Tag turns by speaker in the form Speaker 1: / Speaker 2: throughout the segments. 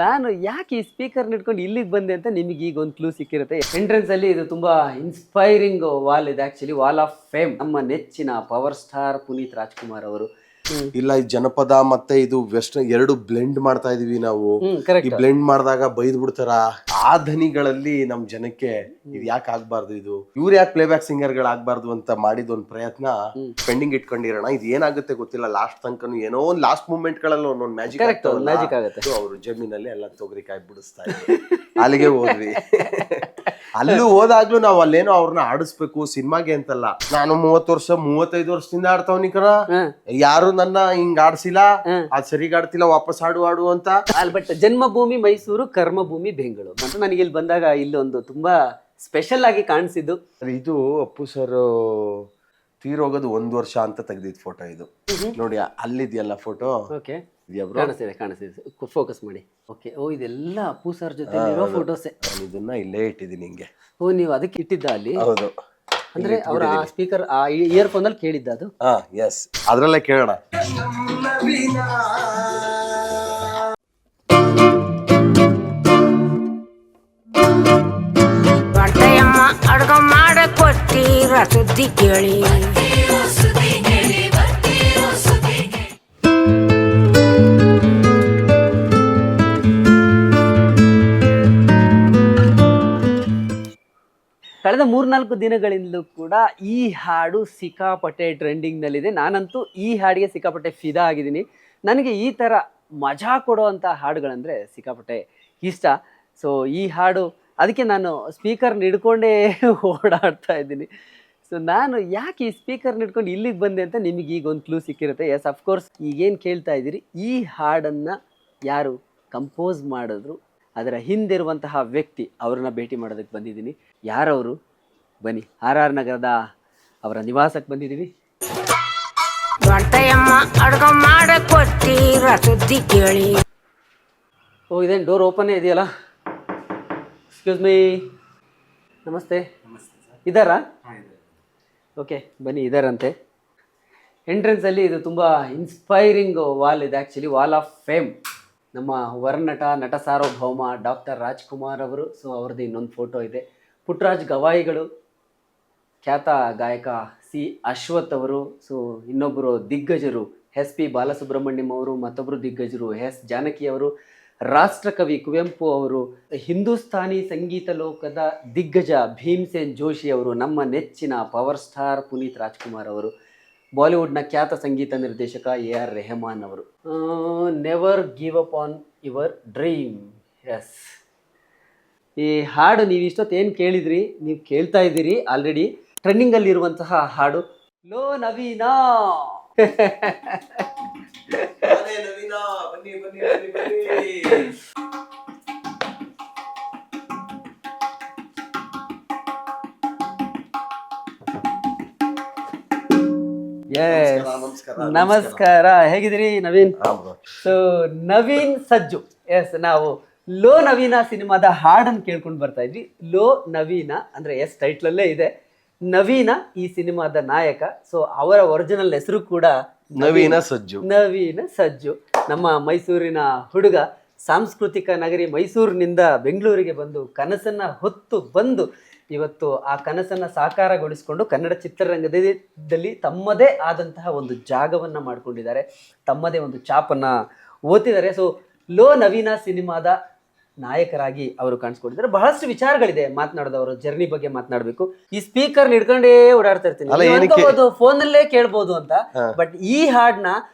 Speaker 1: ನಾನು ಯಾಕೆ ಈ ಸ್ಪೀಕರ್ ಇಟ್ಕೊಂಡು ಇಲ್ಲಿಗೆ ಬಂದೆ ಅಂತ ನಿಮಗೆ ಈಗ ಒಂದು ಕ್ಲೂ ಸಿಕ್ಕಿರುತ್ತೆ. ಎಂಟ್ರೆನ್ಸ್ ಅಲ್ಲಿ ಇದು ತುಂಬಾ ಇನ್ಸ್ಪೈರಿಂಗ್ ವಾಲ್ ಇದೆ. Actually wall of fame. ನಮ್ಮ ನೆಚ್ಚಿನ ಪವರ್ ಸ್ಟಾರ್ ಪುನೀತ್ ರಾಜ್ಕುಮಾರ್ ಅವರು.
Speaker 2: ಇಲ್ಲ, ಈ ಜನಪದ ಮತ್ತೆ ಇದು ವೆಸ್ಟರ್ನ್ ಎರಡು ಬ್ಲೆಂಡ್ ಮಾಡ್ತಾ ಇದೀವಿ ನಾವು. ಈ ಬ್ಲೆಂಡ್ ಮಾಡಿದಾಗ ಬೈದ್ ಬಿಡ್ತಾರ. ಆ ಧ್ವನಿಗಳಲ್ಲಿ ನಮ್ ಜನಕ್ಕೆ ಇದು ಯಾಕೆ ಆಗ್ಬಾರ್ದು, ಇದು ಇವ್ರು ಯಾಕೆ ಪ್ಲೇಬ್ಯಾಕ್ ಸಿಂಗರ್ ಗಳಾಗ್ಬಾರ್ದು ಅಂತ ಮಾಡಿದ ಒಂದ್ ಪ್ರಯತ್ನ ಪೆಂಡಿಂಗ್ ಇಟ್ಕೊಂಡಿರೋಣ. ಇದು ಏನಾಗುತ್ತೆ ಗೊತ್ತಿಲ್ಲ. ಲಾಸ್ಟ್ ತನಕನು ಏನೋ ಒಂದ್ ಲಾಸ್ಟ್ ಮೂಮೆಂಟ್ ಗಳಲ್ಲಿ ಒಂದೊಂದು ಮ್ಯಾಜಿಕ್
Speaker 1: ಆಗುತ್ತೆ.
Speaker 2: ಅವ್ರು ಜಮೀನಲ್ಲಿ ಎಲ್ಲ ತೊಗರಿಕಾಯಿ ಬಿಡಿಸ್ತಾ ಇದ್ರು. ಅಲ್ಲಿಗೆ ಹೋದ್ವಿ. ಅಲ್ಲೂ ಹೋದಾಗ್ಲೂ ನಾವ್ ಅಲ್ಲೇನೋ ಅವ್ರನ್ನ ಆಡಿಸ್ಬೇಕು ಸಿನಿಮಾಗೆ ಅಂತಲ್ಲ. ನಾನು 35 ವರ್ಷದಿಂದ ಆಡ್ತಾವ್ನಿ ಕಣ. ಯಾರು ನನ್ನ ಹಿಂಗ್ ಆಡ್ಸಿಲ್ಲ, ಅದ್ ಸರಿಗಾಡ್ತಿಲ್ಲ, ವಾಪಸ್ ಆಡು ಅಂತ.
Speaker 1: ಬಟ್ ಜನ್ಮಭೂಮಿ ಮೈಸೂರು, ಕರ್ಮಭೂಮಿ ಬೆಂಗಳೂರು ಅಂತ ನನಗೆ ಇಲ್ಲಿ ಬಂದಾಗ ಇಲ್ಲೊಂದು ತುಂಬಾ ಸ್ಪೆಷಲ್ ಆಗಿ ಕಾಣಿಸಿದ್ದು.
Speaker 2: ಇದು ಅಪ್ಪು ಸರ್ ತೀರೋಗೋದು 1 ವರ್ಷ ಅಂತ ತೆಗ್ದಿದ್ ಫೋಟೋ ಇದು. ನೋಡಿ ಅಲ್ಲಿದ್ಯಲ್ಲ ಫೋಟೋ.
Speaker 1: ಓಕೆ, ಕಾಣಿಸ್ತಿದೆ. ಫೋಕಸ್ ಮಾಡಿ. ಓಕೆ, ಓ ಇದೆಲ್ಲ ಅಪ್ಪು ಸರ್ ಜೊತೆ ಇರೋ ಫೋಟೋಸೇ.
Speaker 2: ನಾನು ಇದನ್ನ ಇಲ್ಲೇ ಇಟ್ಟಿದ್ದೀನಿ ಹಿಂಗೆ.
Speaker 1: ಓ, ನೀವು ಅದಕ್ಕೆ ಇಟ್ಟಿದ್ದ ಅಲ್ಲಿ?
Speaker 2: ಹೌದು.
Speaker 1: ಅಂದ್ರೆ ಅವರ ಆ ಸ್ಪೀಕರ್ ಆ ಇಯರ್ ಫೋನ್ ಅಲ್ಲಿ ಕೇಳಿದ್ದ ಅದು?
Speaker 2: ಎಸ್, ಅದ್ರಲ್ಲೇ ಕೇಳೋಣ.
Speaker 3: ಅಡ್ಗ ಮಾಡ ಕೊಟ್ಟಿರ ಸುದ್ದಿ ಕೇಳಿ.
Speaker 1: ಕಳೆದ 3-4 ದಿನಗಳಿಂದಲೂ ಕೂಡ ಈ ಹಾಡು ಸಿಕ್ಕಾಪಟ್ಟೆ ಟ್ರೆಂಡಿಂಗ್ ನಲ್ಲಿದೆ. ನಾನಂತೂ ಈ ಹಾಡಿಗೆ ಸಿಕ್ಕಾಪಟ್ಟೆ ಫಿದಾ ಆಗಿದ್ದೀನಿ. ನನಗೆ ಈ ಥರ ಮಜಾ ಕೊಡುವಂಥ ಹಾಡುಗಳಂದರೆ ಸಿಕ್ಕಾಪಟ್ಟೆ ಇಷ್ಟ. ಸೊ ಈ ಹಾಡು ಅದಕ್ಕೆ ನಾನು ಸ್ಪೀಕರ್ನ ಹಿಡ್ಕೊಂಡೇ ಓಡಾಡ್ತಾ ಇದ್ದೀನಿ. ಸೊ ನಾನು ಯಾಕೆ ಈ ಸ್ಪೀಕರ್ನ ಹಿಡ್ಕೊಂಡು ಇಲ್ಲಿಗೆ ಬಂದೆ ಅಂತ ನಿಮಗೆ ಈಗ ಒಂದು ಕ್ಲೂ ಸಿಕ್ಕಿರುತ್ತೆ. ಎಸ್, ಅಫ್ಕೋರ್ಸ್ ಈಗೇನು ಕೇಳ್ತಾ ಇದ್ದೀರಿ, ಈ ಹಾಡನ್ನು ಯಾರು ಕಂಪೋಸ್ ಮಾಡಿದ್ರು, ಅದರ ಹಿಂದಿರುವಂತಹ ವ್ಯಕ್ತಿ, ಅವ್ರನ್ನ ಭೇಟಿ ಮಾಡೋದಕ್ಕೆ ಬಂದಿದ್ದೀನಿ. ಯಾರವರು? ಬನ್ನಿ, RR ನಗರದ ಅವರ ನಿವಾಸಕ್ಕೆ ಬಂದಿದ್ದೀವಿ.
Speaker 3: ಅಡ್ಗ ಮಾಡ ಕೊಟ್ಟಿರ ಸುದ್ದಿ ಕೇಳಿ.
Speaker 1: ಓ, ಇದೇನು ಡೋರ್ ಓಪನ್ನೇ ಇದೆಯಲ್ಲ? ಎಕ್ಸ್ಕ್ಯೂಸ್ ಮೀ, ನಮಸ್ತೆ. ಇದ್ದಾರಾ? ಓಕೆ, ಬನ್ನಿ, ಇದ್ದಾರಂತೆ. ಎಂಟ್ರೆನ್ಸಲ್ಲಿ ಇದು ತುಂಬ ಇನ್ಸ್ಪೈರಿಂಗ್ ವಾಲ್ ಇದೆ. Actually wall of fame. ನಮ್ಮ ವರ್ನಟ, ನಟ ಸಾರ್ವಭೌಮ ಡಾಕ್ಟರ್ ರಾಜ್ಕುಮಾರ್ ಅವರು. ಸೊ ಅವ್ರದ್ದು ಇನ್ನೊಂದು ಫೋಟೋ ಇದೆ. ಪುಟ್ಟರಾಜ್ ಗವಾಯಿಗಳು, ಖ್ಯಾತ ಗಾಯಕ ಸಿ ಅಶ್ವಥ್ ಅವರು. ಸೊ ಇನ್ನೊಬ್ಬರು ದಿಗ್ಗಜರು SP ಬಾಲಸುಬ್ರಹ್ಮಣ್ಯಂ ಅವರು, ಮತ್ತೊಬ್ಬರು ದಿಗ್ಗಜರು S ಜಾನಕಿ ಅವರು, ರಾಷ್ಟ್ರಕವಿ ಕುವೆಂಪು ಅವರು, ಹಿಂದೂಸ್ತಾನಿ ಸಂಗೀತ ಲೋಕದ ದಿಗ್ಗಜ ಭೀಮ್ಸೇನ್ ಜೋಶಿ ಅವರು, ನಮ್ಮ ನೆಚ್ಚಿನ ಪವರ್ ಸ್ಟಾರ್ ಪುನೀತ್ ರಾಜ್ಕುಮಾರ್ ಅವರು, ಬಾಲಿವುಡ್ನ ಖ್ಯಾತ ಸಂಗೀತ ನಿರ್ದೇಶಕ AR ರೆಹಮಾನ್ ಅವರು. Never give up on your dream. Yes, ಈ ಹಾಡು ನೀವು ಇಷ್ಟೊತ್ತೇನು ಕೇಳಿದ್ರಿ, ನೀವು ಕೇಳ್ತಾ ಇದ್ದೀರಿ ಆಲ್ರೆಡಿ. ಟ್ರೆಂಡಿಂಗಲ್ಲಿರುವಂತಹ ಹಾಡು ಲೋ ನವೀನಾ. ನಮಸ್ಕಾರ, ಹೇಗಿದ್ದೀರಿ ನವೀನ್? ಸೊ ನವೀನ್ ಸಜ್ಜು. ಎಸ್, ನಾವು ಲೋ ನವೀನ ಸಿನಿಮಾದ ಹಾಡನ್ನು ಕೇಳ್ಕೊಂಡು ಬರ್ತಾ ಇದ್ವಿ. ಲೋ ನವೀನ ಅಂದ್ರೆ ಎಸ್ ಟೈಟ್ಲಲ್ಲೇ ಇದೆ. ನವೀನ ಈ ಸಿನಿಮಾದ ನಾಯಕ. ಸೊ ಅವರ ಒರಿಜಿನಲ್ ಹೆಸರು ಕೂಡ
Speaker 2: ನವೀನ ಸಜ್ಜು.
Speaker 1: ನವೀನ ಸಜ್ಜು. ನಮ್ಮ ಮೈಸೂರಿನ ಹುಡುಗ, ಸಾಂಸ್ಕೃತಿಕ ನಗರಿ ಮೈಸೂರಿನಿಂದ ಬೆಂಗಳೂರಿಗೆ ಬಂದು ಕನಸನ್ನ ಹೊತ್ತು ಬಂದು ಇವತ್ತು ಆ ಕನಸನ್ನು ಸಾಕಾರಗೊಳಿಸಿಕೊಂಡು ಕನ್ನಡ ಚಿತ್ರರಂಗದಲ್ಲಿ ತಮ್ಮದೇ ಆದಂತಹ ಒಂದು ಜಾಗವನ್ನು ಮಾಡಿಕೊಂಡಿದ್ದಾರೆ, ತಮ್ಮದೇ ಒಂದು ಛಾಪನ್ನು ಓದ್ತಿದ್ದಾರೆ. ಸೊ ಲೋ ನವೀನ ಸಿನಿಮಾದ ನಾಯಕರಾಗಿ ಅವರು ಕಾಣಿಸ್ಕೊಂಡಿದ್ದಾರೆ. ಬಹಳಷ್ಟು ವಿಚಾರಗಳಿದೆ ಮಾತನಾಡೋದು. ಅವರ ಜರ್ನಿ ಬಗ್ಗೆ ಮಾತನಾಡಬೇಕು. ಈ ಸ್ಪೀಕರ್ ಹಿಡ್ಕೊಂಡೇ ಓಡಾಡ್ತಾ ಇರ್ತೀನಿ, ಫೋನಲ್ಲೇ ಕೇಳ್ಬೋದು ಅಂತ. ಬಟ್ ಈ ಹಾಡ್ನ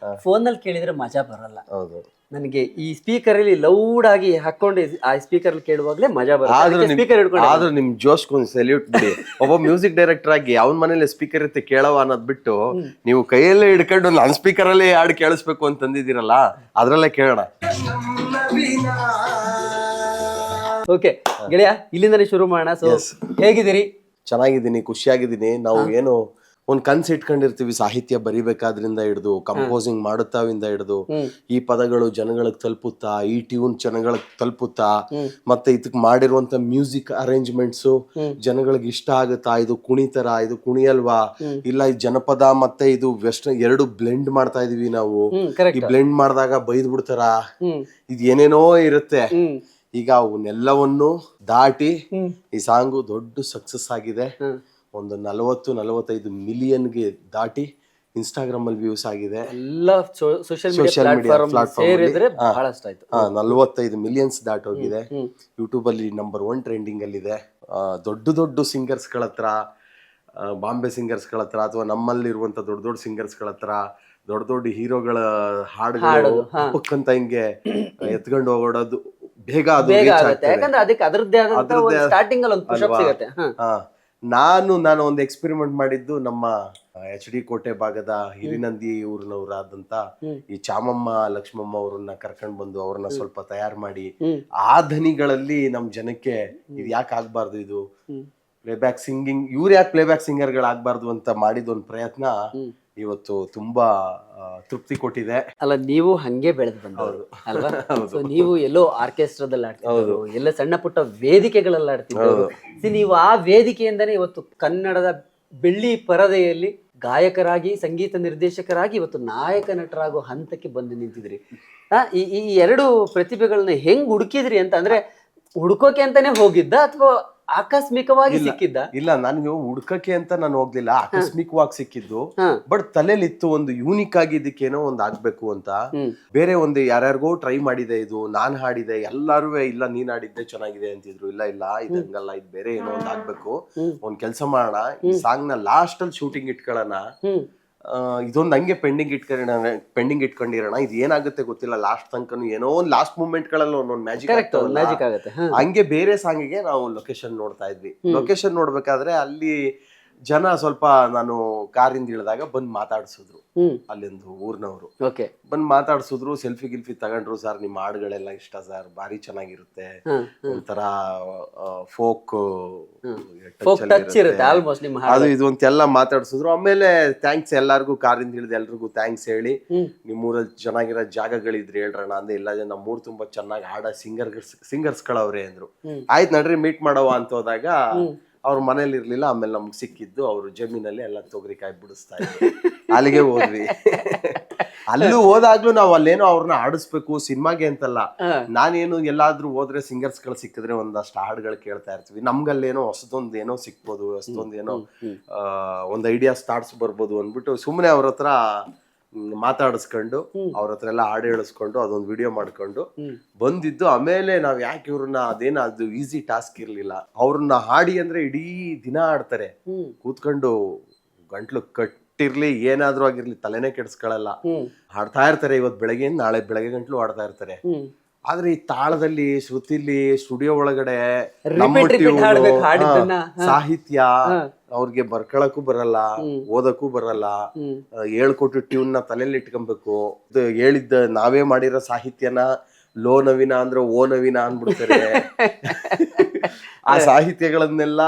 Speaker 1: ಫೋನಲ್ಲಿ ಕೇಳಿದ್ರೆ ಮಜಾ ಬರಲ್ಲ. ನನಗೆ ಈ ಸ್ಪೀಕರ್ ಅಲ್ಲಿ ಲೌಡ್ ಆಗಿ ಹಾಕೊಂಡು ಆ ಸ್ಪೀಕರ್ ಕೇಳುವಾಗ್ಲೇ ಮಜಾ ಬರುತ್ತೆ.
Speaker 2: ಆದ್ರೂ ನಿಮ್ ಜೋಶ್ ಒಂದು ಸೆಲ್ಯೂಟ್ ಬಿಡಿ. ಒಬ್ಬ ಮ್ಯೂಸಿಕ್ ಡೈರೆಕ್ಟರ್ ಆಗಿ ಅವನ ಮನೇಲಿ ಸ್ಪೀಕರ್ ಇರುತ್ತೆ ಕೇಳವ ಅನ್ನೋದ್ ಬಿಟ್ಟು ನೀವು ಕೈಯಲ್ಲೇ ಹಿಡ್ಕೊಂಡು ನಾನ್ ಸ್ಪೀಕರ್ ಅಲ್ಲೇ ಹಾಡು ಕೇಳಿಸ್ಬೇಕು ಅಂತಂದಿದ್ದೀರಲ್ಲ, ಅದ್ರಲ್ಲೇ ಕೇಳೋಣ.
Speaker 1: ಓಕೆ ಗೆಳೆಯ, ಇಲ್ಲಿಂದನೇ ಶುರು ಮಾಡೋಣ. ಸೊ ಹೇಗಿದ್ದೀರಿ?
Speaker 2: ಚೆನ್ನಾಗಿದ್ದೀನಿ, ಖುಷಿಯಾಗಿದ್ದೀನಿ. ನಾವು ಏನು ಒಂದ್ ಕನ್ಸ್ ಇಟ್ಕೊಂಡಿರ್ತೀವಿ, ಸಾಹಿತ್ಯ ಬರಿಬೇಕಾದ್ರಿಂದ ಹಿಡ್ದು ಕಂಪೋಸಿಂಗ್ ಮಾಡುತ್ತಾವಿಂದ ಹಿಡ್ದು ಈ ಪದಗಳು ಜನಗಳಿಗೆ ತಲುಪುತ್ತಾ, ಈ ಟ್ಯೂನ್ ಜನಗಳಿಗೆ ತಲುಪುತ್ತಾ, ಮತ್ತೆ ಇದಕ್ ಮಾಡಿರುವಂತ ಮ್ಯೂಸಿಕ್ ಅರೇಂಜ್ಮೆಂಟ್ಸ್ ಜನಗಳಿಗೆ ಇಷ್ಟ ಆಗುತ್ತಾ, ಇದು ಕುಣಿತರ, ಇದು ಕುಣಿಯಲ್ವಾ, ಇಲ್ಲ ಈ ಜನಪದ ಮತ್ತೆ ಇದು ವೆಸ್ಟರ್ನ್ ಎರಡು ಬ್ಲೆಂಡ್ ಮಾಡ್ತಾ ಇದೀವಿ ನಾವು, ಈ ಬ್ಲೆಂಡ್ ಮಾಡಿದಾಗ ಬೈದ್ ಬಿಡ್ತಾರ, ಇದ್ ಏನೇನೋ ಇರುತ್ತೆ. ಈಗ ಅವನ್ನೆಲ್ಲವನ್ನು ದಾಟಿ ಈ ಸಾಂಗು ದೊಡ್ಡ ಸಕ್ಸಸ್ ಆಗಿದೆ. ಒಂದು 40-45 ಮಿಲಿಯನ್ಗೆ ದಾಟಿ ಇನ್ಸ್ಟಾಗ್ರಾಮ್ ಅಲ್ಲಿ ವ್ಯೂಸ್ ಆಗಿದೆ.
Speaker 1: ಎಲ್ಲ ಸೋಷಿಯಲ್ ಮೀಡಿಯಾ ಪ್ಲಾಟ್ಫಾರ್ಮ್
Speaker 2: 45 ಮಿಲಿಯನ್ಸ್ ದಾಟೋಗಿದೆ. ಯೂಟ್ಯೂಬ್ ಅಲ್ಲಿ ನಂಬರ್ 1 ಟ್ರೆಂಡಿಂಗ್ ಅಲ್ಲಿ ಇದೆ. ದೊಡ್ಡ ಸಿಂಗರ್ಸ್ ಗಳ ಹತ್ರ, ಬಾಂಬೆ ಸಿಂಗರ್ಸ್ ಗಳ ಹತ್ರ ಅಥವಾ ನಮ್ಮಲ್ಲಿರುವಂತ ದೊಡ್ಡ ಸಿಂಗರ್ಸ್ ಗಳ ಹತ್ರ, ದೊಡ್ಡ ಹೀರೋಗಳ ಹಾಡುಗಳು ಅಂತ ಹಿಂಗೆ ಎತ್ಕೊಂಡು ಹೋಗೋದು ಬೇಗ ಅದು
Speaker 1: ಯಾಕಂದ್ರೆ ಅದಕ್ಕೆ ಅದರದ್ದೇ ಆದಂತ ಸ್ಟಾರ್ಟಿಂಗ್ ಅಲ್ಲಿ ಒಂದು ಪುಷ್ ಅಪ್ ಸಿಗುತ್ತೆ.
Speaker 2: ನಾನು ಒಂದು ಎಕ್ಸ್ಪೆರಿಮೆಂಟ್ ಮಾಡಿದ್ದು ನಮ್ಮ HD ಕೋಟೆ ಭಾಗದ ಹಿರಿನಂದಿ ಊರಿನವರಾದಂತ ಈ ಚಾಮಮ್ಮ ಲಕ್ಷ್ಮಮ್ಮ ಅವ್ರನ್ನ ಕರ್ಕೊಂಡ್ ಬಂದು ಅವ್ರನ್ನ ಸ್ವಲ್ಪ ತಯಾರು ಮಾಡಿ ಆ ಧ್ವನಿಗಳಲ್ಲಿ ನಮ್ ಜನಕ್ಕೆ ಇದು ಯಾಕೆ ಆಗ್ಬಾರ್ದು, ಇದು ಪ್ಲೇಬ್ಯಾಕ್ ಸಿಂಗಿಂಗ್, ಇವ್ರು ಯಾಕೆ ಪ್ಲೇಬ್ಯಾಕ್ ಸಿಂಗರ್ಗಳಾಗ್ಬಾರ್ದು ಅಂತ ಮಾಡಿದ ಒಂದು ಪ್ರಯತ್ನ ಇವತ್ತು ತುಂಬಾ ತೃಪ್ತಿ ಕೊಟ್ಟಿದೆ.
Speaker 1: ಅಲ್ಲ, ನೀವು ಹಂಗೆ ಬೆಳೆದು ಬಂದವರು ಅಲ್ವಾ? ಸೊ ನೀವು ಎಲ್ಲೋ ಆರ್ಕೆಸ್ಟ್ರಾದಲ್ಲಿ ಆಡ್ತಿದ್ರು, ಎಲ್ಲ ಸಣ್ಣ ಪುಟ್ಟ ವೇದಿಕೆಗಳಲ್ಲಿ ಆಡ್ತಿದ್ರು. ನೀವು ಆ ವೇದಿಕೆಯಿಂದನೇ ಇವತ್ತು ಕನ್ನಡದ ಬೆಳ್ಳಿ ಪರದೆಯಲ್ಲಿ ಗಾಯಕರಾಗಿ, ಸಂಗೀತ ನಿರ್ದೇಶಕರಾಗಿ ಇವತ್ತು ನಾಯಕ ನಟರಾಗೋ ಹಂತಕ್ಕೆ ಬಂದು ನಿಂತಿದ್ರಿ. ಈ ಎರಡು ಪ್ರತಿಭೆಗಳನ್ನ ಹೆಂಗ್ ಹುಡುಕಿದ್ರಿ ಅಂತ, ಅಂದ್ರೆ ಹುಡುಕೋಕೆ ಅಂತಾನೆ ಹೋಗಿದ್ದ ಅಥವಾ ಆಕಸ್ಮಿಕವಾಗಿ ಸಿಕ್ಕಿದ್ದ?
Speaker 2: ಇಲ್ಲ, ನನಗೆ ಹುಡ್ಕಕ್ಕೆ ಅಂತ ನಾನು ಹೋಗ್ಲಿಲ್ಲ, ಆಕಸ್ಮಿಕವಾಗಿ ಸಿಕ್ಕಿದ್ದು. ಬಟ್ ತಲೆಲಿತ್ತು ಒಂದು ಯೂನಿಕ್ ಆಗಿ ಇದಕ್ಕೇನೋ ಒಂದ್ ಆಗ್ಬೇಕು ಅಂತ. ಬೇರೆ ಒಂದು ಯಾರ್ಯಾರಿಗೋ ಟ್ರೈ ಮಾಡಿದೆ, ಇದು ನಾನ್ ಹಾಡಿದೆ, ಎಲ್ಲಾರು ಇಲ್ಲ ನೀನ್ ಹಾಡಿದ್ದೆ ಚೆನ್ನಾಗಿದೆ ಅಂತಿದ್ರು. ಇಲ್ಲ ಇದು ಹಂಗಲ್ಲ, ಇದು ಬೇರೆ ಏನೋ ಒಂದ್ ಆಗ್ಬೇಕು, ಒಂದ್ ಕೆಲ್ಸ ಮಾಡೋಣ, ಈ ಸಾಂಗ್ ನ ಲಾಸ್ಟ್ ಅಲ್ಲಿ ಶೂಟಿಂಗ್ ಇಟ್ಕೊಳ್ಳೋಣ, ಇದೊಂದು ಹಂಗೆ ಪೆಂಡಿಂಗ್ ಇಟ್ಕೊಂಡಿರೋಣ, ಇದು ಏನಾಗುತ್ತೆ ಗೊತ್ತಿಲ್ಲ, ಲಾಸ್ಟ್ ತನಕನು ಏನೋ ಒಂದು ಲಾಸ್ಟ್ ಮೂಮೆಂಟ್ ಗಳಲ್ಲಿ ಒಂದೊಂದು ಮ್ಯಾಜಿಕ್ ಆಗುತ್ತೆ. ಹಂಗೆ ಬೇರೆ ಸಾಂಗಿಗೆ ನಾವು ಲೊಕೇಶನ್ ನೋಡ್ತಾ ಇದ್ವಿ. ಲೊಕೇಶನ್ ನೋಡ್ಬೇಕಾದ್ರೆ ಅಲ್ಲಿ ಜನ ಸ್ವಲ್ಪ, ನಾನು ಕಾರಿಂದ ಇಳಿದಾಗ ಬಂದ್ ಮಾತಾಡ್ಸಿದ್ರು, ಅಲ್ಲಿಂದು ಊರ್ನವ್ರು ಬಂದ್ ಮಾತಾಡ್ಸಿದ್ರು, ಸೆಲ್ಫಿ ಗಿಲ್ಫಿ ತಗೊಂಡ್ರು. ಸರ್ ನಿಮ್ ಹಾಡುಗಳೆಲ್ಲ ಇಷ್ಟ ಸರ್, ಭಾರಿ ಚೆನ್ನಾಗಿರುತ್ತೆ, ಒಂಥರ ಫೋಕ್ ಅದು ಇದು ಅಂತೆಲ್ಲ ಮಾತಾಡ್ಸಿದ್ರು. ಆಮೇಲೆ ಥ್ಯಾಂಕ್ಸ್ ಎಲ್ಲಾರ್ಗು, ಕಾರಿಂದ ಇಳಿದ ಎಲ್ರಿಗೂ ಥ್ಯಾಂಕ್ಸ್ ಹೇಳಿ, ನಿಮ್ಮೂರಲ್ಲಿ ಚೆನ್ನಾಗಿರೋ ಜಾಗಗಳಿದ್ರೆ ಹೇಳ್ರಣ ಅಂದ್ರೆ, ಇಲ್ಲ ನಮ್ಮೂರ್ ತುಂಬಾ ಚೆನ್ನಾಗಿ ಹಾಡ ಸಿಂಗರ್ಸ್ಗಳವ್ರೆ ಅಂದ್ರು. ಆಯ್ತು ನಡ್ರಿ ಮೀಟ್ ಮಾಡವ ಅಂತ ಹೋದಾಗ ಅವ್ರ ಮನೇಲಿ ಇರ್ಲಿಲ್ಲ. ಆಮೇಲೆ ನಮ್ಗೆ ಸಿಕ್ಕಿದ್ದು ಅವ್ರು ಜಮೀನಲ್ಲಿ ಎಲ್ಲ ತೊಗರಿಕಾಯಿ ಬಿಡಿಸ್ತಾ ಇದ್ರು. ಅಲ್ಲಿಗೆ ಹೋದ್ವಿ. ಅಲ್ಲೂ ಹೋದಾಗ್ಲೂ ನಾವು ಅಲ್ಲೇನೋ ಅವ್ರನ್ನ ಆಡಿಸ್ಬೇಕು ಸಿನಿಮಾಗೆ ಅಂತಲ್ಲ, ನಾನೇನು ಎಲ್ಲಾದ್ರೂ ಹೋದ್ರೆ ಸಿಂಗರ್ಸ್ ಗಳು ಸಿಕ್ಕಿದ್ರೆ ಒಂದಷ್ಟು ಹಾಡುಗಳು ಕೇಳ್ತಾ ಇರ್ತೀವಿ, ನಮ್ಗಲ್ಲೇನೋ ಹೊಸದೊಂದು ಏನೋ ಸಿಕ್ಬೋದು, ಹೊಸದೊಂದು ಏನೋ ಒಂದ್ ಐಡಿಯಾ ಸ್ಟಾರ್ಟ್ಸ್ ಬರ್ಬೋದು ಅಂದ್ಬಿಟ್ಟು ಸುಮ್ಮನೆ ಅವ್ರ ಹತ್ರ ಮಾತಾಡಿಸ್ಕೊಂಡು, ಅವ್ರ ಹತ್ರ ಎಲ್ಲ ಹಾಡು ಹೇಳಿಸ್ಕೊಂಡು ಅದೊಂದು ವಿಡಿಯೋ ಮಾಡ್ಕೊಂಡು ಬಂದಿದ್ದು. ಆಮೇಲೆ ನಾವ್ ಯಾಕೆ ಇವ್ರನ್ನ, ಅದು ಈಸಿ ಟಾಸ್ಕ್ ಇರ್ಲಿಲ್ಲ. ಅವ್ರನ್ನ ಹಾಡಿ ಅಂದ್ರೆ ಇಡೀ ದಿನ ಆಡ್ತಾರೆ, ಕೂತ್ಕೊಂಡು ಗಂಟ್ಲು ಕಟ್ಟಿರ್ಲಿ ಏನಾದ್ರೂ ಆಗಿರ್ಲಿ ತಲೆನೇ ಕೆಡ್ಸ್ಕೊಳಲ್ಲ, ಹಾಡ್ತಾ ಇರ್ತಾರೆ. ಇವತ್ ಬೆಳಗ್ಗೆ ನಾಳೆ ಬೆಳಗ್ಗೆ ಗಂಟ್ಲು ಹಾಡ್ತಾ ಇರ್ತಾರೆ. ಆದ್ರೆ ಈ ತಾಳದಲ್ಲಿ, ಶ್ರುತಿಲಿ, ಸ್ಟುಡಿಯೋ ಒಳಗಡೆ ಸಾಹಿತ್ಯ ಅವ್ರಿಗೆ ಬರ್ಕೊಳಕ್ಕೂ ಬರಲ್ಲ, ಓದಕ್ಕೂ ಬರಲ್ಲ, ಹೇಳ್ಕೊಟ್ಟು ಟ್ಯೂನ್ ನ ತಲೆಯಲ್ಲಿ ಇಟ್ಕೊಬೇಕು. ಹೇಳಿದ್ದ ನಾವೇ ಮಾಡಿರೋ ಸಾಹಿತ್ಯನ ಲೋ ನವೀನ ಅಂದ್ರೆ ಓ ನವೀನ ಅಂದ್ಬಿಡ್ತಾರೆ. ಆ ಸಾಹಿತ್ಯಗಳನ್ನೆಲ್ಲ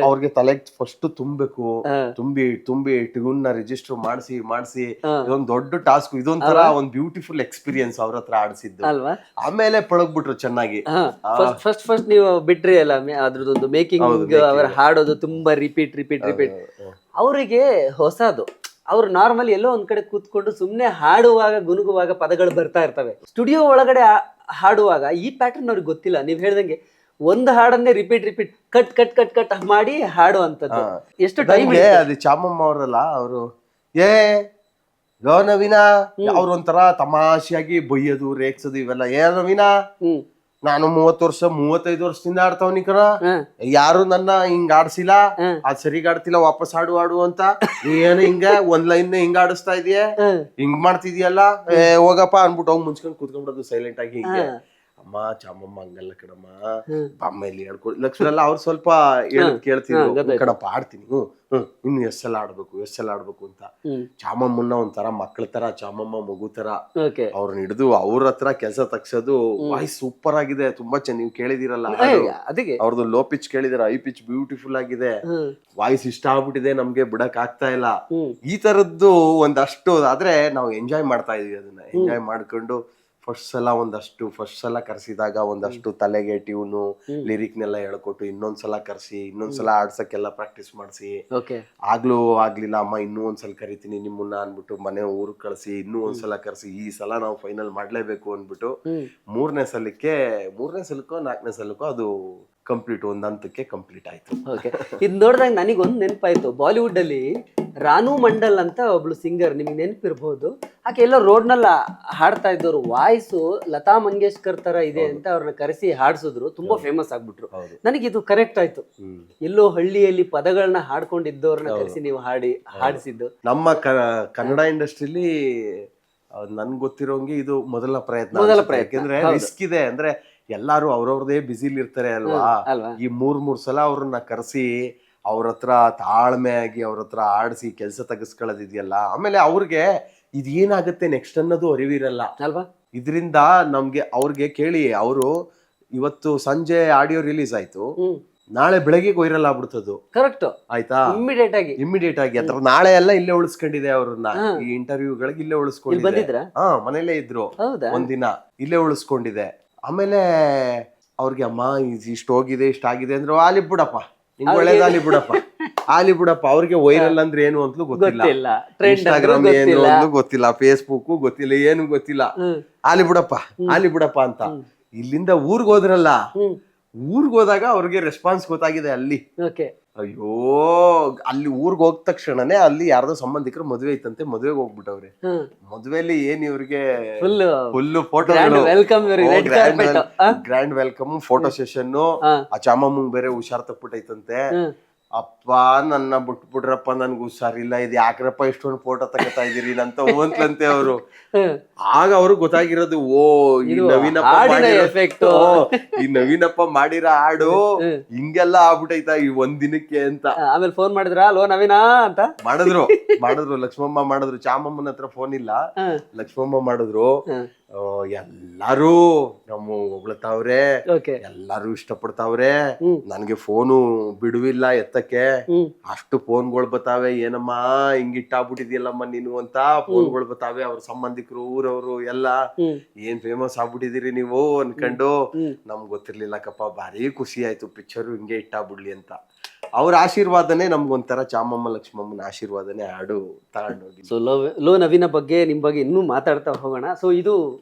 Speaker 2: ಅವ್ರಿಗೆ ತಲೆಗೆ ಫಸ್ಟ್ ತುಂಬಬೇಕು, ತುಂಬಿ ಟ್ಯೂನ್ ನ ರಿಜಿಸ್ಟರ್ ಮಾಡಿಸಿ ಇದೊಂದು ದೊಡ್ಡ ಟಾಸ್ಕ್. ಇದೊಂಥರ ಒಂದು ಬ್ಯೂಟಿಫುಲ್ ಎಕ್ಸ್ಪೀರಿಯನ್ಸ್ ಅವ್ರ ಹತ್ರ ಆಡಿಸಿದ್ದು. ಆಮೇಲೆ ಪಳಗ್ಬಿಟ್ರು ಚೆನ್ನಾಗಿ.
Speaker 1: ಫಸ್ಟ್ ನೀವು ಬಿಟ್ರಿ ಅಲ್ಲ ಅದ್ರದೊಂದು ಮೇಕಿಂಗ್, ಅವ್ರ ಹಾಡೋದು ತುಂಬಾ ರಿಪೀಟ್. ಅವರಿಗೆ ಹೊಸದು. ಅವ್ರು ನಾರ್ಮಲಿ ಎಲ್ಲೋ ಒಂದ್ ಕಡೆ ಕೂತ್ಕೊಂಡು ಸುಮ್ನೆ ಹಾಡುವಾಗ, ಗುನುಗುವಾಗ ಪದಗಳು ಬರ್ತಾ ಇರ್ತವೆ. ಸ್ಟುಡಿಯೋ ಒಳಗಡೆ ಹಾಡುವಾಗ ಈ ಪ್ಯಾಟರ್ನ್ ಅವ್ರಿಗೆ ಗೊತ್ತಿಲ್ಲ. ನೀವ್ ಹೇಳ್ದಂಗೆ ಒಂದು ಹಾಡನ್ನೇ ರಿಪೀಟ್ ಕಟ್ ಮಾಡಿ ಹಾಡು ಅಂತದ್ದು. ಎಷ್ಟು ಟೈಮ್
Speaker 2: ಅದು ಚಾಮಮ್ಮ ಅವರಲ್ಲ, ಅವರು ನವೀನ ಅವ್ರ ಒಂಥರ ತಮಾಷೆಯಾಗಿ ಬೈಯೋದು, ರೇಗ್ಸೋದು ಇವೆಲ್ಲ. ನವೀನ ನಾನು 35 ವರ್ಷದಿಂದ ಆಡ್ತಾವ್ನಿ ಕಣ, ಯಾರು ನನ್ನ ಹಿಂಗ್ ಆಡ್ಸಿಲ್ಲ, ಅದ್ ಸರಿಗ್ ಆಡ್ತಿಲ್ಲ, ವಾಪಸ್ ಹಾಡು ಅಂತ. ಏನು ಹಿಂಗ ಒಂದ್ ಲೈನ್ ಹಿಂಗ ಆಡಿಸ್ತಾ ಇದೀಯ, ಹಿಂಗ್ ಮಾಡ್ತಿದ್ಯಲ್ಲ, ಹೋಗಪ್ಪ ಅನ್ಬಿಟ್ಟು ಹೋಗಿ ಮುಂಚ್ಕೊಂಡ್ ಕೂತ್ಕೊಂಡ್ಬಿಡೋದು ಸೈಲೆಂಟ್ ಆಗಿ. ಹಿಂಗೆ ಅಮ್ಮ ಚಾಮಮ್ಮ ಹಂಗಲ್ಲ ಕಣಮ್ಮ, ಅಮ್ಮ ಇಲ್ಲಿ ಹೇಳ್ಕೊಡಿ. ಲಕ್ಷ್ಮಣ ಎಲ್ಲ ಅವ್ರು ಸ್ವಲ್ಪ ಹೇಳದ್ ಕೇಳ್ತಿದ್ರು, ಕಣಪ್ಪ ಆಡ್ತೀನಿ, ಇನ್ನು ಎಷ್ಟೆಲ್ಲ ಆಡ್ಬೇಕು ಅಂತ. ಚಾಮಮ್ಮನ್ನ ಒಂಥರ ಮಕ್ಳ ತರ, ಚಾಮಮ್ಮ ಮಗು ತರ ಅವ್ರನ್ನ ಹಿಡಿದು ಅವ್ರ ಹತ್ರ ಕೆಲಸ ತಗ್ಸೋದು. ವಾಯ್ಸ್ ಸೂಪರ್ ಆಗಿದೆ, ತುಂಬಾ ಚೆನ್ನಾಗಿ. ನೀವು ಕೇಳಿದಿರಲ್ಲ ಅವ್ರದ್ದು ಲೋ ಪಿಚ್ ಕೇಳಿದಿರ, ಹೈ ಪಿಚ್ ಬ್ಯೂಟಿಫುಲ್ ಆಗಿದೆ. ವಾಯ್ಸ್ ಇಷ್ಟ ಆಗ್ಬಿಟ್ಟಿದೆ, ನಮ್ಗೆ ಬಿಡಕ್ ಆಗ್ತಾ ಇಲ್ಲ. ಈ ತರದ್ದು ಒಂದಷ್ಟು ಆದ್ರೆ ನಾವು ಎಂಜಾಯ್ ಮಾಡ್ತಾ ಇದೀವಿ. ಅದನ್ನ ಎಂಜಾಯ್ ಮಾಡ್ಕೊಂಡು ಫಸ್ಟ್ ಸಲ ಕರ್ಸಿದಾಗ ಒಂದಷ್ಟು ತಲೆಗೆ ಟ್ಯೂನು ಲಿರಿಕ್ನೆಲ್ಲ ಹೇಳ್ಕೊಟ್ಟು, ಇನ್ನೊಂದ್ಸಲ ಕರ್ಸಿ, ಇನ್ನೊಂದ್ಸಲ ಆಡ್ಸಕ್ಕೆಲ್ಲ ಪ್ರಾಕ್ಟೀಸ್ ಮಾಡಿಸಿ, ಆಗ್ಲಿಲ್ಲ ಅಮ್ಮ ಇನ್ನೂ ಒಂದ್ಸಲ ಕರಿತೀನಿ ನಿಮ್ಮನ್ನ ಅನ್ಬಿಟ್ಟು ಮನೆ ಊರಿಗೆ ಕಳ್ಸಿ, ಇನ್ನೂ ಒಂದ್ಸಲ ಕರ್ಸಿ, ಈ ಸಲ ನಾವು ಫೈನಲ್ ಮಾಡ್ಲೇಬೇಕು ಅನ್ಬಿಟ್ಟು ಮೂರನೇ ಸಲಕ್ಕೋ 4ನೇ ಸಲಕ್ಕೋ ಅದು ಕಂಪ್ಲೀಟ್, ಒಂದ್ ಹಂತಕ್ಕೆ ಕಂಪ್ಲೀಟ್ ಆಯ್ತು.
Speaker 1: ಓಕೆ, ಇದು ನೋಡಿದಾಗ ನನಗೊಂದು ನೆನಪಾಯ್ತು. ಬಾಲಿವುಡ್ ಅಲ್ಲಿ ರಾನು ಮಂಡಲ್ ಅಂತ ಒಬ್ಳು ಸಿಂಗರ್, ನಿಮ್ಗೆ ನೆನಪಿರ್ಬೋದು. ಆಕೆ ಎಲ್ಲ ರೋಡ್ನೆಲ್ಲ ಹಾಡ್ತಾ ಇದ್ದವ್ರು, ವಾಯ್ಸು ಲತಾ ಮಂಗೇಶ್ಕರ್ ತರ ಇದೆ ಅಂತ ಅವ್ರನ್ನ ಕರೆಸಿ ಹಾಡ್ಸಿದ್ರು, ತುಂಬಾ ಫೇಮಸ್ ಆಗ್ಬಿಟ್ರು. ನನಗಿದು ಕರೆಕ್ಟ್ ಆಯ್ತು. ಎಲ್ಲೋ ಹಳ್ಳಿಯಲ್ಲಿ ಪದಗಳನ್ನ ಹಾಡ್ಕೊಂಡಿದ್ದವ್ರನ್ನ ಕರೆಸಿ ನೀವು ಹಾಡಿಸಿದ್ದು.
Speaker 2: ನಮ್ಮ ಕನ್ನಡ ಇಂಡಸ್ಟ್ರಿಲಿ ನನ್ಗೆ ಗೊತ್ತಿರೋಂಗೆ ಇದು ಮೊದಲ ಪ್ರಯತ್ನ. ಯಾಕೆಂದ್ರೆ ರಿಸ್ಕ್ ಇದೆ, ಅಂದ್ರೆ ಎಲ್ಲಾರು ಅವ್ರವ್ರದೇ ಬಿಸಿಲಿ ಇರ್ತಾರೆ ಅಲ್ವಾ. ಈ 3 ಸಲ ಅವ್ರನ್ನ ಕರೆಸಿ ಅವ್ರ ಹತ್ರ ತಾಳ್ಮೆಯಾಗಿ ಅವ್ರ ಹತ್ರ ಆಡಿಸಿ ಕೆಲಸ ತೆಗೆಸ್ಕೊಳ್ಳೋದಿದೆಯಲ್ಲ, ಆಮೇಲೆ ಅವ್ರಿಗೆ ಇದೇನಾಗುತ್ತೆ ನೆಕ್ಸ್ಟ್ ಅನ್ನೋದು ಅರಿವಿರಲ್ಲ
Speaker 1: ಅಲ್ವಾ.
Speaker 2: ಇದರಿಂದ ಅವ್ರಿಗೆ ಕೇಳಿ, ಅವರು ಇವತ್ತು ಸಂಜೆ ಆಡಿಯೋ ರಿಲೀಸ್ ಆಯ್ತು, ನಾಳೆ ಬೆಳಗ್ಗೆ ವೈರಲ್ ಆಗ್ಬಿಡ್ತದ್ದು.
Speaker 1: ಕರೆಕ್ಟ್
Speaker 2: ಆಯ್ತಾ, ಇಮಿಡಿಯೇಟ್ ಆಗಿ ಅಥವಾ ನಾಳೆ ಎಲ್ಲ ಇಲ್ಲೇ ಉಳಿಸ್ಕೊಂಡಿದೆ ಅವ್ರನ್ನ. ಈ ಇಂಟರ್ವ್ಯೂಗಳಿಗೆ ಇಲ್ಲೇ ಉಳಿಸ್ಕೊಂಡಿದೆ. ಮನೇಲೇ ಇದ್ರು, ಒಂದಿನ ಇಲ್ಲೇ ಉಳಿಸ್ಕೊಂಡಿದೆ. ಆಮೇಲೆ ಅವ್ರಿಗೆ ಅಮ್ಮ ಇಷ್ಟ ಹೋಗಿದೆ ಇಷ್ಟ ಆಗಿದೆ ಅಂದ್ರೆ ಆಲಿ ಬಿಡಪ್ಪ, ನಿಂಗೆ ಒಳ್ಳೇದಾಲಿ ಬಿಡಪ್ಪ. ಅವ್ರಿಗೆ ವೈರಲ್ ಅಂದ್ರೆ ಏನು ಅಂತಲೂ ಗೊತ್ತಿಲ್ಲ, ಇನ್ಸ್ಟಾಗ್ರಾಮ್ ಏನು ಅಂತ ಗೊತ್ತಿಲ್ಲ, ಫೇಸ್ಬುಕ್ ಗೊತ್ತಿಲ್ಲ, ಏನು ಗೊತ್ತಿಲ್ಲ. ಆಲಿ ಬಿಡಪ್ಪ ಅಂತ. ಇಲ್ಲಿಂದ ಊರ್ಗ್ ಹೋದ್ರಲ್ಲ, ಊರ್ಗ್ ಹೋದಾಗ ಅವ್ರಿಗೆ ರೆಸ್ಪಾನ್ಸ್ ಗೊತ್ತಾಗಿದೆ ಅಲ್ಲಿ. ಅಯ್ಯೋ, ಅಲ್ಲಿ ಊರ್ಗ್ ಹೋದ ತಕ್ಷಣನೇ ಅಲ್ಲಿ ಯಾರ್ದೋ ಸಂಬಂಧಿಕರು ಮದ್ವೆ ಐತಂತೆ, ಮದ್ವೆಗೆ ಹೋಗ್ಬಿಟ್ಟವ್ರೆ. ಮದ್ವೆಲಿ ಏನ್ ಇವ್ರಿಗೆ full photo, grand welcome, photo session. ಆ ಚಾಮಮ್ಮಂಗ್ ಬೇರೆ ಹುಷಾರ್ ತಪ್ಪಿಟ್ಟೈತಂತೆ. ಅಪ್ಪ ನನ್ನ ಬಿಟ್ಬಿಡ್ರಪ್ಪ, ನನ್ಗೆ ಹುಷಾರಿಲ್ಲ, ಇದು ಯಾಕ್ರಪ್ಪ ಇಷ್ಟೊಂದು ಫೋಟೋ ತಗೋತಾ ಇದೀರಿ ಅಂತ ಹೋಗ್ಲಂತೆ ಅವರು. ಆಗ ಅವ್ರಿಗೆ ಗೊತ್ತಾಗಿರೋದು, ಓ ಈ ನವೀನಪ್ಪ ಮಾಡಿರೋ ಹಾಡು ಹಿಂಗೆಲ್ಲ ಆಗ್ಬಿಟ್ಟೈತ ಈ ಒಂದ್ ದಿನಕ್ಕೆ ಅಂತ.
Speaker 1: ಆಮೇಲೆ ಫೋನ್ ಮಾಡಿದ್ರ, ಅಲ್ವ ನವೀನಾ ಅಂತ
Speaker 2: ಮಾಡಿದ್ರು ಲಕ್ಷ್ಮಮ್ಮ ಮಾಡಿದ್ರು. ಚಾಮಮ್ಮನ ಹತ್ರ ಫೋನ್ ಇಲ್ಲ, ಲಕ್ಷ್ಮಮ್ಮ ಮಾಡಿದ್ರು. ಎಲ್ಲಾರು ನಮ್ಮ ಹೊಗಳ್ತಾವ್ರೆ, ಎಲ್ಲಾರು ಇಷ್ಟಪಡ್ತಾವ್ರೆ. ನನ್ಗೆ ಫೋನು ಬಿಡುವಿಲ್ಲ ಎತ್ತಕ್ಕೆ, ಅಷ್ಟು ಫೋನ್ಗಳು ಬತ್ತಾವೆ. ಏನಮ್ಮ ಹಿಂಗಿಟ್ಟಾಗ್ಬಿಟ್ಟಿದ್ಯಲ್ಲಮ್ಮ ನೀನು ಅಂತ ಫೋನ್ಗಳು ಬತ್ತಾವೆ. ಅವ್ರ ಸಂಬಂಧಿಕರು, ಊರವ್ರು ಎಲ್ಲ ಏನ್ ಫೇಮಸ್ ಆಗ್ಬಿಟ್ಟಿದೀರಿ ನೀವು ಅನ್ಕೊಂಡು. ನಮ್ಗ್ ಗೊತ್ತಿರ್ಲಿಲ್ಲಕ್ಕಪ್ಪ, ಭಾರಿ ಖುಷಿ ಆಯ್ತು ಪಿಕ್ಚರ್ ಹಿಂಗೆ ಇಟ್ಟಾಗ್ಬಿಡ್ಲಿ ಅಂತ. ಅವ್ರ ಆಶೀರ್ವಾದನೆ ನಮ್ಗೊಂಥರ, ಚಾಮಮ್ಮ ಲಕ್ಷ್ಮಮ್ಮನ ಆಶೀರ್ವಾದನೆ ಹಾಡು ತಗೊಂಡೋಗಿ.
Speaker 1: ಸೊ ಲೋ ನವೀನ ಬಗ್ಗೆ, ನಿಮ್ ಬಗ್ಗೆ ಇನ್ನೂ ಮಾತಾಡ್ತಾ ಹೋಗೋಣ. ಸೊ ಇದು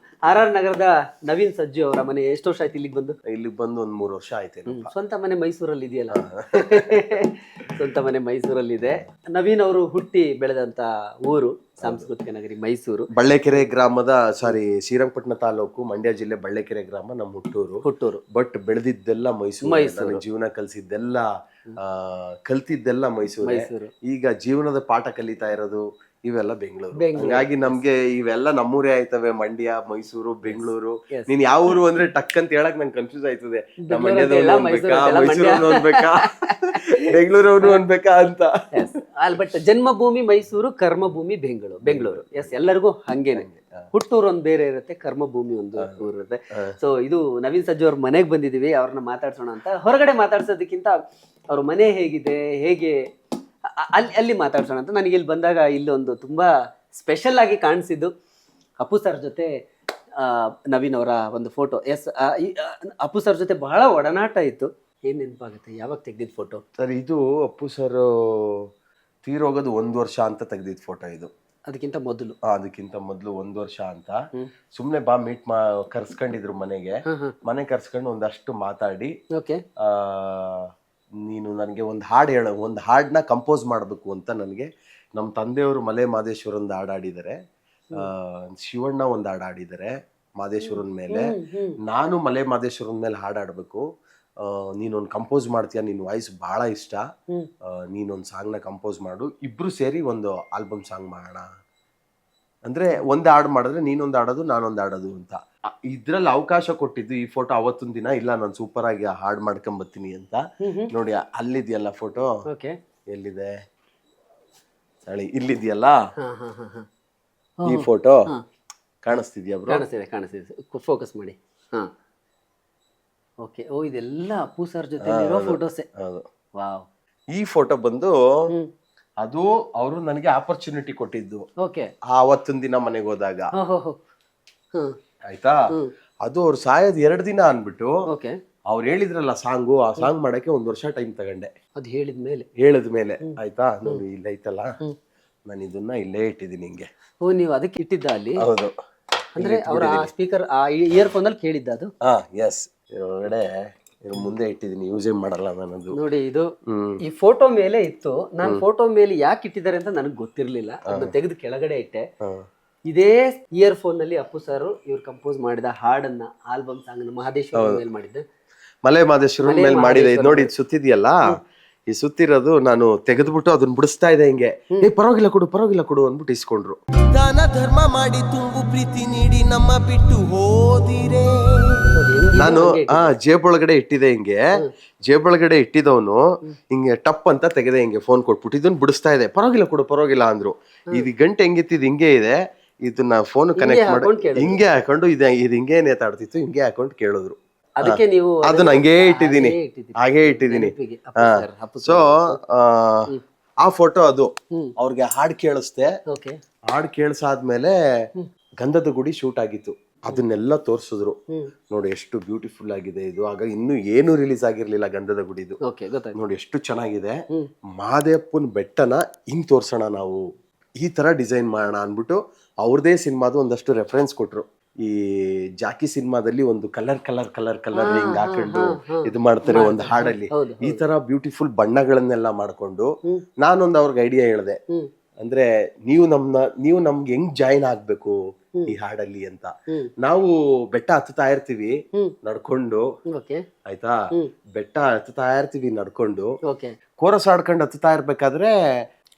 Speaker 1: RR ನಗರದ ನವೀನ್ ಸಜ್ಜು ಅವರ ಮನೆ. ಎಷ್ಟು ವರ್ಷ ಆಯ್ತು ಇಲ್ಲಿಗೆ
Speaker 2: ಬಂದು ಒಂದ್ 3 ವರ್ಷ ಆಯ್ತು.
Speaker 1: ಸ್ವಂತ ಮನೆ ಮೈಸೂರಲ್ಲಿ ಇದೆಯಲ್ಲ? ಸ್ವಂತ ಮನೆ ಮೈಸೂರಲ್ಲಿದೆ. ನವೀನ್ ಅವರು ಹುಟ್ಟಿ ಬೆಳೆದಂತ ಊರು ಸಾಂಸ್ಕೃತಿಕ ನಗರಿ ಮೈಸೂರು.
Speaker 2: ಬಳ್ಳೆಕೆರೆ ಗ್ರಾಮದ, ಶ್ರೀರಂಗಪಟ್ಟಣ ತಾಲೂಕು, ಮಂಡ್ಯ ಜಿಲ್ಲೆ ಬಳ್ಳೆಕೆರೆ ಗ್ರಾಮ ನಮ್ಮ ಹುಟ್ಟೂರು. ಬಟ್ ಬೆಳೆದಿದ್ದೆಲ್ಲ ಮೈಸೂರು. ಜೀವನ ಕಲ್ತಿದ್ದೆಲ್ಲ ಮೈಸೂರು. ಈಗ ಜೀವನದ ಪಾಠ ಕಲಿತಾ ಇರೋದು ಇವೆಲ್ಲ ಬೆಂಗಳೂರು. ಹಾಗಾಗಿ ನಮ್ಗೆ ಇವೆಲ್ಲ ನಮ್ಮೂರೇ ಆಯ್ತವೆ, ಮಂಡ್ಯ, ಮೈಸೂರು, ಬೆಂಗಳೂರು. ನೀನ್ ಯಾವ ಊರು ಅಂದ್ರೆ ಟಕ್ ಅಂತ ಹೇಳಕ್ ನಂಗೆ ಕನ್ಫ್ಯೂಸ್ ಆಯ್ತದೆ. ನಮ್ಮ ಮಂಡ್ಯದವ್ರು ಅನ್ಬೇಕಾ, ಮೈಸೂರವ್ರು ಅನ್ಬೇಕಾ, ಬೆಂಗಳೂರವ್ರು ಅನ್ಬೇಕಾ ಅಂತ.
Speaker 1: ಬಟ್ ಜನ್ಮಭೂಮಿ ಮೈಸೂರು, ಕರ್ಮಭೂಮಿ ಬೆಂಗಳೂರು. ಎಸ್, ಎಲ್ಲರಿಗೂ ಹಂಗೇನೆ. ಹುಟ್ಟೂರು ಒಂದ್ ಬೇರೆ ಇರುತ್ತೆ, ಕರ್ಮಭೂಮಿ ಒಂದು ಊರು ಇರುತ್ತೆ. ಸೊ ಇದು ನವೀನ್ ಸಜ್ಜು ಅವ್ರ ಮನೆಗೆ ಬಂದಿದೀವಿ, ಅವ್ರನ್ನ ಮಾತಾಡ್ಸೋಣ ಅಂತ. ಹೊರಗಡೆ ಮಾತಾಡ್ಸೋದಕ್ಕಿಂತ ಅವ್ರ ಮನೆ ಹೇಗಿದೆ, ಹೇಗೆ ಅಲ್ಲಿ ಮಾತಾಡ್ಸೋಣ ಅಂತ. ನನಗೆ ಇಲ್ಲಿ ಬಂದಾಗ ಇಲ್ಲಿ ಒಂದು ತುಂಬಾ ಸ್ಪೆಷಲ್ ಆಗಿ ಕಾಣಿಸಿದ್ದು ಅಪ್ಪು ಸರ್ ಜೊತೆ ನವೀನ್ ಅವರ ಒಂದು ಫೋಟೋ. ಎಸ್, ಅಪ್ಪು ಸರ್ ಜೊತೆ ಬಹಳ ಒಡನಾಟ ಇತ್ತು. ಏನ್ ನೆನಪಾಗುತ್ತೆ, ಯಾವಾಗ ತೆಗ್ದಿದ್ ಫೋಟೋ
Speaker 2: ಸರ್ ಇದು? ಅಪ್ಪು ಸರ್ ತೀರೋಗೋದು 1 ವರ್ಷ ಅಂತ ತೆಗ್ದಿದ್ ಫೋಟೋ ಇದು.
Speaker 1: ಅದಕ್ಕಿಂತ ಮೊದಲು
Speaker 2: 1 ವರ್ಷ ಅಂತ ಸುಮ್ನೆ ಬಾ ಮೀಟ್ ಕರ್ಸ್ಕೊಂಡಿದ್ರು ಮನೆ ಕರ್ಸ್ಕೊಂಡು ಒಂದಷ್ಟು ಮಾತಾಡಿ, ನೀನು ನನಗೆ ಒಂದು ಹಾಡನ್ನ ಕಂಪೋಸ್ ಮಾಡಬೇಕು ಅಂತ ನನಗೆ ನಮ್ಮ ತಂದೆಯವರು ಮಲೆ ಮಾದೇಶ್ವರ ಒಂದು ಹಾಡು ಆಡಿದ್ದಾರೆ, ಶಿವಣ್ಣ ಒಂದು ಹಾಡು ಆಡಿದ್ದಾರೆ ಮಾದೇಶ್ವರನ ಮೇಲೆ. ನಾನು ಮಲೆ ಮಾದೇಶ್ವರನ ಮೇಲೆ ಹಾಡಾಡ್ಬೇಕು, ನೀನೊಂದು ಕಂಪೋಸ್ ಮಾಡ್ತೀಯ, ನಿನ್ನ ವಾಯ್ಸ್ ಬಹಳ ಇಷ್ಟ, ನೀನೊಂದು ಸಾಂಗ್ನ ಕಂಪೋಸ್ ಮಾಡು, ಇಬ್ರು ಸೇರಿ ಒಂದು ಆಲ್ಬಮ್ ಸಾಂಗ್ ಮಾಡೋಣ ಅಂದ್ರೆ ಒಂದ್ ಹಾಡ್ ಮಾಡಿದ್ರೆ ನೀನೊಂದ್ ಆಡೋದು ನಾನೊಂದ್ ಆಡೋದು ಅಂತ. ಇದ್ರಲ್ಲಿ ಅವಕಾಶ ಕೊಟ್ಟಿದ್ದು ಈ ಫೋಟೋ ಅವತ್ತೊಂದ್ ದಿನ, ಇಲ್ಲ ನಾನು ಸೂಪರ್ ಆಗಿ ಹಾಡ್ ಮಾಡ್ಕೊಂಡ್ ಬರ್ತೀನಿ ಅಂತ. ನೋಡಿ ಅಲ್ಲಿದೆಯಲ್ಲ ಫೋಟೋ,
Speaker 1: ಓಕೆ
Speaker 2: ಎಲ್ಲಿದೆ ತಳಿ, ಇಲ್ಲಿದೆಯಲ್ಲ
Speaker 1: ಹಾ ಹಾ ಹಾ ಹಾ
Speaker 2: ಈ ಫೋಟೋ ಕಾಣಿಸ್ತಿದ್ಯಾ ಬ್ರೋ?
Speaker 1: ಕಾಣಿಸ್ತಿದೆ ಫೋಕಸ್ ಮಾಡಿ. ಹಾ ಓಕೆ. ಓ ಇದೆಲ್ಲ ಅಪ್ಪು ಸರ್ ಜೊತೆ ಇರೋ ಫೋಟೋಸೇ.
Speaker 2: ಹೌದು.
Speaker 1: ವಾವ್.
Speaker 2: ಈ ಫೋಟೋ ಬಂದು ಅದು ಅವರು ನನಗೆ ಆಪರ್ಚುನಿಟಿ ಕೊಟ್ಟಿದ್ದು.
Speaker 1: ಓಕೆ.
Speaker 2: ಅವತ್ತೊಂದ್ ದಿನ ಮನೆಗೆ ಹೋದಾಗ ಆಯ್ತಾ, ಅದು ಅವ್ರು ಸಾಯೋದ್ 2 ದಿನ ಅನ್ಬಿಟ್ಟು
Speaker 1: ಓಕೆ
Speaker 2: ಅವ್ರು ಹೇಳಿದ್ರಲ್ಲ ಸಾಂಗು, ಆ ಸಾಂಗ್ ಮಾಡಕ್ಕೆ 1 ವರ್ಷ ಟೈಮ್ ತಗೊಂಡೆ.
Speaker 1: ಅದು ಹೇಳಿದ್ಮೇಲೆ
Speaker 2: ಆಯ್ತಾ. ನೋಡಿ ಇಲ್ಲ ಐತಲ್ಲ, ನಾನು ಇದನ್ನ ಇಲ್ಲೇ ಇಟ್ಟಿದ್ದೀನಿ ಹಿಂಗೆ.
Speaker 1: ಓ ನೀವು ಅದಕ್ಕೆ ಇಟ್ಟಿದ್ದ ಅಲ್ಲಿ?
Speaker 2: ಹೌದು.
Speaker 1: ಅಂದ್ರೆ ಅವ್ರ ಆ ಸ್ಪೀಕರ್ ಆ ಇಯರ್ಫೋನ್ ಅಲ್ಲಿ ಕೇಳಿದ್ದ ಅದು?
Speaker 2: ಹಾ ಎಸ್. ಒಳಗಡೆ ಮುಂದೆ ಇಟ್ಟಿದ್ದೀನಿ, ಯೂಸೇ ಮಾಡಲ್ಲ ನಾನದು.
Speaker 1: ನೋಡಿ ಇದು ಈ ಫೋಟೋ ಮೇಲೆ ಇತ್ತು. ನಾನು ಫೋಟೋ ಮೇಲೆ ಯಾಕೆ ಇಟ್ಟಿದ್ದಾರೆ ಅಂತ ನನಗೆ ಗೊತ್ತಿರ್ಲಿಲ್ಲ. ಅದನ್ನ ತೆಗೆದು ಕೆಳಗಡೆ ಇಟ್ಟೆ. ಇದೇ ಇಯರ್ಫೋನ್ ನಲ್ಲಿ ಅಪ್ಪು ಸರ್ ಇವ್ರು ಕಂಪೋಸ್ ಮಾಡಿದ ಹಾಡನ್ನ, ಆಲ್ಬಮ್ ಸಾಂಗ್ ಮಹದೇಶ್ವರ ಮೇಲೆ ಮಾಡಿದ್ದೆ,
Speaker 2: ಮಲೆ ಮಹದೇಶ್ವರ ಮೇಲೆ ಮಾಡಿದೆ. ಇದು ನೋಡಿ, ಇದು ಸುತ್ತಿದ್ಯಲ್ಲ, ಈ ಸುತ್ತಿರೋದು ನಾನು ತೆಗೆದ್ಬಿಟ್ಟು ಅದನ್ನ ಬಿಡಿಸ್ತಾ ಇದೆ ಹಿಂಗೆ. ಪರವಾಗಿಲ್ಲ ಕೊಡು ಅಂದ್ಬಿಟ್ಟು ಇಸ್ಕೊಂಡ್ರು. ದಾನ ಧರ್ಮ ಮಾಡಿ ತುಂಬು ಪ್ರೀತಿ ನೀಡಿ ನಮ್ಮ ಬಿಟ್ಟು ಹೋದಿರೆ. ನಾನು ಜೇಬೊಳಗಡೆ ಇಟ್ಟಿದೆ ಹಿಂಗೆ, ಜೇಬೊಳಗಡೆ ಇಟ್ಟಿದವನು ಹಿಂಗೆ ಟಪ್ ಅಂತ ತೆಗೆದೆ ಹಿಂಗೆ, ಫೋನ್ ಕೊಟ್ಬಿಟ್ಟು ಇದನ್ನ ಬಿಡಿಸ್ತಾ ಇದೆ. ಪರವಾಗಿಲ್ಲ ಅಂದ್ರು. ಇದು ಗಂಟೆ ಹೆಂಗಿತ್ತಿದ್ ಹಿಂಗೆ ಇದೆ, ಇದನ್ನ ಫೋನ್ ಕನೆಕ್ಟ್ ಮಾಡಿ ಹಿಂಗೆ ಹಾಕೊಂಡು ಇದು ಹಿಂಗೆ ನೇತಾಡ್ತಿತ್ತು, ಹಿಂಗೆ ಹಾಕೊಂಡು ಕೇಳಿದ್ರು.
Speaker 1: ಅದಕ್ಕೆ ನೀವು
Speaker 2: ಅದನ್ನ ಹಾಗೆ ಇಟ್ಟಿದ್ದೀನಿ. ಸೊ ಆ ಫೋಟೋ ಅದು ಅವ್ರಿಗೆ ಹಾಡ್ ಕೇಳಿಸ್ದೆ. ಹಾಡ್ ಕೇಳಿಸಾದ್ಮೇಲೆ ಗಂಧದ ಗುಡಿ ಶೂಟ್ ಆಗಿತ್ತು, ಅದನ್ನೆಲ್ಲ ತೋರ್ಸಿದ್ರು. ನೋಡಿ ಎಷ್ಟು ಬ್ಯೂಟಿಫುಲ್ ಆಗಿದೆ ಇದು. ಆಗ ಇನ್ನು ಏನು ರಿಲೀಸ್ ಆಗಿರ್ಲಿಲ್ಲ ಗಂಧದ ಗುಡಿದು. ನೋಡಿ ಎಷ್ಟು ಚೆನ್ನಾಗಿದೆ. ಮಹದೇವಪ್ಪನ ಬೆಟ್ಟನ ಹಿಂಗ್ ತೋರ್ಸೋಣ ನಾವು, ಈ ತರ ಡಿಸೈನ್ ಮಾಡೋಣ ಅನ್ಬಿಟ್ಟು ಅವ್ರದೇ ಸಿನಿಮಾದು ಒಂದಷ್ಟು ರೆಫರೆನ್ಸ್ ಕೊಟ್ರು. ಈ ಜಾಕಿ ಸಿನಿಮಾದಲ್ಲಿ ಒಂದು ಕಲರ್ ಹಿಂಗ್ ಹಾಕೊಂಡು ಇದು ಮಾಡ್ತಾರೆ ಒಂದು ಹಾಡಲ್ಲಿ, ಈ ತರ ಬ್ಯೂಟಿಫುಲ್ ಬಣ್ಣಗಳನ್ನೆಲ್ಲ ಮಾಡ್ಕೊಂಡು ನಾನೊಂದು ಅವ್ರಿಗೆ ಐಡಿಯಾ ಹೇಳಿದೆ. ಅಂದ್ರೆ ನೀವು ನಮ್ಗೆ ಹೆಂಗ್ ಜಾಯಿನ್ ಆಗ್ಬೇಕು ಈ ಹಾಡಲ್ಲಿ ಅಂತ. ನಾವು ಬೆಟ್ಟ ಹತ್ತುತ್ತಾ ಇರ್ತೀವಿ ನಡ್ಕೊಂಡು, ಆಯ್ತಾ, ಬೆಟ್ಟ ಹತ್ತುತ್ತಾ ಇರ್ತೀವಿ ನಡ್ಕೊಂಡು, ಕೋರಸ್ ಆಡ್ಕೊಂಡು ಹತ್ತುತ್ತಾ ಇರ್ಬೇಕಾದ್ರೆ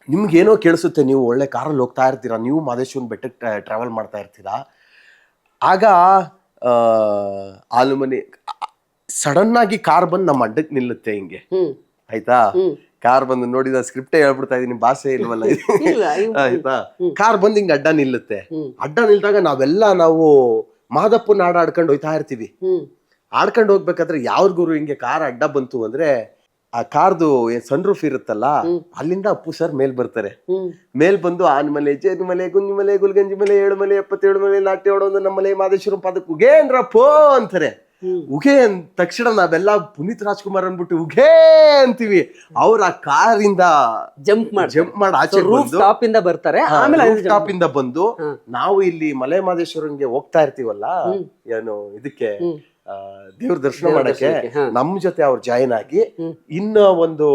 Speaker 2: ನಿಮ್ಗೇನೋ ಕೇಳಿಸುತ್ತೆ. ನೀವು ಒಳ್ಳೆ ಕಾರಲ್ಲಿ ಹೋಗ್ತಾ ಇರ್ತೀರಾ, ನೀವು ಮಹದೇಶ್ವರನ ಬೆಟ್ಟಕ್ಕೆ ಟ್ರಾವೆಲ್ ಮಾಡ್ತಾ ಇರ್ತೀರಾ. ಆಗ ಆಲುಮನಿ ಸಡನ್ ಆಗಿ ಕಾರ್ ಬಂದು ನಮ್ಮ ಅಡ್ಡಕ್ಕೆ ನಿಲ್ಲುತ್ತೆ ಹಿಂಗೆ, ಆಯ್ತಾ. ಕಾರ್ ಬಂದು ನೋಡಿ, ನಾನು ಸ್ಕ್ರಿಪ್ಟೇ ಹೇಳ್ಬಿಡ್ತಾ ಇದೀನಿ, ಭಾಷೆ ಇಲ್ವಲ್ಲ ಆಯ್ತಾ. ಕಾರ್ ಬಂದು ಹಿಂಗೆ ಅಡ್ಡ ನಿಲ್ಲುತ್ತೆ. ಅಡ್ಡ ನಿಲ್ದಾಗ ನಾವು ಮಾದಪ್ಪನ ಹಾಡು ಆಡ್ಕೊಂಡು ಹೋಯ್ತಾ ಇರ್ತೀವಿ. ಆಡ್ಕೊಂಡು ಹೋಗ್ಬೇಕಾದ್ರೆ ಯಾವ್ದು ಗುರು ಹಿಂಗೆ ಕಾರ್ ಅಡ್ಡ ಬಂತು ಅಂದ್ರೆ, ಆ ಕಾರ್ದು ಸನ್ ರೂಫ್ ಇರುತ್ತಲ್ಲ, ಅಲ್ಲಿಂದ ಅಪ್ಪು ಸರ್ ಮೇಲ್ ಬರ್ತಾರೆ. ಮೇಲ್ ಬಂದು ಆನ್ಮಲೆ, ಜೇನುಮಲೆ, ಗುಂಜಿಮಲೆ, ಗುಲ್ಗಂಜಿ ಮಲೆ, 7 ಮಲೆ, 77 ಮಲೆ, ನಾಟ್ಯ ಹೊಡೋದು ನಮ್ಮಲೆ ಮಹದೇಶ್ವರಂ ಪಾದಕ್ಕೆ ಉಗೇನ್ರಪ್ಪೋ ಅಂತಾರೆ. ಉಗೇ ಅಂದ ತಕ್ಷಣ ನಾವೆಲ್ಲ ಪುನೀತ್ ರಾಜ್ಕುಮಾರ್ ಅನ್ಬಿಟ್ಟು ಉಗೇ ಅಂತೀವಿ. ಅವ್ರ ಆ ಕಾರಿಂದ ಜಂಪ್ ಮಾಡಿ ಆಚೆ
Speaker 1: ಟಾಪ್ ಇಂದ ಬರ್ತಾರೆ. ಆಮೇಲೆ
Speaker 2: ಟಾಪ್ ಇಂದ ಬಂದು ನಾವು ಇಲ್ಲಿ ಮಲೆ ಮಹದೇಶ್ವರಂಗೆ ಹೋಗ್ತಾ ಇರ್ತೀವಲ್ಲ, ಏನು ಇದಕ್ಕೆ ದೇವ್ರ ದರ್ಶನ ಮಾಡಕ್ಕೆ, ನಮ್ ಜೊತೆ ಅವ್ರು ಜಾಯಿನ್ ಆಗಿ ಇನ್ನ ಒಂದು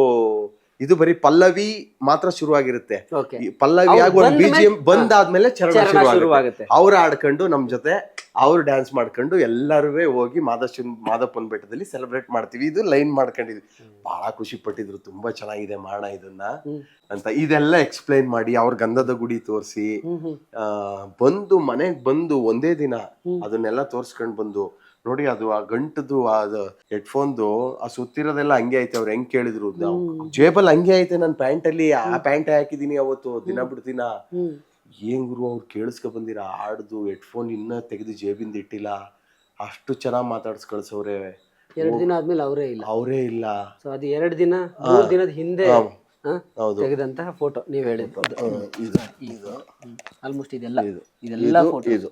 Speaker 2: ಇದು ಬರೀ ಪಲ್ಲವಿ ಮಾತ್ರ ಶುರುವಾಗಿರುತ್ತೆ. ಪಲ್ಲವಿ ಆಗಿ ಒಂದು BGM ಬಂದಾದ್ಮೇಲೆ ಚರಣ ಶುರುವಾಗುತ್ತೆ. ಅವ್ರು ಆಡ್ಕೊಂಡು ನಮ್ ಜೊತೆ ಅವ್ರು ಡ್ಯಾನ್ಸ್ ಮಾಡ್ಕೊಂಡು ಎಲ್ಲರೂ ಹೋಗಿ ಮಾದಪ್ಪನ ಬೆಟ್ಟದಲ್ಲಿ ಸೆಲೆಬ್ರೇಟ್ ಮಾಡ್ತೀವಿ. ಇದು ಲೈನ್ ಮಾಡ್ಕೊಂಡಿದ್ವಿ. ಬಹಳ ಖುಷಿ ಪಟ್ಟಿದ್ರು, ತುಂಬಾ ಚೆನ್ನಾಗಿದೆ ಮಾಡೋಣ ಇದನ್ನ ಅಂತ. ಇದೆಲ್ಲ ಎಕ್ಸ್ಪ್ಲೈನ್ ಮಾಡಿ ಅವ್ರ ಗಂಧದ ಗುಡಿ ತೋರಿಸಿ ಬಂದು ಮನೆಗ್ ಬಂದು ಒಂದೇ ದಿನ ಅದನ್ನೆಲ್ಲ ತೋರ್ಸ್ಕೊಂಡ್ ಬಂದು ನೋಡಿ. ಅದು ಆ ಗಂಟದು ಅದು ಹೆಡ್ಫೋನ್ದು ಆ ಸುತ್ತಿರೋದೆಲ್ಲ ಹಂಗೆ ಐತೆ. ಅವ್ರು ಹೆಂಗ್ ಕೇಳಿದ್ರು, ಜೇಬಲ್ ಹಂಗೆ ಐತೆ, ನನ್ ಪ್ಯಾಂಟ್ ಅಲ್ಲಿ ಆ ಪ್ಯಾಂಟ್ ಹಾಕಿದೀನಿ ಅವತ್ತು ದಿನ ಬಿಡ್ತೀನ. ಏನ್ ಗುರು ಅವ್ರು ಕೇಳಿಸ್ಕೊ ಬಂದಿರ ಹಾಡ್ದು ಹೆಡ್ಫೋನ್ ಇನ್ನ ತೆಗೆದು ಜೇಬಿಂದ ಇಟ್ಟಿಲ್ಲ, ಅಷ್ಟು ಚೆನ್ನಾಗ್ ಮಾತಾಡ್ಸ್ ಕಳ್ಸವ್ರೆ.
Speaker 1: 2 ದಿನ ಆದ್ಮೇಲೆ ಅವರೇ ಇಲ್ಲ. ಸೊ ಅದು 2 ದಿನ 3 ದಿನದ ಹಿಂದೆ ತೆಗೆದಂತಹ ಫೋಟೋ ನೀವ್ ಹೇಳಿದ್ದು. ಆಲ್ಮೋಸ್ಟ್ ಇದೆಲ್ಲ ಫೋಟೋ.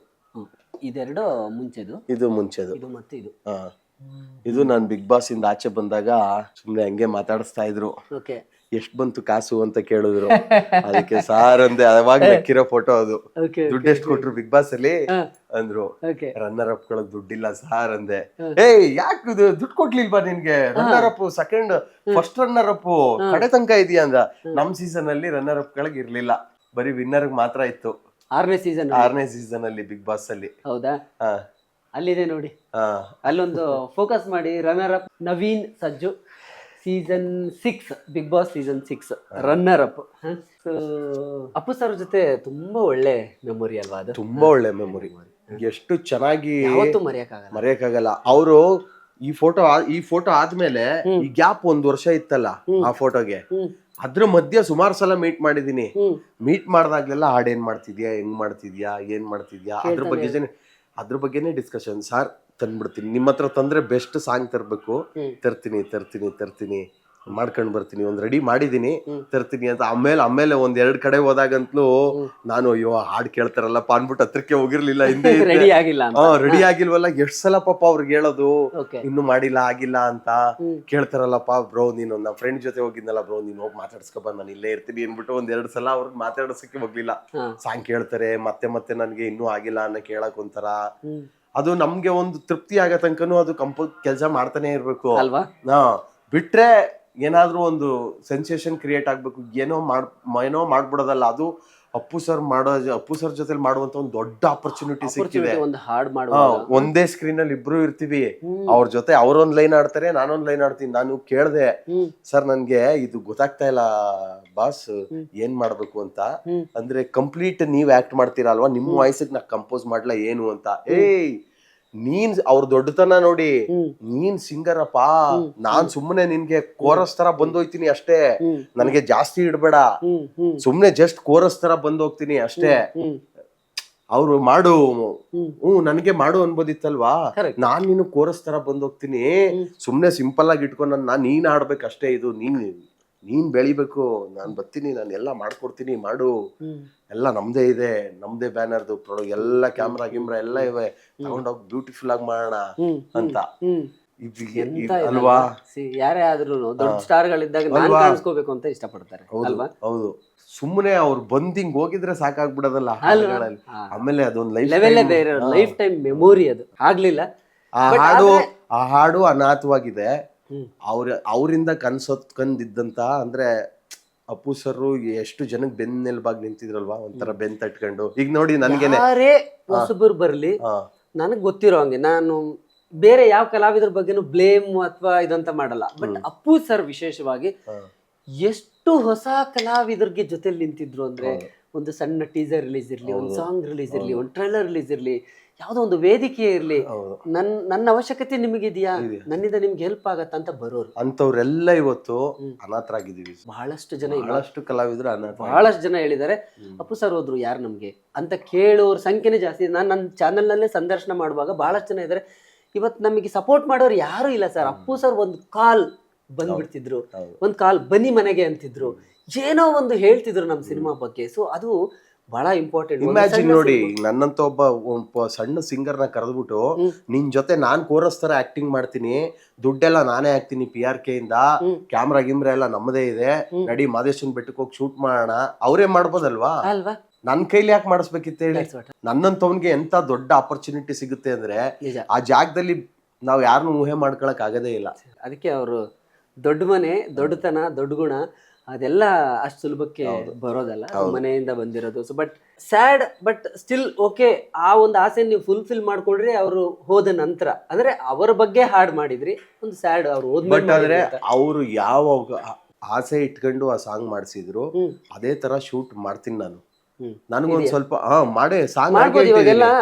Speaker 1: ಇದೆರಡು ಮುಂಚೆದು, ಇದು ಮುಂಚೆದು, ಇದು ಮತ್ತೆ
Speaker 2: ಇದು ನಾನ್ ಬಿಗ್ ಬಾಸ್ ಇಂದ ಆಚೆ ಬಂದಾಗ ಸುಮ್ನೆ ಹಂಗೆ ಮಾತಾಡಿಸ್ತಾ ಇದ್ರು. ಎಷ್ಟ್ ಬಂತು ಕಾಸು ಅಂತ ಕೇಳಿದ್ರು. ಅದಕ್ಕೆ ಸಾರ್ ಅಂದೆ, ಅವಾಗ ಬೆಕ್ಕಿರೋ ಫೋಟೋ ಅದು. ದುಡ್ಡು ಎಷ್ಟು ಕೊಟ್ರು ಬಿಗ್ ಬಾಸ್ ಅಲ್ಲಿ ಅಂದ್ರು. ರನ್ನರ್ ಅಪ್ ಗಳಿಗೆ ದುಡ್ಡಿಲ್ಲ ಸಾರ್ ಅಂದೆ. ಯಾಕೆ ದುಡ್ಡು ಕೊಡ್ಲಿಲ್ವಾ ನಿನ್ಗೆ? Runner up second, first runner up ಕಡೆ ತನಕ ಇದೆಯಾ ಅಂದ. ನಮ್ ಸೀಸನ್ ಅಲ್ಲಿ ರನ್ನರ್ ಅಪ್ ಗಳಿಗೆ ಇರ್ಲಿಲ್ಲ, ಬರೀ ವಿನ್ನರ್ ಮಾತ್ರ ಇತ್ತು.
Speaker 1: 6ನೇ
Speaker 2: ಸೀಸನ್ ಅಲ್ಲಿ ಬಿಗ್ ಬಾಸ್ ಅಲ್ಲಿ.
Speaker 1: ಹೌದಾ? ಅಲ್ಲಿದೆ ನೋಡಿ, ಅಲ್ಲೊಂದು ಫೋಕಸ್ ಮಾಡಿ. Runner up Naveen Sajju, season 6 Bigg Boss season 6 runner up. So Appu sir ಜೊತೆ ತುಂಬಾ ಒಳ್ಳೆ ಮೆಮೊರಿ ಅಲ್ವಾ ಅದು?
Speaker 2: ತುಂಬಾ ಒಳ್ಳೆ ಮೆಮೊರಿ, ಎಷ್ಟು ಚೆನ್ನಾಗಿ
Speaker 1: ಯಾವತ್ತೂ
Speaker 2: ಮರೆಯಕ್ಕಾಗಲ್ಲ. ಅವರು ಈ ಫೋಟೋ ಆದ್ಮೇಲೆ ಈ ಗ್ಯಾಪ್ 1 ವರ್ಷ ಇತ್ತಲ್ಲ ಆ ಫೋಟೋಗೆ, ಅದ್ರ ಮಧ್ಯೆ ಸುಮಾರು ಸಲ ಮೀಟ್ ಮಾಡಿದೀನಿ. ಮೀಟ್ ಮಾಡ್ದಾಗ್ಲೆಲ್ಲ ಹಾಡ್ ಏನ್ ಮಾಡ್ತಿದ್ಯಾ, ಹೆಂಗ್ ಮಾಡ್ತಿದ್ಯಾ, ಏನ್ ಮಾಡ್ತಿದ್ಯಾ, ಅದ್ರ ಬಗ್ಗೆನೇ ಡಿಸ್ಕಷನ್. ಸಾರ್ ತಂದ್ಬಿಡ್ತೀನಿ, ನಿಮ್ಮ ಹತ್ರ ತಂದ್ರೆ ಬೆಸ್ಟ್ ಸಾಂಗ್ ತರ್ಬೇಕು, ತರ್ತೀನಿ ಮಾಡ್ಕೊಂಡ್ ಬರ್ತೀನಿ, ಒಂದ್ ರೆಡಿ ಮಾಡಿದೀನಿ ತರ್ತೀನಿ ಅಂತ. ಆಮೇಲೆ 1-2 ಕಡೆ ಹೋದಾಗಂತಲೂ ನಾನು ಅಯ್ಯೋ ಹಾಡ್ ಕೇಳ್ತಾರಲ್ಲಪ್ಪ ಅನ್ಬಿಟ್ಟು ಹತ್ರಕ್ಕೆ ಹೋಗಿರ್ಲಿಲ್ಲ. ಹಿಂದೆ
Speaker 1: ರೆಡಿ ಆಗಿಲ್ಲ,
Speaker 2: ರೆಡಿ ಆಗಿಲ್ವಲ್ಲ, ಎಷ್ಟ್ ಸಲ ಪಾಪ ಅವ್ರಿಗೆ ಹೇಳೋದು ಇನ್ನು ಆಗಿಲ್ಲ ಅಂತ. ಕೇಳ್ತಾರಲ್ಲಪ್ಪ ಬ್ರೋ, ನೀನು ನಮ್ಮ ಫ್ರೆಂಡ್ ಜೊತೆ ಹೋಗಿದ್ನಲ್ಲ ಬ್ರೋ, ನೀನ್ ಹೋಗಿ ಮಾತಾಡ್ಸ್ಕೊಬ, ನಾನು ಇಲ್ಲೇ ಇರ್ತೀನಿ ಅನ್ಬಿಟ್ಟು 1-2 ಸಲ ಅವ್ರಿಗೆ ಮಾತಾಡ್ಸಕ್ಕೆ ಹೋಗ್ಲಿಲ್ಲ. ಸಾಂಗ್ ಕೇಳ್ತಾರೆ, ಮತ್ತೆ ನನ್ಗೆ ಇನ್ನೂ ಆಗಿಲ್ಲ ಅನ್ನೋ ಕೇಳಕ್ ಒಂಥರ. ಅದು ನಮ್ಗೆ ಒಂದು ತೃಪ್ತಿ ಆಗೋ ತನಕನೂ ಅದು ಕೆಲಸ ಮಾಡ್ತಾನೆ ಇರ್ಬೇಕು
Speaker 1: ಅಲ್ವಾ?
Speaker 2: ಬಿಟ್ರೆ ಏನಾದ್ರೂ ಒಂದು ಸೆನ್ಸೇಷನ್ ಕ್ರಿಯೇಟ್ ಆಗ್ಬೇಕು, ಏನೋ ಮಾಡ್ಬಿಡೋದಲ್ಲ. ಅದು ಅಪ್ಪು ಸರ್ ಜೊತೆ ಮಾಡುವಂತ ಒಂದು ದೊಡ್ಡ ಆಪರ್ಚುನಿಟಿ ಸಿಕ್ಕಿದೆ. ಒಂದೇ ಸ್ಕ್ರೀನ್ ಅಲ್ಲಿ ಇಬ್ರು ಇರ್ತೀವಿ, ಅವ್ರ ಜೊತೆ ಅವ್ರೊಂದ್ ಲೈನ್ ಆಡ್ತಾರೆ, ನಾನೊಂದ್ ಲೈನ್ ಆಡ್ತೀನಿ. ನಾನು ಕೇಳ್ದೆ, ಸರ್ ನನ್ಗೆ ಇದು ಗೊತ್ತಾಗ್ತಾ ಇಲ್ಲ ಬಾಸ್, ಏನ್ ಮಾಡ್ಬೇಕು ಅಂತ. ಅಂದ್ರೆ ಕಂಪ್ಲೀಟ್ ನೀವ್ ಆಕ್ಟ್ ಮಾಡ್ತೀರಾ ಅಲ್ವಾ, ನಿಮ್ ವಾಯ್ಸಿಗೆ ನಾ ಕಂಪೋಸ್ ಮಾಡ್ಲಾ ಏನು ಅಂತ. ನೀನ್ ಅವ್ರ ದೊಡ್ಡತನ ನೋಡಿ, ನೀನ್ ಸಿಂಗರ್ ಅಪ್ಪ, ನಾನ್ ಸುಮ್ಮನೆ ನಿನ್ಗೆ ಕೋರಸ್ ತರ ಬಂದೋಯ್ತೀನಿ ಅಷ್ಟೇ, ನನಗೆ ಜಾಸ್ತಿ ಇಡ್ಬೇಡ, ಸುಮ್ನೆ ಜಸ್ಟ್ ಕೋರಸ್ ತರ ಬಂದೋಗ್ತೀನಿ ಅಷ್ಟೇ. ಅವ್ರು ಮಾಡು, ನನಗೆ ಮಾಡು ಅನ್ಬೋದಿತ್ತಲ್ವಾ, ನಾನ್ ನೀನು ಕೋರಸ್ ತರ ಬಂದೋಗ್ತೀನಿ, ಸುಮ್ನೆ ಸಿಂಪಲ್ ಆಗಿ ಇಟ್ಕೊಂಡು ನೀನ್ ಆಡ್ಬೇಕಷ್ಟೇ, ಇದು ನೀನ್ ಬೆಳಿಬೇಕು, ನಾನ್ ಬರ್ತೀನಿ, ನಾನು ಎಲ್ಲ ಮಾಡ್ಕೊಡ್ತೀನಿ, ಮಾಡು, ಎಲ್ಲ ನಮ್ದೇ ಇದೆ, ನಮ್ದೇ ಬ್ಯಾನರ್ದು ಎಲ್ಲ ಕ್ಯಾಮ್ರಾ ಗಿಮ್ರಾ ಎಲ್ಲ ಇವೆ, ತಗೊಂಡೋಗಿ ಬ್ಯೂಟಿಫುಲ್ ಆಗಿ ಮಾಡೋಣ ಅಂತ. ಅಲ್ವಾ?
Speaker 1: ಯಾರೇ ಆದ್ರೂ ದೊಡ್ಡ ಸ್ಟಾರ್ ಗಳಿದ್ದಾಗ ಕಾಣಿಸ್ಕೋಬೇಕು ಅಂತ ಇಷ್ಟಪಡ್ತಾರೆ ಅಲ್ವಾ?
Speaker 2: ಹೌದು, ಸುಮ್ಮನೆ ಅವ್ರು ಬಂದಿಂಗ್ ಹೋಗಿದ್ರೆ ಸಾಕಾಗ್ಬಿಡೋದಲ್ಲ. ಆಮೇಲೆ ಅದೊಂದು
Speaker 1: ಲೈಫ್ ಟೈಮ್ ಮೆಮೊರಿ ಅದು. ಆಗ್ಲಿಲ್ಲ
Speaker 2: ಆ ಹಾಡು ಅನಾಥವಾಗಿದೆ. ಅವರಿಂದ ಕನ್ಸೊತ್ಕಂದಿದ್ದಂತ ಅಂದ್ರೆ ಅಪ್ಪು ಸರ್ ಎಷ್ಟು ಜನಕ್ಕೆ ಬೆನ್ನೆಲುಬಾಗಿ ನಿಂತಿದ್ರಲ್ವಾ, ಒಂಥರ ಬೆನ್ ತಟ್ಕೊಂಡು. ಈಗ ನೋಡಿ, ನನ್ಗೇನೆ
Speaker 1: ಹೊಸಬರು ಬರ್ಲಿ, ನನಗ್ ಗೊತ್ತಿರೋ ಹಂಗೆ ನಾನು ಬೇರೆ ಯಾವ ಕಲಾವಿದ್ರ ಬಗ್ಗೆನು ಬ್ಲೇಮ್ ಅಥವಾ ಇದಂತ ಮಾಡಲ್ಲ. ಬಟ್ ಅಪ್ಪು ಸರ್ ವಿಶೇಷವಾಗಿ ಎಷ್ಟು ಹೊಸ ಕಲಾವಿದರಿಗೆ ಜೊತೆಲಿ ನಿಂತಿದ್ರು ಅಂದ್ರೆ, ಒಂದು ಸಣ್ಣ ಟೀಸರ್ ರಿಲೀಸ್ ಇರ್ಲಿ, ಒಂದು ಸಾಂಗ್ ರಿಲೀಸ್ ಇರ್ಲಿ, ಒಂದು ಟ್ರೈಲರ್ ರಿಲೀಸ್ ಇರ್ಲಿ, ಯಾವ್ದೋ ಒಂದು ವೇದಿಕೆ ಇರ್ಲಿ, ನನ್ನ ಅವಶ್ಯಕತೆ ನಿಮಗಿದ್ಯಾ, ನನ್ನಿಂದ ನಿಮ್ಗೆ ಹೆಲ್ಪ್ ಆಗತ್ತ ಅಂತ ಬರೋರು
Speaker 2: ಅಂತವ್ರೆಲ್ಲ ಇವತ್ತು ಅನಾಥರಾಗಿದ್ದೀವಿ. ಬಹಳಷ್ಟು ಕಲಾವಿದರು
Speaker 1: ಬಹಳಷ್ಟು ಜನ ಹೇಳಿದ್ದಾರೆ ಅಪ್ಪು ಸರ್ ಹೋದ್ರು ಯಾರು ನಮ್ಗೆ ಅಂತ ಕೇಳೋರ ಸಂಖ್ಯೆನೇ ಜಾಸ್ತಿ. ನಾನು ನನ್ನ ಚಾನೆಲ್ ನಲ್ಲೇ ಸಂದರ್ಶನ ಮಾಡುವಾಗ ಬಹಳಷ್ಟು ಜನ ಇದ್ದಾರೆ, ಇವತ್ತು ನಮಗೆ ಸಪೋರ್ಟ್ ಮಾಡೋರು ಯಾರು ಇಲ್ಲ ಸರ್. ಅಪ್ಪು ಸರ್ ಒಂದು ಕಾಲ್ ಬಂದ್ಬಿಡ್ತಿದ್ರು, ಒಂದ್ ಕಾಲ್ ಬನ್ನಿ ಮನೆಗೆ ಅಂತಿದ್ರು, ಏನೋ ಒಂದು ಹೇಳ್ತಿದ್ರು ನಮ್ಮ ಸಿನಿಮಾ ಬಗ್ಗೆ. ಸೊ ಅದು ಬಹಳ ಇಂಪಾರ್ಟೆಂಟ್.
Speaker 2: ಇಮ್ಯಾಜಿನ್ ನೋಡಿ, ನನ್ನಂತ ಒಬ್ಬ ಸಣ್ಣ ಸಿಂಗರ್ನ ಕರೆದ್ಬಿಟ್ಟು, ನಿನ್ ಜೊತೆ ನಾನ್ ಕೋರಸ್ ತರ ಆಕ್ಟಿಂಗ್ ಮಾಡ್ತೀನಿ, ದುಡ್ಡೆಲ್ಲ ನಾನೇ ಹಾಕ್ತೀನಿ PRK ಇಂದ, ಕ್ಯಾಮ್ರಾ ಗಿಮ್ರಾ ಎಲ್ಲ ನಮ್ಮದೇ ಇದೆ, ನಡಿ ಮಾದೇಶನ್ ಬೆಟ್ಟಕ್ಕೆ ಹೋಗಿ ಶೂಟ್ ಮಾಡೋಣ, ಅವರೇ ಮಾಡ್ಬೋದಲ್ವಾ? ನನ್ ಕೈಲಿ ಯಾಕೆ ಮಾಡಿಸ್ಬೇಕಿತ್ತು ಹೇಳಿ? ನನ್ನಂತವನ್ಗೆ ಎಂತ ದೊಡ್ಡ ಆಪರ್ಚುನಿಟಿ ಸಿಗುತ್ತೆ ಅಂದ್ರೆ, ಆ ಜಾಗದಲ್ಲಿ ನಾವ್ ಯಾರನ್ನು ಊಹೆ ಮಾಡ್ಕೊಳಕ್ ಆಗದೇ ಇಲ್ಲ.
Speaker 1: ಅದಕ್ಕೆ ಅವರು ದೊಡ್ಡ ಮನೆ, ದೊಡ್ಡತನ, ದೊಡ್ಡ ಗುಣ ಅದೆಲ್ಲ ಅಷ್ಟು ಸುಲಭಕ್ಕೆ ಬರೋದಲ್ಲ, ಮನೆಯಿಂದ ಬಂದಿರೋದು. So but sad, but still okay, ಆ ಒಂದು ಆಸೆ ನೀವು ಫುಲ್ಫಿಲ್ ಮಾಡ್ಕೊಂಡ್ರಿ ಅವರು ಹೋದ ನಂತರ. ಅಂದ್ರೆ ಅವರ ಬಗ್ಗೆ ಹಾಡ್ ಮಾಡಿದ್ರಿ, ಒಂದು ಸ್ಯಾಡ್ ಅವ್ರು
Speaker 2: ಹೋದ್ಮೇಲೆ ಅವರು ಯಾವ ಆಸೆ ಇಟ್ಕೊಂಡು ಆ ಸಾಂಗ್ ಮಾಡಿಸಿದ್ರು, ಅದೇ ತರ ಶೂಟ್ ಮಾಡ್ತೀನಿ ನಾನು. ನನಗೊಂದ್ ಸ್ವಲ್ಪ ಮಾಡೇ ಸಾಂಗ್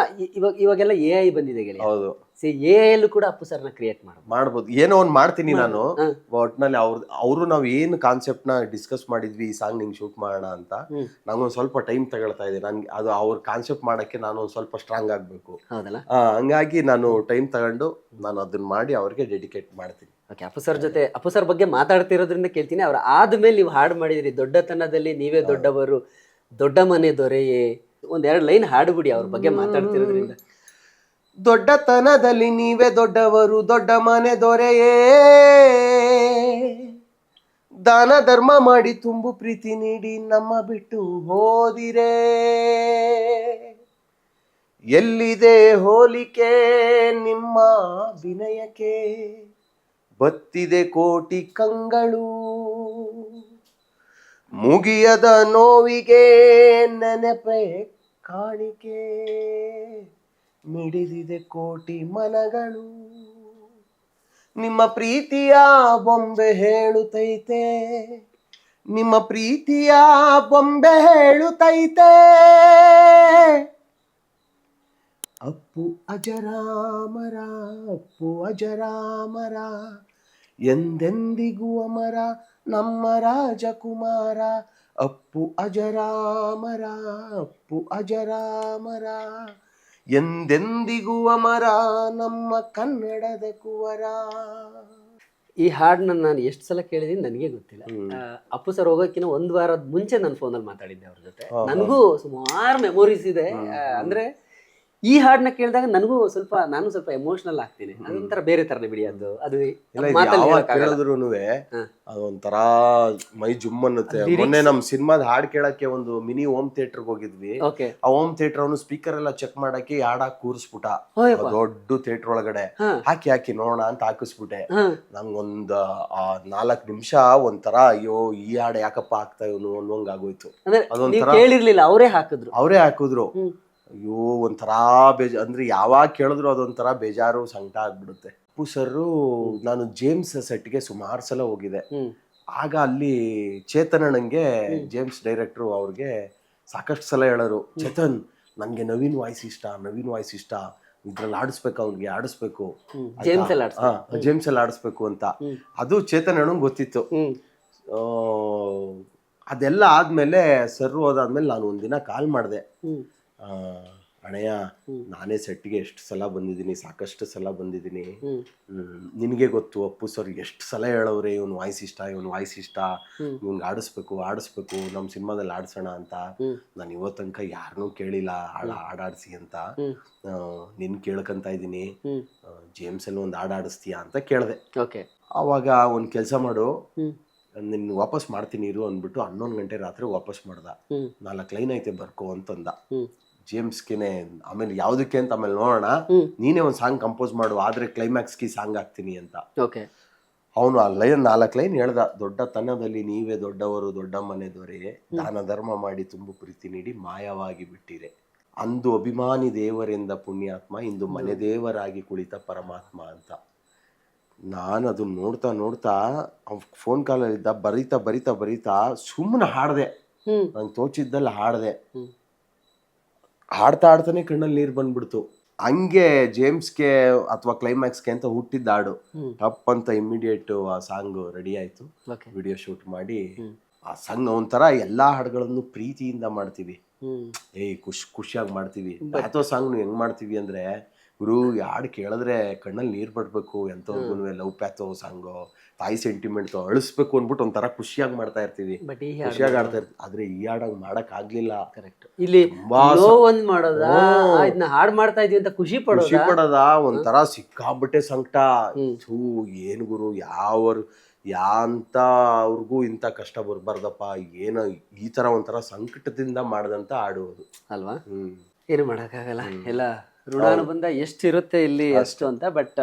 Speaker 1: ಇವಾಗೆಲ್ಲ AI ಬಂದಿದೆ.
Speaker 2: ಹೌದು,
Speaker 1: AI ಕೂಡ ಅಪ್ಪು ಸರ್ನ ಕ್ರಿಯೇಟ್
Speaker 2: ಮಾಡ್ಬೋದು, ಏನೋ ಒಂದ್ ಮಾಡ್ತೀನಿ ನಾನು. ಒಟ್ನಲ್ಲಿ ಅವರು ನಾವ್ ಏನ್ ಕಾನ್ಸೆಪ್ಟ್ ನ ಡಿಸ್ಕಸ್ ಮಾಡಿದ್ವಿ, ಈ ಸಾಂಗ್ ನಿಂಗ್ ಶೂಟ್ ಮಾಡೋಣ ಅಂತ, ನಂಗೊಂದ್ ಸ್ವಲ್ಪ ಟೈಮ್ ತಗೊಳ್ತಾ ಇದೆ. ನನ್ಗೆ ಅದು ಅವ್ರ ಕಾನ್ಸೆಪ್ಟ್ ಮಾಡಕ್ಕೆ ನಾನು ಒಂದ್ ಸ್ವಲ್ಪ ಸ್ಟ್ರಾಂಗ್ ಆಗ್ಬೇಕು, ಹಂಗಾಗಿ ನಾನು ಟೈಮ್ ತಗೊಂಡು ನಾನು ಅದನ್ನ ಮಾಡಿ ಅವ್ರಿಗೆ ಡೆಡಿಕೇಟ್ ಮಾಡ್ತೀನಿ.
Speaker 1: ಅಪ್ಪು ಸರ್ ಬಗ್ಗೆ ಮಾತಾಡ್ತಿರೋದ್ರಿಂದ ಕೇಳ್ತೀನಿ, ಅವ್ರ ಆದ್ಮೇಲೆ ನೀವು ಹಾಡು ಮಾಡಿದ್ರಿ, ದೊಡ್ಡತನದಲ್ಲಿ ನೀವೇ ದೊಡ್ಡವರು, ದೊಡ್ಡ ಮನೆ ದೊರೆಯೇ, 1-2 ಲೈನ್ ಹಾಡುಬಿಡಿ ಅವ್ರ ಬಗ್ಗೆ ಮಾತಾಡ್ತಿರೋದ್ರಿಂದ.
Speaker 2: ದೊಡ್ಡತನದಲ್ಲಿ ನೀವೇ ದೊಡ್ಡವರು, ದೊಡ್ಡ ಮನೆ ದೊರೆಯೇ, ದಾನ ಧರ್ಮ ಮಾಡಿ ತುಂಬು ಪ್ರೀತಿ ನೀಡಿ ನಮ್ಮ ಬಿಟ್ಟು ಹೋದಿರೇ, ಎಲ್ಲಿದೆ ಹೋಲಿಕೆ ನಿಮ್ಮ ವಿನಯಕ್ಕೆ, ಬತ್ತಿದೆ ಕೋಟಿ ಕಂಗಳು, ಮುಗಿಯದ ನೋವಿಗೆ ನೆನಪೆ ಕಾಣಿಕೆ, ಮಿಡಿದಿದೆ ಕೋಟಿ ಮನಗಳು, ನಿಮ್ಮ ಪ್ರೀತಿಯ ಬೊಂಬೆ ಹೇಳುತ್ತೈತೆ, ನಿಮ್ಮ ಪ್ರೀತಿಯ ಬೊಂಬೆ ಹೇಳುತ್ತೈತೆ. ಅಪ್ಪು ಅಜರಾಮರ, ಅಪ್ಪು ಅಜರಾಮರ, ಎಂದೆಂದಿಗೂ ಅಮರ ನಮ್ಮ ರಾಜಕುಮಾರ. ಅಪ್ಪು ಅಜರಾಮರ, ಅಪ್ಪು ಅಜರಾಮರ, ಎಂದೆಂದಿಗೂ ಅಮರ ನಮ್ಮ ಕನ್ನಡದ ಕುವರ.
Speaker 1: ಈ ಹಾಡನ್ನ ನಾನು ಎಷ್ಟು ಸಲ ಕೇಳಿದೀನಿ ನನಗೆ ಗೊತ್ತಿಲ್ಲ. ಅಪ್ಪು ಸರ್ ಹೋಗೋಕ್ಕಿಂತ ಒಂದು ವಾರದ ಮುಂಚೆ ನಾನು ಫೋನಲ್ಲಿ ಮಾತಾಡಿದ್ದೆ ಅವ್ರ ಜೊತೆ. ನನಗೂ ಸುಮಾರು ಮೆಮೊರೀಸ್ ಇದೆ. ಅಂದ್ರೆ ಈ ಹಾಡನ್ನ ಕೇಳಿದಾಗ ನನಗೂ ನಾನು ಸ್ವಲ್ಪ ಎಮೋಷನಲ್ ಆಗ್ತೀನಿ. ಅದೊಂಥರ ಬೇರೆ ತರನೇ ಬಿಡಿ ಅದು. ಅದು
Speaker 2: ಕೇಳಿದ್ರುನುವೆ ಅದೊಂಥರ ಮೈ ಜುಮ್ ಅನ್ನುತ್ತೆ. ಮೊನ್ನೆ ನಮ್ ಸಿನಿಮಾದ ಹಾಡ್ ಕೇಳಕ್ಕೆ ಒಂದು ಮಿನಿ ಹೋಮ್ ಥಿಯೇಟರ್ ಹೋಗಿದ್ವಿ. ಆ ಹೋಮ್ ಥಿಯೇಟರ್ ಅವನು ಸ್ಪೀಕರ್ ಎಲ್ಲ ಚೆಕ್ ಮಾಡಕ್ಕೆ ಹಾಡಾಕ್ ಕೂರಿಸ್ಬಿಟ್ಟ. ದೊಡ್ಡ ಥಿಯೇಟರ್ ಒಳಗಡೆ ಹಾಕಿ ನೋಡೋಣ ಅಂತ ಹಾಕಿಸ್ಬಿಟ್ಟೆ. ನಂಗೊಂದ್ 4 ನಿಮಿಷ ಒಂಥರ ಅಯ್ಯೋ ಈ ಹಾಡು ಯಾಕಪ್ಪ ಹಾಕ್ತಾ ಇವನು ಅನ್ನೋಂಗ್ ಆಗೋಯ್ತು. ಅದೊಂಥರ
Speaker 1: ಕೇಳಿರ್ಲಿಲ್ಲ, ಅವರೇ ಹಾಕಿದ್ರು.
Speaker 2: ಅಯ್ಯೋ ಒಂಥರ ಅಂದ್ರೆ ಯಾವಾಗ ಕೇಳಿದ್ರು ಅದೊಂಥರ ಬೇಜಾರು ಸಂಕಟ ಆಗ್ಬಿಡುತ್ತೆ. ಅಪ್ಪು ಸರ್ರು ನಾನು ಜೇಮ್ಸ್ ಸೆಟ್ಗೆ ಸುಮಾರು ಸಲ ಹೋಗಿದೆ. ಆಗ ಅಲ್ಲಿ ಚೇತನ್ ಅಣ್ಣಂಗೆ ಜೇಮ್ಸ್ ಡೈರೆಕ್ಟ್ರು ಅವ್ರಿಗೆ ಸಾಕಷ್ಟು ಸಲ ಹೇಳೋರು, ಚೇತನ್ ನನ್ಗೆ ನವೀನ್ ವಾಯ್ಸ್ ಇಷ್ಟ, ಇದ್ರಲ್ಲಿ ಆಡಿಸ್ಬೇಕು, ಅವ್ನಿಗೆ ಆಡಿಸ್ಬೇಕು, ಜೇಮ್ಸ್ ಅಲ್ಲಿ ಆಡಿಸ್ಬೇಕು ಅಂತ. ಅದು ಚೇತನ್ ಅಣ್ಣಂಗೆ ಗೊತ್ತಿತ್ತು. ಅದೆಲ್ಲ ಆದ್ಮೇಲೆ ಸರ್ ಹೋದಾದ್ಮೇಲೆ ನಾನು ಒಂದಿನ ಕಾಲ್ ಮಾಡಿದೆ, ಅಣ್ಣಯ್ಯ ನಾನೇ ಸೆಟ್ಗೆ ಎಷ್ಟು ಸಲ ಬಂದಿದ್ದೀನಿ, ಸಾಕಷ್ಟು ಸಲ ಬಂದಿದ್ದೀನಿ, ನಿನಗೆ ಗೊತ್ತು ಅಪ್ಪು ಸರ್ ಎಷ್ಟು ಸಲ ಹೇಳವ್ರೆ ಇವನ್ ವಾಯ್ಸ್ ಇಷ್ಟ, ಇವ್ನಿಗೆ ಆಡಿಸ್ಬೇಕು, ನಮ್ಮ ಸಿನಿಮಾದಲ್ಲಿ ಆಡ್ಸೋಣ ಅಂತ. ನಾನು ಇವತ್ತು ತನಕ ಯಾರನ್ನೂ ಕೇಳಿಲ್ಲ ಹಾಡಾಡ್ಸಿ ಅಂತ. ನಿನ್ ಕೇಳ್ಕಂತ ಇದ್ದೀನಿ, ಜೇಮ್ಸ್ ಅಲ್ಲಿ ಒಂದು ಹಾಡಾಡಿಸ್ತೀಯಾ ಅಂತ ಕೇಳಿದೆ. ಅವಾಗ ಒಂದ್ ಕೆಲ್ಸ ಮಾಡು, ನಿನ್ ವಾಪಸ್ ಮಾಡ್ತೀನಿ ಇರು ಅಂದ್ಬಿಟ್ಟು 11 ಗಂಟೆ ರಾತ್ರಿ ವಾಪಸ್ ಮಾಡ್ದ. 4 ಲೈನ್ ಐತೆ ಬರ್ಕೋ ಅಂತಂದ. ಜೇಮ್ಸ್ಗೆನೆ ಆಮೇಲೆ ಯಾವ್ದಕ್ಕೆ ಅಂತ ಆಮೇಲೆ ನೋಡೋಣ, ನೀನೇ ಒಂದ್ ಸಾಂಗ್ ಕಂಪೋಸ್ ಮಾಡು, ಆದ್ರೆ ಕ್ಲೈಮ್ಯಾಕ್ಸ್ಗೆ ಸಾಂಗ್ ಹಾಕ್ತೀನಿ ಅಂತ. ಅವನು ಆ 4 ಲೈನ್ ಹೇಳ್ದ. ದೊಡ್ಡ ತನದಲ್ಲಿ ನೀವೇ ದೊಡ್ಡವರು, ದೊಡ್ಡ ಮನೆದವರೇ, ದಾನ ಧರ್ಮ ಮಾಡಿ ತುಂಬು ಪ್ರೀತಿ ನೀಡಿ ಮಾಯವಾಗಿ ಬಿಟ್ಟಿರೆ, ಅಂದು ಅಭಿಮಾನಿ ದೇವರೆಂದ ಪುಣ್ಯಾತ್ಮ, ಇಂದು ಮನೆ ದೇವರಾಗಿ ಕುಳಿತ ಪರಮಾತ್ಮ ಅಂತ. ನಾನು ಅದನ್ನ ನೋಡ್ತಾ ಫೋನ್ ಕಾಲಲ್ಲಿದ್ದ, ಬರೀತಾ ಸುಮ್ಮನೆ ಹಾಡ್ದೆ. ನಂಗೆ ತೋಚಿದ್ದಲ್ಲಿ ಹಾಡ್ದೆ. ಹಾಡ್ತಾನೆ ಕಣ್ಣಲ್ಲಿ ನೀರು ಬಂದ್ಬಿಡ್ತು. ಹಂಗೆ ಜೇಮ್ಸ್ಗೆ ಅಥವಾ ಕ್ಲೈಮ್ಯಾಕ್ಸ್ಗೆ ಅಂತ ಹುಟ್ಟಿದ್ದ ಹಾಡು. ಟಪ್ ಅಂತ ಇಮಿಡಿಯೇಟ್ ಆ ಸಾಂಗ್ ರೆಡಿ ಆಯ್ತು. ವಿಡಿಯೋ ಶೂಟ್ ಮಾಡಿ ಆ ಸಾಂಗ್ ಒಂಥರ ಎಲ್ಲಾ ಹಾಡುಗಳನ್ನು ಪ್ರೀತಿಯಿಂದ ಮಾಡ್ತೀವಿ. ಖುಷಿಯಾಗಿ ಮಾಡ್ತೀವಿ. ಪ್ಯಾಥೋ ಸಾಂಗ್ ಹೆಂಗ್ ಮಾಡ್ತೀವಿ ಅಂದ್ರೆ, ಗುರು ಹಾಡು ಕೇಳಿದ್ರೆ ಕಣ್ಣಲ್ಲಿ ನೀರ್ ಬಡ್ಬೇಕು, ಎಂತವ್ರಿಗೂ ಲವ್ ಪ್ಯಾಥೋ ಸಾಂಗು, ತಾಯಿ ಸೆಂಟಿಮೆಂಟ್ ಅಳಿಸ್ಬೇಕು ಅಂದ್ಬಿಟ್ಟು ಒಂಥರ ಖುಷಿಯಾಗಿ ಮಾಡ್ತಾ ಇರ್ತೀವಿ, ಖುಷಿಯಾಗಿ ಆಡ್ತಾ ಇರ್ತೀವಿ. ಆದ್ರೆ ಈ ಹಾಡಾಗ ಮಾಡಕ್ ಆಗ್ಲಿಲ್ಲ.
Speaker 1: ಇಲ್ಲಿ ಹಾಡ್ ಮಾಡ್ತಾ ಇದೀವಿ ಅಂತ ಖುಷಿ ಪಡೋದ
Speaker 2: ಒಂಥರ ಸಿಕ್ಕಾಬಿಟ್ಟೆ ಸಂಕಟ. ಏನ್ ಗುರು ಯಾಂತ ಅವ್ರಿಗೂ ಇಂಥ ಕಷ್ಟ ಬರ್ಬಾರ್ದಪ್ಪ, ಏನೋ ಈ ತರ ಒಂಥರ ಸಂಕಟದಿಂದ ಮಾಡ್ದಂತ ಆಡುವುದು
Speaker 1: ಅಲ್ವಾ. ಏನು ಮಾಡಕ್ಕಾಗಲ್ಲ, ಎಲ್ಲ ಋಣಾನುಬಂಧ ಎಷ್ಟಿರುತ್ತೆ ಇಲ್ಲಿ ಅಷ್ಟು ಅಂತ. ಬಟ್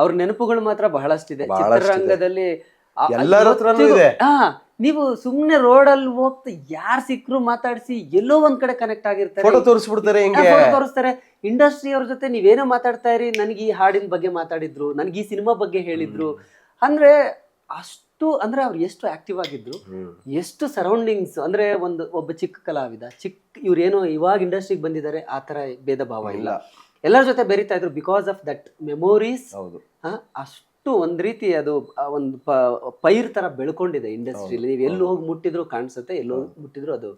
Speaker 1: ಅವ್ರ ನೆನಪುಗಳು ಮಾತ್ರ ಬಹಳಷ್ಟಿದೆ ಚಿತ್ರರಂಗದಲ್ಲಿ.
Speaker 2: ಎಲ್ಲರ ಹತ್ರನೂ ಇದೆ.
Speaker 1: ನೀವು ಸುಮ್ನೆ ರೋಡಲ್ಲಿ ಹೋಗ್ತಾ ಯಾರು ಸಿಕ್ಕರು ಮಾತಾಡಿಸಿ ಎಲ್ಲೋ ಒಂದ್ ಕಡೆ ಕನೆಕ್ಟ್ ಆಗಿರ್ತಾರೆ,
Speaker 2: ಫೋಟೋ ತೋರಿಸ್ತಾರೆ.
Speaker 1: ಇಂಡಸ್ಟ್ರಿ ಅವ್ರ ಜೊತೆ ನೀವೇನೋ ಮಾತಾಡ್ತಾ ಇರಿ, ನನ್ಗೆ ಈ ಹಾಡಿನ ಬಗ್ಗೆ ಮಾತಾಡಿದ್ರು, ನನ್ಗೆ ಈ ಸಿನಿಮಾ ಬಗ್ಗೆ ಹೇಳಿದ್ರು. ಅಂದ್ರೆ ಅಷ್ಟು ಅಂದ್ರೆ ಅವ್ರು ಎಷ್ಟು ಆಕ್ಟಿವ್ ಆಗಿದ್ರು, ಎಷ್ಟು ಸರೌಂಡಿಂಗ್ಸ್. ಅಂದ್ರೆ ಒಬ್ಬ ಚಿಕ್ಕ ಕಲಾವಿದ, ಇವ್ರೇನೋ ಇವಾಗ ಇಂಡಸ್ಟ್ರಿಗೆ ಬಂದಿದ್ದಾರೆ ಆ ತರ ಭೇದ ಭಾವ ಇಲ್ಲ, ಎಲ್ಲರ ಜೊತೆ ಬೆರೀತಾ ಇದ್ರು. ಬಿಕಾಸ್ ಆಫ್ ದಟ್ ಮೆಮೊರೀಸ್ ಅಷ್ಟು ಒಂದ್ ರೀತಿ ಅದು ಒಂದು ಪೈರ್ ತರ ಬೆಳ್ಕೊಂಡಿದೆ ಇಂಡಸ್ಟ್ರಿಯಲ್ಲಿ. ನೀವು ಎಲ್ಲಿ ಹೋಗಿ ಮುಟ್ಟಿದ್ರು ಕಾಣಿಸುತ್ತೆ, ಎಲ್ಲೋ ಮುಟ್ಟಿದ್ರು ಅದು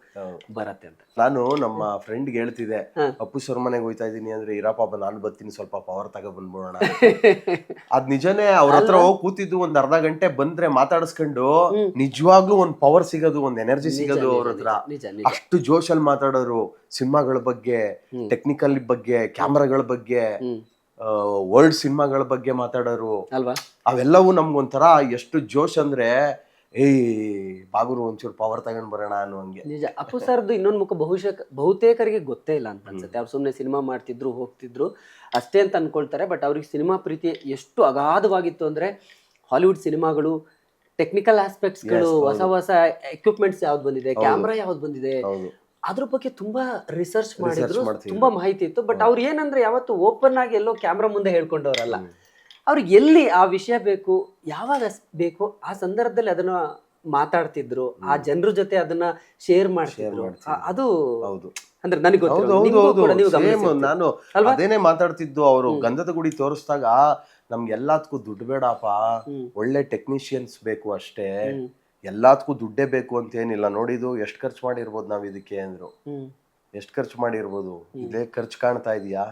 Speaker 1: ಬರತ್ತೆ ಅಂತ.
Speaker 2: ನಾನು ನಮ್ಮ ಫ್ರೆಂಡ್ಗೆ ಹೇಳ್ತಿದ್ದೆ, ಅಪ್ಪು ಸರ್ ಮನೆಗೆ ಹೋಯ್ತಾ ಇದೀನಿ ಅಂದ್ರೆ, ಇರಪ್ಪ ನಾನು ಬರ್ತೀನಿ, ಸ್ವಲ್ಪ ಪವರ್ ತಗೋ ಬಂದ್ಬಿಡೋಣ. ಅದ್ ನಿಜನೇ. ಅವ್ರ ಹತ್ರ ಹೋಗಿ ಕೂತಿದ್ದು ಒಂದ್ ಅರ್ಧ ಗಂಟೆ ಬಂದ್ರೆ ಮಾತಾಡಿಸ್ಕೊಂಡು ನಿಜವಾಗ್ಲೂ ಒಂದ್ ಪವರ್ ಸಿಗೋದು, ಒಂದ್ ಎನರ್ಜಿ ಸಿಗೋದು ಅವ್ರ ಹತ್ರ. ಅಷ್ಟು ಜೋಶಲ್ಲಿ ಮಾತಾಡೋರು, ಸಿನಿಮಾಗಳ ಬಗ್ಗೆ, ಟೆಕ್ನಿಕಲ್ ಬಗ್ಗೆ, ಕ್ಯಾಮ್ರಾಗಳ ಬಗ್ಗೆ, ವರ್ಲ್ಡ್ ಸಿನಿಮಾಗಳ ಬಗ್ಗೆ ಮಾತಾಡೋರು
Speaker 1: ಅಲ್ವಾ.
Speaker 2: ಅವೆಲ್ಲವೂ ನಮ್ಗೊಂಥರ ಎಷ್ಟು ಜೋಶ್ ಅಂದ್ರೆ, ಬಾಗುರು ಒಂಚೂರು ಪವರ್ ತಗೊಂಡ್ ಬರೋಣ ಅನ್ನೋ ಹಂಗೆ.
Speaker 1: ನಿಜ. ಅಪ್ಪು ಸರ್ದು ಇನ್ನೊಂದು ಮುಖ ಬಹುತೇಕರಿಗೆ ಗೊತ್ತೇ ಇಲ್ಲ ಅಂತ ಅನ್ಸುತ್ತೆ. ಅವ್ರು ಸುಮ್ಮನೆ ಸಿನಿಮಾ ಮಾಡ್ತಿದ್ರು, ಹೋಗ್ತಿದ್ರು ಅಷ್ಟೇ ಅಂತ ಅನ್ಕೊಳ್ತಾರೆ. ಬಟ್ ಅವ್ರಿಗೆ ಸಿನಿಮಾ ಪ್ರೀತಿ ಎಷ್ಟು ಅಗಾಧವಾಗಿತ್ತು ಅಂದ್ರೆ, ಹಾಲಿವುಡ್ ಸಿನಿಮಾಗಳು, ಟೆಕ್ನಿಕಲ್ ಆಸ್ಪೆಕ್ಟ್ಸ್ಗಳು, ಹೊಸ ಎಕ್ವಿಪ್ಮೆಂಟ್ಸ್ ಯಾವ್ದು ಬಂದಿದೆ, ಕ್ಯಾಮ್ರಾ ಯಾವ್ದು ಬಂದಿದೆ, ಅದ್ರ ಬಗ್ಗೆ ತುಂಬಾ ರಿಸರ್ಚ್ ಮಾಡಿದ್ರು, ತುಂಬಾ ಮಾಹಿತಿ ಇತ್ತು. ಬಟ್ ಅವ್ರು ಏನಂದ್ರೆ ಯಾವತ್ತು ಓಪನ್ ಆಗಿ ಎಲ್ಲೋ ಕ್ಯಾಮ್ರಾ ಮುಂದೆ ಹೇಳ್ಕೊಂಡವ್ರಲ್ಲ. ಅವ್ರಿಗೆ ಎಲ್ಲಿ ಆ ವಿಷಯ ಬೇಕು, ಯಾವಾಗ ಬೇಕು, ಆ ಸಂದರ್ಭದಲ್ಲಿ ಅದನ್ನ ಮಾತಾಡ್ತಿದ್ರು, ಆ ಜನರ ಜೊತೆ ಅದನ್ನ ಶೇರ್ ಮಾಡ್ತಿದ್ರು. ಅದು
Speaker 2: ಹೌದು
Speaker 1: ಅಂದ್ರೆ ನನಗೆ
Speaker 2: ನಾನು ಅದೇನೆ ಮಾತಾಡ್ತಿದ್ದು. ಅವರು ಗಂಧದ ಗುಡಿ ತೋರಿಸ್ದಾಗ ನಮ್ಗೆ ಎಲ್ಲದಕ್ಕೂ ದುಡ್ಡು ಬೇಡಪ್ಪ, ಒಳ್ಳೆ ಟೆಕ್ನಿಷಿಯನ್ಸ್ ಬೇಕು ಅಷ್ಟೇ, ಎಲ್ಲದಕ್ಕೂ ದುಡ್ಡೇ ಬೇಕು ಅಂತ ಏನಿಲ್ಲ. ನೋಡಿದ್ದು ಎಷ್ಟು ಖರ್ಚು ಮಾಡಿರ್ಬೋದು ನಾವ್ ಇದಕ್ಕೆ ಅಂದ್ರು. ಎಷ್ಟು ಖರ್ಚು ಮಾಡಿರ್ಬೋದು, ಇದೇ ಖರ್ಚು ಕಾಣ್ತಾ ಇದೀಯಾ,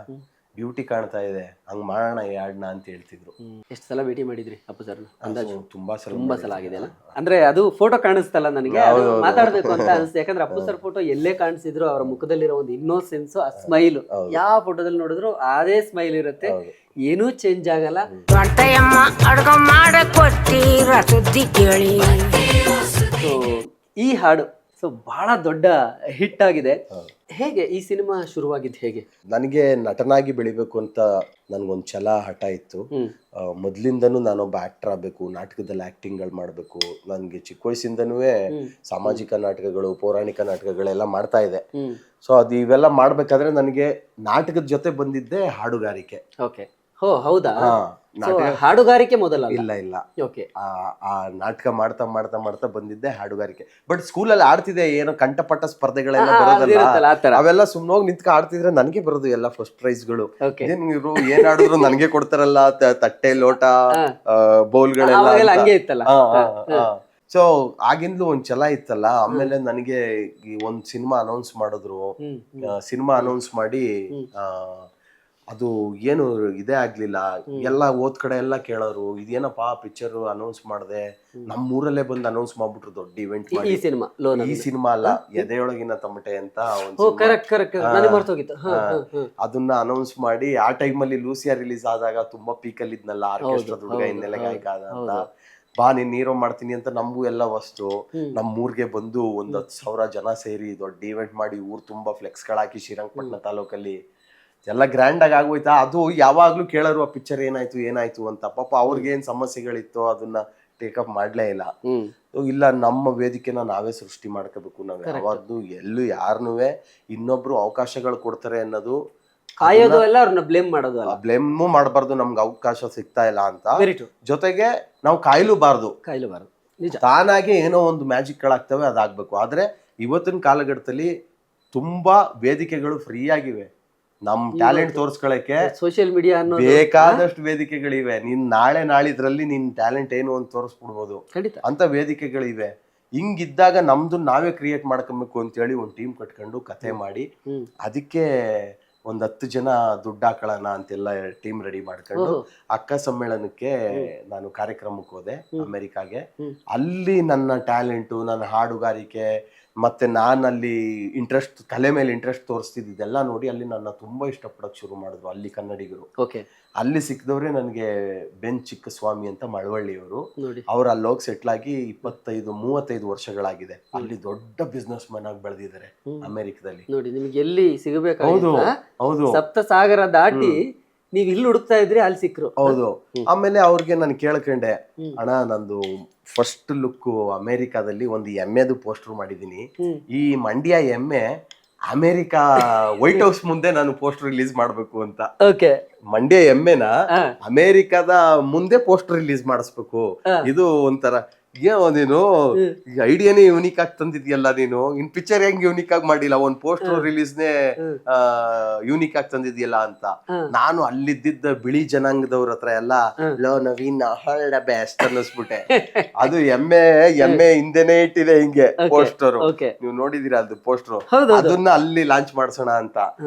Speaker 2: ಬ್ಯೂಟಿ ಕಾಣ್ತಾ ಇದೆ, ಹಂಗ್ ಮಾಡೋಣ ಯಾಡ್ನ ಅಂತ ಹೇಳ್ತಿದ್ರು.
Speaker 1: ಎಷ್ಟು ಸಲ ಭೇಟಿ ಮಾಡಿದ್ರಿ ಅಪ್ಪು ಸರ್ನ? ಅಂದಾಜು
Speaker 2: ತುಂಬಾ
Speaker 1: ಸಲ ಆಗಿದೆ ಅಲ್ಲ. ಅಂದ್ರೆ ಅದು ಫೋಟೋ ಕಾಣಿಸ್ತಲ್ಲ ನನಗೆ, ಮಾತಾಡ್ಬೇಕು ಅಂತ ಅನ್ಸುತ್ತೆ. ಯಾಕಂದ್ರೆ ಅಪ್ಪು ಸರ್ ಫೋಟೋ ಎಲ್ಲೇ ಕಾಣಿಸಿದ್ರು ಅವರ ಮುಖದಲ್ಲಿರೋ ಒಂದು ಇನ್ನೋಸೆನ್ಸ್, ಆ ಸ್ಮೈಲ್, ಯಾವ ಫೋಟೋದಲ್ಲಿ ನೋಡಿದ್ರು ಅದೇ ಸ್ಮೈಲ್ ಇರುತ್ತೆ, ಏನೂ ಚೇಂಜ್ ಆಗಲ್ಲ.
Speaker 3: ಗಂಟೆಯಮ್ಮ ಅಡ್ಗ ಮಾಡಕೊಟ್ಟಿರ ಸುದ್ದಿ ಕೇಳಿ.
Speaker 1: ಈ ಹಾಡು ಬಹಳ ದೊಡ್ಡ ಹಿಟ್ ಆಗಿದೆ. ಹೇಗೆ ಈ ಸಿನಿಮಾ ಶುರುವಾಗಿದ್ದು? ಹೇಗೆ?
Speaker 2: ನನಗೆ ನಟನಾಗಿ ಬೆಳಿಬೇಕು ಅಂತ ನನ್ಗೊಂದ್ ಛಲ, ಹಠ ಇತ್ತು. ಮೊದ್ಲಿಂದನೂ ನಾನೊಬ್ಬ ಆಕ್ಟರ್ ಆಗ್ಬೇಕು, ನಾಟಕದಲ್ಲಿ ಆಕ್ಟಿಂಗ್ಗಳು ಮಾಡ್ಬೇಕು. ನನ್ಗೆ ಚಿಕ್ಕ ವಯಸ್ಸಿಂದನೂ ಸಾಮಾಜಿಕ ನಾಟಕಗಳು, ಪೌರಾಣಿಕ ನಾಟಕಗಳೆಲ್ಲ ಮಾಡ್ತಾ ಇದೆ. ಸೊ ಅದು ಇವೆಲ್ಲ ಮಾಡ್ಬೇಕಾದ್ರೆ ನನಗೆ ನಾಟಕದ ಜೊತೆ ಬಂದಿದ್ದೆ ಹಾಡುಗಾರಿಕೆ.
Speaker 1: ಓಕೆ, ಹೌದಾ? ಹಾಡುಗಾರಿಕೆ ಮೊದಲ?
Speaker 2: ಇಲ್ಲ.
Speaker 1: ಓಕೆ.
Speaker 2: ಆ ನಾಟಕ ಮಾಡ್ತಾ ಮಾಡ್ತಾ ಮಾಡ್ತಾ ಬಂದಿದ್ದೆ ಹಾಡುಗಾರಿಕೆ. ಬಟ್ ಸ್ಕೂಲಲ್ಲಿ ಆಡ್ತಿದ್ದೆ, ಏನೋ ಕಂಠಪಟ್ಟ ಸ್ಪರ್ಧೆಗಳೆಲ್ಲ ಬರೋದಲ್ಲ, ಅವೆಲ್ಲ ಸುಮ್ನೋಗಿ ನಿಂತ್ಕ ಆಡ್ತಿದ್ರೆ ನನಗೆ ಬರೋದು ಎಲ್ಲ ಫಸ್ಟ್ ಪ್ರೈಸ್ಗಳು. ಏನ್ ಆಡಿದ್ರು ನನಗೆ ಕೊಡ್ತಾರಲ್ಲ, ತಟ್ಟೆ, ಲೋಟ, ಬೌಲ್ಗಳೆಲ್ಲ. ಸೊ ಆಗಿಂದಲೂ ಒಂದ್ ಛಲ ಇತ್ತಲ್ಲ. ಆಮೇಲೆ ನನಗೆ ಒಂದ್ ಸಿನಿಮಾ ಅನೌನ್ಸ್ ಮಾಡಿದ್ರು. ಸಿನಿಮಾ ಅನೌನ್ಸ್ ಮಾಡಿ ಅದು ಏನು ಇದೇ ಆಗ್ಲಿಲ್ಲ. ಎಲ್ಲ ಓದ್ ಕಡೆ ಎಲ್ಲ ಕೇಳೋರು, ಇದೇನಪ್ಪಾ ಪಿಕ್ಚರ್ ಅನೌನ್ಸ್ ಮಾಡ್ದೆ, ನಮ್ಮೂರಲ್ಲೇ ಬಂದು ಅನೌನ್ಸ್ ಮಾಡ್ಬಿಟ್ರು, ದೊಡ್ಡ ಇವೆಂಟ್ ಮಾಡಿ. ಈ ಸಿನಿಮಾ ಅಲ್ಲ, ಎದೆಯೊಳಗಿನ ತಮಟೆ ಅಂತ ಅದನ್ನ ಅನೌನ್ಸ್ ಮಾಡಿ, ಆ ಟೈಮಲ್ಲಿ ಲೂಸಿಯಾ ರಿಲೀಸ್ ಆದಾಗ ತುಂಬಾ ಪೀಕಲ್ಲಿ ಇದ್ನಲ್ಲ, ಆರ್ಕೆಸ್ಟ್ರಾದ ಹುಡುಗ ಇನ್ನೆಲ್ಲ ಗಾಯಕ ಆದ ಅಂತ, ಬಾ ನೀನ್ ಹೀರೋ ಮಾಡ್ತೀನಿ ಅಂತ ನಮಗೂ ಎಲ್ಲ ವಸ್ತು. ನಮ್ಮೂರ್ಗೆ ಬಂದು 10,000 ಜನ ಸೇರಿ ದೊಡ್ಡ ಇವೆಂಟ್ ಮಾಡಿ, ಊರ್ ತುಂಬಾ ಫ್ಲೆಕ್ಸ್ಗಳಾಕಿ ಶ್ರೀರಂಗಪಟ್ಟಣ ತಾಲೂಕಲ್ಲಿ ಎಲ್ಲ ಗ್ರ್ಯಾಂಡ್ ಆಗಿ ಆಗೋಯ್ತಾ. ಅದು ಯಾವಾಗ್ಲೂ ಕೇಳೋರು, ಆ ಪಿಕ್ಚರ್ ಏನಾಯ್ತು ಅಂತ. ಪಾಪ ಅವ್ರಿಗೇನ್ ಸಮಸ್ಯೆಗಳಿತ್ತು ಅದನ್ನ ಟೇಕಪ್ ಮಾಡ್ಲೇ ಇಲ್ಲ. ಇಲ್ಲ, ನಮ್ಮ ವೇದಿಕೆನ ನಾವೇ ಸೃಷ್ಟಿ ಮಾಡ್ಕೋಬೇಕು. ನಾವ್ ಯಾವಾಗ್ಲೂ ಎಲ್ಲೂ ಯಾರನ್ನೂ ಇನ್ನೊಬ್ರು ಅವಕಾಶಗಳು ಕೊಡ್ತಾರೆ ಅನ್ನೋದು
Speaker 1: ಕಾಯೋದು ಅಲ್ಲ, ಅವ್ರನ್ನ ಬ್ಲೇಮ್ ಮಾಡೋದು ಅಲ್ಲ.
Speaker 2: ಬ್ಲೇಮು ಮಾಡಬಾರ್ದು, ನಮ್ಗೆ ಅವಕಾಶ ಸಿಗ್ತಾ ಇಲ್ಲ ಅಂತ. ಜೊತೆಗೆ ನಾವು ಕಾಯ್ಲೂಬಾರ್ದು. ತಾನಾಗೆ ಏನೋ ಒಂದು ಮ್ಯಾಜಿಕ್ಗಳಾಗ್ತವೆ, ಅದಾಗ್ಬೇಕು. ಆದ್ರೆ ಇವತ್ತಿನ ಕಾಲಘಟ್ಟದಲ್ಲಿ ತುಂಬಾ ವೇದಿಕೆಗಳು ಫ್ರೀ ಆಗಿವೆ. ನಮ್ ಟ್ಯಾಲೆಂಟ್ ತೋರ್ಸ್ಕೊಳಕ್ಕೆ
Speaker 1: ಸೋಷಿಯಲ್ ಮೀಡಿಯಾ
Speaker 2: ಬೇಕಾದಷ್ಟು ವೇದಿಕೆಗಳಿವೆ. ನೀನ್ ನಾಳಿದ್ರಲ್ಲಿ ನಿನ್ ಟ್ಯಾಲೆಂಟ್ ಏನು ಅಂತ ತೋರಿಸ್ಬಿಡ್ಬೋದು ಅಂತ ವೇದಿಕೆಗಳಿವೆ. ಹಿಂಗಿದ್ದಾಗ ನಮ್ದು ನಾವೇ ಕ್ರಿಯೇಟ್ ಮಾಡ್ಕೊಬೇಕು ಅಂತೇಳಿ ಒಂದ್ ಟೀಮ್ ಕಟ್ಕೊಂಡು ಕತೆ ಮಾಡಿ, ಅದಕ್ಕೆ 10 ಜನ ದುಡ್ಡು ಹಾಕೊಳ್ಳೋಣ ಅಂತೆಲ್ಲ ಟೀಮ್ ರೆಡಿ ಮಾಡ್ಕೊಂಡು ಅಕ್ಕ ಸಮ್ಮೇಳನಕ್ಕೆ ನಾನು ಕಾರ್ಯಕ್ರಮಕ್ಕೆ ಹೋದೆ ಅಮೆರಿಕಾಗೆ. ಅಲ್ಲಿ ನನ್ನ ಟ್ಯಾಲೆಂಟು, ನನ್ನ ಹಾಡುಗಾರಿಕೆ, ಮತ್ತೆ ನಾನಲ್ಲಿ ಕಲೆ ಮೇಲೆ ಇಂಟ್ರೆಸ್ಟ್ ತೋರಿಸ್ತಿದ್ದೆಲ್ಲ ನೋಡಿ ಅಲ್ಲಿ ನನ್ನ ತುಂಬಾ ಇಷ್ಟಪಡಕ್ ಶುರು ಮಾಡಿದ್ರು ಅಲ್ಲಿ ಕನ್ನಡಿಗರು. ಅಲ್ಲಿ ಸಿಕ್ಕಿದವ್ರೆ ನನಗೆ ಬೆನ್ ಚಿಕ್ಕಸ್ವಾಮಿ ಅಂತ ಮಳವಳ್ಳಿಯವರು. ಅವ್ರು ಅಲ್ಲಿ ಹೋಗಿ ಸೆಟ್ಲ್ ಆಗಿ 25-35 ವರ್ಷಗಳಾಗಿದೆ. ಅಲ್ಲಿ ದೊಡ್ಡ ಬಿಸ್ನೆಸ್ ಮ್ಯಾನ್ ಆಗಿ ಬೆಳೆದಿದ್ದಾರೆ ಅಮೆರಿಕದಲ್ಲಿ.
Speaker 1: ನೋಡಿ, ನಿಮ್ಗೆ ಎಲ್ಲಿ ಸಿಗಬೇಕು, ಹೌದು, ಸಪ್ತ ಸಾಗರ ದಾಟಿ ನೀವ್ ಇಲ್ಲಿ ಹುಡುಕ್ತಾ ಇದ್ರಿ, ಅಲ್ಲಿ ಸಿಕ್ರು.
Speaker 2: ಹೌದು. ಆಮೇಲೆ ಅವ್ರಿಗೆ ನಾನು ಕೇಳ್ಕೊಂಡೆ, ಅಣ್ಣ ನಂದು ಫಸ್ಟ್ ಲುಕ್ ಅಮೆರಿಕಾದಲ್ಲಿ ಒಂದು ಎಮ್ಮೆದು ಪೋಸ್ಟರ್ ಮಾಡಿದೀನಿ, ಈ ಮಂಡ್ಯ ಎಮ್ಮೆ ಅಮೆರಿಕಾ ವೈಟ್ ಹೌಸ್ ಮುಂದೆ ನಾನು ಪೋಸ್ಟರ್ ರಿಲೀಸ್ ಮಾಡ್ಬೇಕು ಅಂತ. ಮಂಡ್ಯ ಎಮ್ಮೆನ ಅಮೆರಿಕಾದ ಮುಂದೆ ಪೋಸ್ಟರ್ ರಿಲೀಸ್ ಮಾಡಿಸ್ಬೇಕು. ಇದು ಒಂಥರ ನೀನು ಐಡಿಯಾನೇ ಯೂನಿಕ್ ಆಗಿ ತಂದಿದ್ಯಲ್ಲ, ನೀನು ಇನ್ ಪಿಕ್ಚರ್ ಹೆಂಗ್ ಯೂನಿಕ್ ಆಗಿ ಮಾಡಿಲ್ಲ, ಒಂದ್ ಪೋಸ್ಟರ್ ರಿಲೀಸ್ನೇ ಯೂನಿಕ್ ಆಗಿ ತಂದಿದ್ಯಲ್ಲ ಅಂತ. ನಾನು ಅಲ್ಲಿದ್ದ ಬಿಳಿ ಜನಾಂಗದವ್ರ ಹತ್ರ ಎಲ್ಲ ಲೋ ನವೀನ್ ಹಳ್ಳ ಬೆಸ್ಟ್ ಅನ್ನಿಸ್ಬಿಟ್ಟೆ. ಅದು ಎಮ್ಮೆ ಹಿಂದೆನೆ ಇಟ್ಟಿದೆ ಹಿಂಗೆ ಪೋಸ್ಟರ್, ನೀವು ನೋಡಿದೀರಾ ಅದು ಪೋಸ್ಟರ್, ಅದನ್ನ ಅಲ್ಲಿ ಲಾಂಚ್ ಮಾಡ್ಸೋಣ ಅಂತ.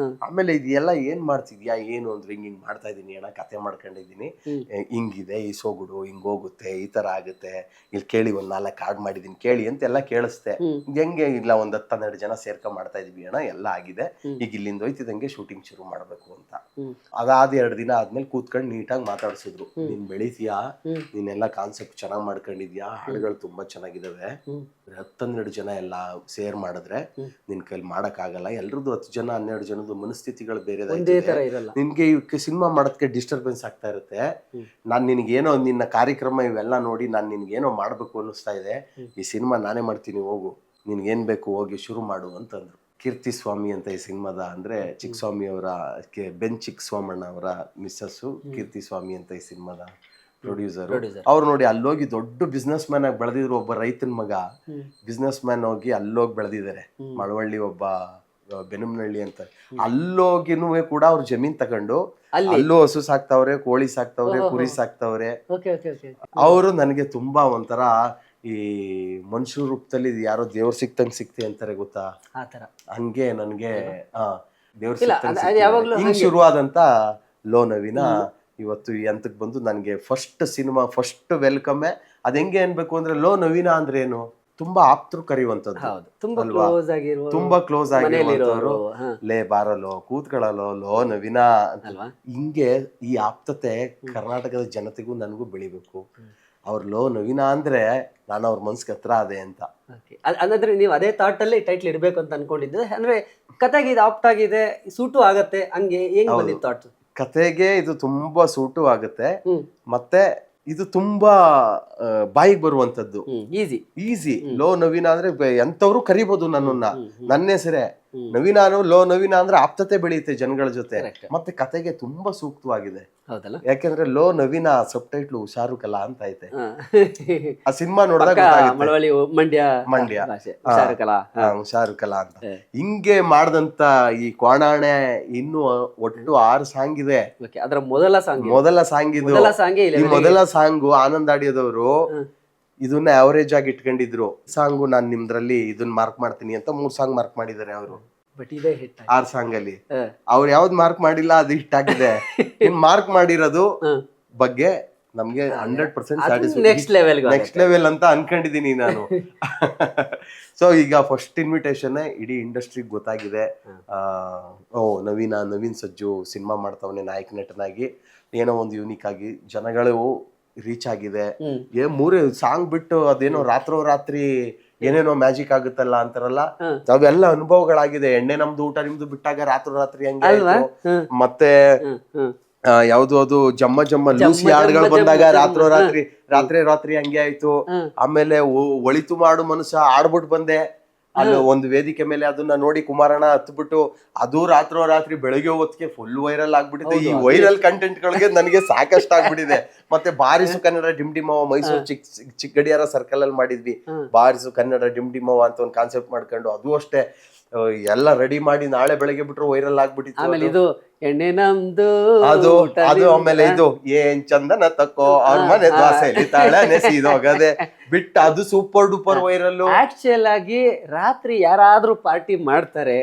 Speaker 2: ಆಮೇಲೆ ಇದೆಲ್ಲ ಏನ್ ಮಾಡ್ತಿದ್ಯಾ ಏನು ಅಂದ್ರೆ, ಹಿಂಗ್ ಮಾಡ್ತಾ ಇದೀನಿ ಅಣ್ಣ, ಕತೆ ಮಾಡ್ಕೊಂಡಿದೀನಿ, ಹಿಂಗಿದೆ ಈ ಸೋಗುಡು, ಹಿಂಗ್ ಹೋಗುತ್ತೆ, ಈ ತರ ಆಗುತ್ತೆ, ಇಲ್ಲಿ ಕೇಳಿ ಒಂದ್ 4 ಕಾರ್ಡ್ ಮಾಡಿದೀನಿ ಕೇಳಿ ಅಂತೆಲ್ಲ ಕೇಳಿಸ್ದೆ. ಹೆಂಗೆ ಇಲ್ಲ 10-12 ಜನ ಸೇರ್ಕೊಂಡ್ ಮಾಡ್ತಾ ಇದೀವಿ ಅಣ್ಣ, ಎಲ್ಲ ಆಗಿದೆ, ಈಗ ಇಲ್ಲಿಂದ ಹೋಯ್ತಿದಂಗೆ ಶೂಟಿಂಗ್ ಶುರು ಮಾಡ್ಬೇಕು ಅಂತ. ಅದಾದ 2 ದಿನ ಆದ್ಮೇಲೆ ಕೂತ್ಕೊಂಡು ನೀಟಾಗಿ ಮಾತಾಡ್ಸಿದ್ರು. ನೀನ್ ಬೆಳಿತೀಯಾ, ನೀನೆಲ್ಲ ಕಾನ್ಸೆಪ್ಟ್ ಚೆನ್ನಾಗ್ ಮಾಡ್ಕೊಂಡಿದ್ಯಾ, ಹಾಡುಗಳು ತುಂಬಾ ಚೆನ್ನಾಗಿದಾವೆ, 10-12 ಜನ ಎಲ್ಲ ಸೇರ್ ಮಾಡಿದ್ರೆ ನಿನ್ ಕೈಲಿ ಮಾಡಕ್ ಆಗಲ್ಲ, ಎಲ್ರದ್ದು 10 ಜನ 12 ಜನದ ಮನಸ್ಥಿತಿಗಳು ಬೇರೆ, ನಿನ್ಗೆ ಸಿನಿಮಾ ಮಾಡೋದಕ್ಕೆ ಡಿಸ್ಟರ್ಬೆನ್ಸ್ ಆಗ್ತಾ ಇರುತ್ತೆ. ನಾನ್ ನಿನ್ಗೇನೋ ನಿನ್ನ ಕಾರ್ಯಕ್ರಮ ಇವೆಲ್ಲ ನೋಡಿ ನಾನ್ ನಿನ್ಗೇನೋ ಮಾಡ್ಬೇಕು ಅನ್ನಿಸ್ತಾ ಇದೆ, ಈ ಸಿನಿಮಾ ನಾನೇ ಮಾಡ್ತೀನಿ, ಹೋಗು, ನಿನ್ಗೇನ್ ಬೇಕು ಹೋಗಿ ಶುರು ಮಾಡು ಅಂತಂದ್ರು. ಕೀರ್ತಿ ಸ್ವಾಮಿ ಅಂತ ಈ ಸಿನಿಮಾದ ಅಂದ್ರೆ ಚಿಕ್ಕಸ್ವಾಮಿ ಅವರ ಬೆನ್ ಚಿಕ್ಕಸ್ವಾಮಣ್ಣ ಅವರ ಮಿಸ್ಸಸ್ಸು ಕೀರ್ತಿ ಸ್ವಾಮಿ ಅಂತ ಈ ಸಿನಿಮಾದ ಪ್ರೊಡ್ಯೂಸರ್. ಅವ್ರು ನೋಡಿ ಅಲ್ಲೋಗಿ ದೊಡ್ಡ ಬಿಸ್ನೆಸ್ ಮ್ಯಾನ್ ಆಗಿ ಬೆಳೆದಿದ್ರು. ಒಬ್ಬ ರೈತನ ಮಗ ಬಿಸ್ನೆಸ್ ಮ್ಯಾನ್ ಹೋಗಿ ಅಲ್ಲೋಗಿ ಬೆಳೆದಿದ್ದಾರೆ. ಮಳವಳ್ಳಿ ಒಬ್ಬ ಬೆನಮನಹಳ್ಳಿ ಅಂತ ಅಲ್ಲೋಗಿನೂ ಕೂಡ ಅವ್ರು ಜಮೀನ್ ತಗೊಂಡು ಅಲ್ಲೂ ಹಸು ಸಾಕ್ತಾವ್ರೆ, ಕೋಳಿ ಸಾಕ್ತಾವ್ರೆ, ಕುರಿ ಸಾಕ್ತಾವ್ರೆ. ಅವರು ನನಗೆ ತುಂಬಾ ಒಂಥರ ಈ ಮನುಷ್ಯರ ರೂಪದಲ್ಲಿ ಯಾರೋ ದೇವ್ರು ಸಿಕ್ತಂಗ್ ಸಿಕ್ತಿ ಅಂತಾರೆ ಗೊತ್ತಾ, ಹಂಗೆ ನನ್ಗೆ ದೇವ್ರ ಸಿಕ್ತಂಗ್ ಹಿಂಗ್ ಶುರುವಾದಂತ ಲೋ ನವೀನ ಇವತ್ತು ಎಂತಕ್ ಬಂದು ನನ್ಗೆ ಫಸ್ಟ್ ಸಿನಿಮಾ ಫಸ್ಟ್ ವೆಲ್ಕಮ್. ಅದ್ ಹೆಂಗೆ ಅನ್ಬೇಕು ಅಂದ್ರೆ ಲೋ ನವೀನ ಅಂದ್ರೆ ಏನು, ತುಂಬಾ ಆಪ್ತರು ಕರೆಯುವಂತದ್ದು, ತುಂಬಾ ಕ್ಲೋಸ್ ಆಗಿರುವಂತವ್ರು. ಲೇ ಬಾರಲೋ, ಕೂತ್ಕೊಳ್ಳಲೋ, ಲೋ ನವೀನ ಅಂತ. ಹಿಂಗೆ ಈ ಆಪ್ತತೆ ಕರ್ನಾಟಕದ ಜನತೆಗೂ ನನಗೂ ಬೆಳಿಬೇಕು. ಅವ್ರ ಲೋ ನವೀನ ಅಂದ್ರೆ ನಾನು ಅವ್ರ ಮನ್ಸ್ಗೆ ಹತ್ರ ಅದೇ ಅಂತ.
Speaker 1: ಅಂದ್ರೆ ನೀವು ಅದೇ ಥಾಟ್ ಅಲ್ಲಿ ಟೈಟ್ಲ್ ಇರ್ಬೇಕು ಅಂತ ಅನ್ಕೊಂಡಿದ್ದೆ, ಅಂದ್ರೆ ಕತೆಗೆ ಇದು ಆಪ್ಟ್ ಆಗಿದೆ, ಸೂಟು ಆಗತ್ತೆ, ಹಂಗೆ ಹೆಂಗ್ ಬಂದಿತ್ತು ಥಾಟ್?
Speaker 2: ಕತೆಗೆ ಇದು ತುಂಬಾ ಸೂಟು ಆಗುತ್ತೆ, ಮತ್ತೆ ಇದು ತುಂಬಾ ಬಾಯಿಗೆ ಬರುವಂತದ್ದು, ಈಸಿ. ಲೋ ನವೀನ ಅಂದ್ರೆ ಎಂತವ್ರು ಕರಿಬಹುದು ನನ್ನನ್ನ, ನನ್ನ ಹೆಸರೇ ನವೀನಾನು. ಲೋ ನವೀನ ಅಂದ್ರೆ ಆಪ್ತತೆ ಬೆಳೆಯುತ್ತೆ ಜನಗಳ ಜೊತೆ, ಮತ್ತೆ ಕತೆಗೆ ತುಂಬಾ ಸೂಕ್ತವಾಗಿದೆ. ಯಾಕೆಂದ್ರೆ ಲೋ ನವೀನ ಸಬ್ ಟೈಟ್ಲು ಹುಷಾರು ಕಲಾ ಅಂತ ಐತೆ. ಆ ಸಿನಿಮಾ ನೋಡಿದಾಗ ಮಂಡ್ಯ ಹುಷಾರು ಕಲಾ ಅಂತ. ಹಿಂಗೆ ಮಾಡ್ದಂತ ಈ ಕ್ವಾಣಾಣೆ ಇನ್ನು ಒಟ್ಟು 6 ಸಾಂಗ್ ಇದೆ.
Speaker 1: ಅದರ ಮೊದಲ
Speaker 2: ಸಾಂಗ್ ಇದು. ಈ ಮೊದಲ ಸಾಂಗು ಆನಂದ್ ಆಡಿಯೋದವರು ಇದನ್ನ ಅವರೇಜ್ ಆಗಿ ಇಟ್ಕೊಂಡಿದ್ರು. ಸಾಂಗು ನಾನ್ ನಿಮ್ದ್ರಲ್ಲಿ ಇದನ್ನ ಮಾರ್ಕ್ ಮಾಡ್ತೀನಿ ಅಂತ 3 ಸಾಂಗ್ ಮಾರ್ಕ್ ಮಾಡಿದ್ದಾರೆ ಅವರು. 6 ಸಾಂಗ್ ಅಲ್ಲಿ ಅವ್ರು ಯಾವ್ದು ಮಾರ್ಕ್ ಮಾಡಿಲ್ಲ, ಅದು ಹಿಟ್ ಆಗಿದೆ. ಇನ್ ಮಾರ್ಕ್ ಮಾಡಿರೋದು ಬಗ್ಗೆ ನಮ್ಗೆ 100% ನೆಕ್ಸ್ಟ್ ಲೆವೆಲ್ ಅಂತ ಅನ್ಕೊಂಡಿದೀನಿ ನಾನು. ಸೊ ಈಗ ಫಸ್ಟ್ ಇನ್ವಿಟೇಷನ್ ಇಡೀ ಇಂಡಸ್ಟ್ರಿಗೆ ಗೊತ್ತಾಗಿದೆ. ನವೀನ್ ಸಜ್ಜು ಸಿನಿಮಾ ಮಾಡ್ತಾವನೆ ನಾಯಕ ನಟನಾಗಿ, ಏನೋ ಒಂದು ಯೂನಿಕ್ ಆಗಿ ಜನಗಳು ರೀಚ್ ಆಗಿದೆ. 3 ಸಾಂಗ್ ಬಿಟ್ಟು ಅದೇನೋ ರಾತ್ರಿ ಏನೇನೋ ಮ್ಯಾಜಿಕ್ ಆಗುತ್ತಲ್ಲ ಅಂತಾರಲ್ಲ, ಅವೆಲ್ಲ ಅನುಭವಗಳಾಗಿದೆ. ಎಣ್ಣೆ ನಮ್ದು ಊಟ ನಿಮ್ದು ಬಿಟ್ಟಾಗ ರಾತ್ರಿ ಹಂಗೆ ಆಯ್ತು. ಮತ್ತೆ ಯಾವ್ದು ಅದು ಜಮ್ಮ ಲೂಸಿ ಹಾಡುಗಳು ಬಂದಾಗ ರಾತ್ರಿ ಹಂಗೆ ಆಯ್ತು. ಆಮೇಲೆ ಒಳಿತು ಮಾಡು ಮನುಷ್ಯ ಆಡ್ಬಿಟ್ಟು ಬಂದೆ ಅಲ್ಲಿ ಒಂದು ವೇದಿಕೆ ಮೇಲೆ. ಅದನ್ನ ನೋಡಿ ಕುಮಾರಣ್ಣ ಹತ್ಬಿಟ್ಟು ಅದು ರಾತ್ರಿ ಬೆಳಗ್ಗೆ ಹೊತ್ತಿಗೆ ಫುಲ್ ವೈರಲ್ ಆಗ್ಬಿಟ್ಟಿದೆ. ಈ ವೈರಲ್ ಕಂಟೆಂಟ್ ಗಳಿಗೆ ನನಗೆ ಸಾಕಷ್ಟು ಆಗ್ಬಿಟ್ಟಿದೆ. ಮತ್ತೆ ಬಾರಿಸು ಕನ್ನಡ ಡಿಮ್ಡಿಮವ ಮೈಸೂರು ಚಿಕ್ಕಗಡಿಯಾರ ಸರ್ಕಲ್ ಅಲ್ಲಿ ಮಾಡಿದ್ವಿ. ಬಾರಿಸು ಕನ್ನಡ ಡಿಮ್ಡಿಮವ ಅಂತ ಒಂದು ಕಾನ್ಸೆಪ್ಟ್ ಮಾಡ್ಕೊಂಡು ಅದು ಅಷ್ಟೇ ಎಲ್ಲ ರೆಡಿ ಮಾಡಿ ನಾಳೆ ಬೆಳಗ್ಗೆ ಬಿಟ್ರು ವೈರಲ್ ಆಗ್ಬಿಟ್ಟಿತ್ತು.
Speaker 1: ಆಮೇಲೆ ಇದು ಎಣ್ಣೆ ನಮ್ದು
Speaker 2: ಅದು ಆಮೇಲೆ ಇದು ಏನ್ ಚಂದನ ತಕ್ಕೋ ಅವ್ರ ಮನೆ ದ್ವಾಸೆಲಿ ತಾಳನೆ ಸೀದೋಗದೆ ಬಿಟ್ಟು ಅದು ಸೂಪರ್ ಡೂಪರ್ ವೈರಲ್.
Speaker 1: ಆಕ್ಚುಯಲ್ ಆಗಿ ರಾತ್ರಿ ಯಾರಾದ್ರೂ ಪಾರ್ಟಿ ಮಾಡ್ತಾರೆ,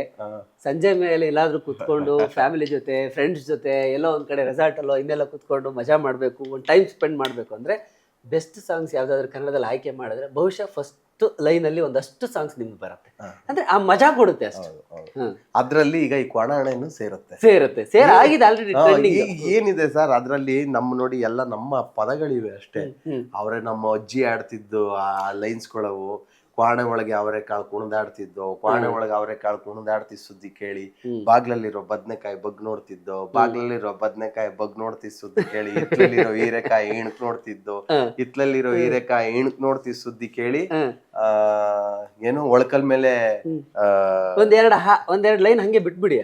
Speaker 1: ಸಂಜೆ ಮೇಲೆ ಎಲ್ಲಾದ್ರೂ ಕುತ್ಕೊಂಡು ಫ್ಯಾಮಿಲಿ ಜೊತೆ ಫ್ರೆಂಡ್ಸ್ ಜೊತೆ ಎಲ್ಲೋ ಒಂದ್ ಕಡೆ ರೆಸಾರ್ಟ್ ಅಲ್ಲೋ ಇನ್ನೆಲ್ಲ ಕುತ್ಕೊಂಡು ಮಜಾ ಮಾಡ್ಬೇಕು, ಒಂದು ಟೈಮ್ ಸ್ಪೆಂಡ್ ಮಾಡ್ಬೇಕು ಅಂದ್ರೆ ಬೆಸ್ಟ್ ಸಾಂಗ್ಸ್ ಯಾವ್ದಾದ್ರು ಕನ್ನಡದಲ್ಲಿ ಆಯ್ಕೆ ಮಾಡಿದ್ರೆ ಬಹುಶಃ ಫಸ್ಟ್ ಲೈನ್ ಅಲ್ಲಿ ಒಂದಷ್ಟು ಸಾಂಗ್ಸ್ ನಿಮ್ಗೆ ಬರುತ್ತೆ. ಅಂದ್ರೆ ಆ ಮಜಾ ಕೊಡುತ್ತೆ ಅಷ್ಟು.
Speaker 2: ಅದ್ರಲ್ಲಿ ಈಗ ಈ ಕ್ವಾಣಾಣೆನು ಸೇರುತ್ತೆ
Speaker 1: ಆಗಿದೆ ಆಲ್ರೆಡಿ.
Speaker 2: ಏನಿದೆ ಸರ್ ಅದ್ರಲ್ಲಿ ನಮ್ಮ ನೋಡಿ ಎಲ್ಲ ನಮ್ಮ ಪದಗಳಿವೆ ಅಷ್ಟೇ. ಅವ್ರೆ ನಮ್ಮ ಅಜ್ಜಿ ಆಡ್ತಿದ್ದು ಆ ಲೈನ್ಸ್ಗಳವು. ಕ್ವಾಣೆ ಒಳಗೆ ಅವರೆಕಾಳು ಕುಣಿದಾಡ್ತಿದ್ದೋ, ಕ್ವಾಣೆ ಒಳಗೆ ಅವರೆಕಾಳು ಕುಣಿದಾಡ್ತಿದ್ ಸುದ್ದಿ ಕೇಳಿ ಬಾಗ್ಲಲ್ಲಿರೋ ಬದ್ನೆಕಾಯಿ ಬಗ್ ನೋಡ್ತಿದ್ದೋ, ಬಾಗ್ಲಲ್ಲಿರೋ ಬದ್ನೆಕಾಯಿ ಬಗ್ ನೋಡ್ತಿದ್ ಸುದ್ದಿ ಕೇಳಿ ಇತ್ಲಲ್ಲಿರೋ ಹೀರೆಕಾಯಿ ಇಣಕ್ ನೋಡ್ತಿದ್ದೋ, ಇತ್ಲಲ್ಲಿರೋ ಹೀರೆಕಾಯಿ ಇಣಕ್ ನೋಡ್ತಿದ್ ಸುದ್ದಿ ಕೇಳಿ ಏನು ಒಳಕಲ್ ಮೇಲೆ
Speaker 1: ಒಂದೆರಡು ಲೈನ್ ಹಂಗೆ ಬಿಟ್ಬಿಡಿ.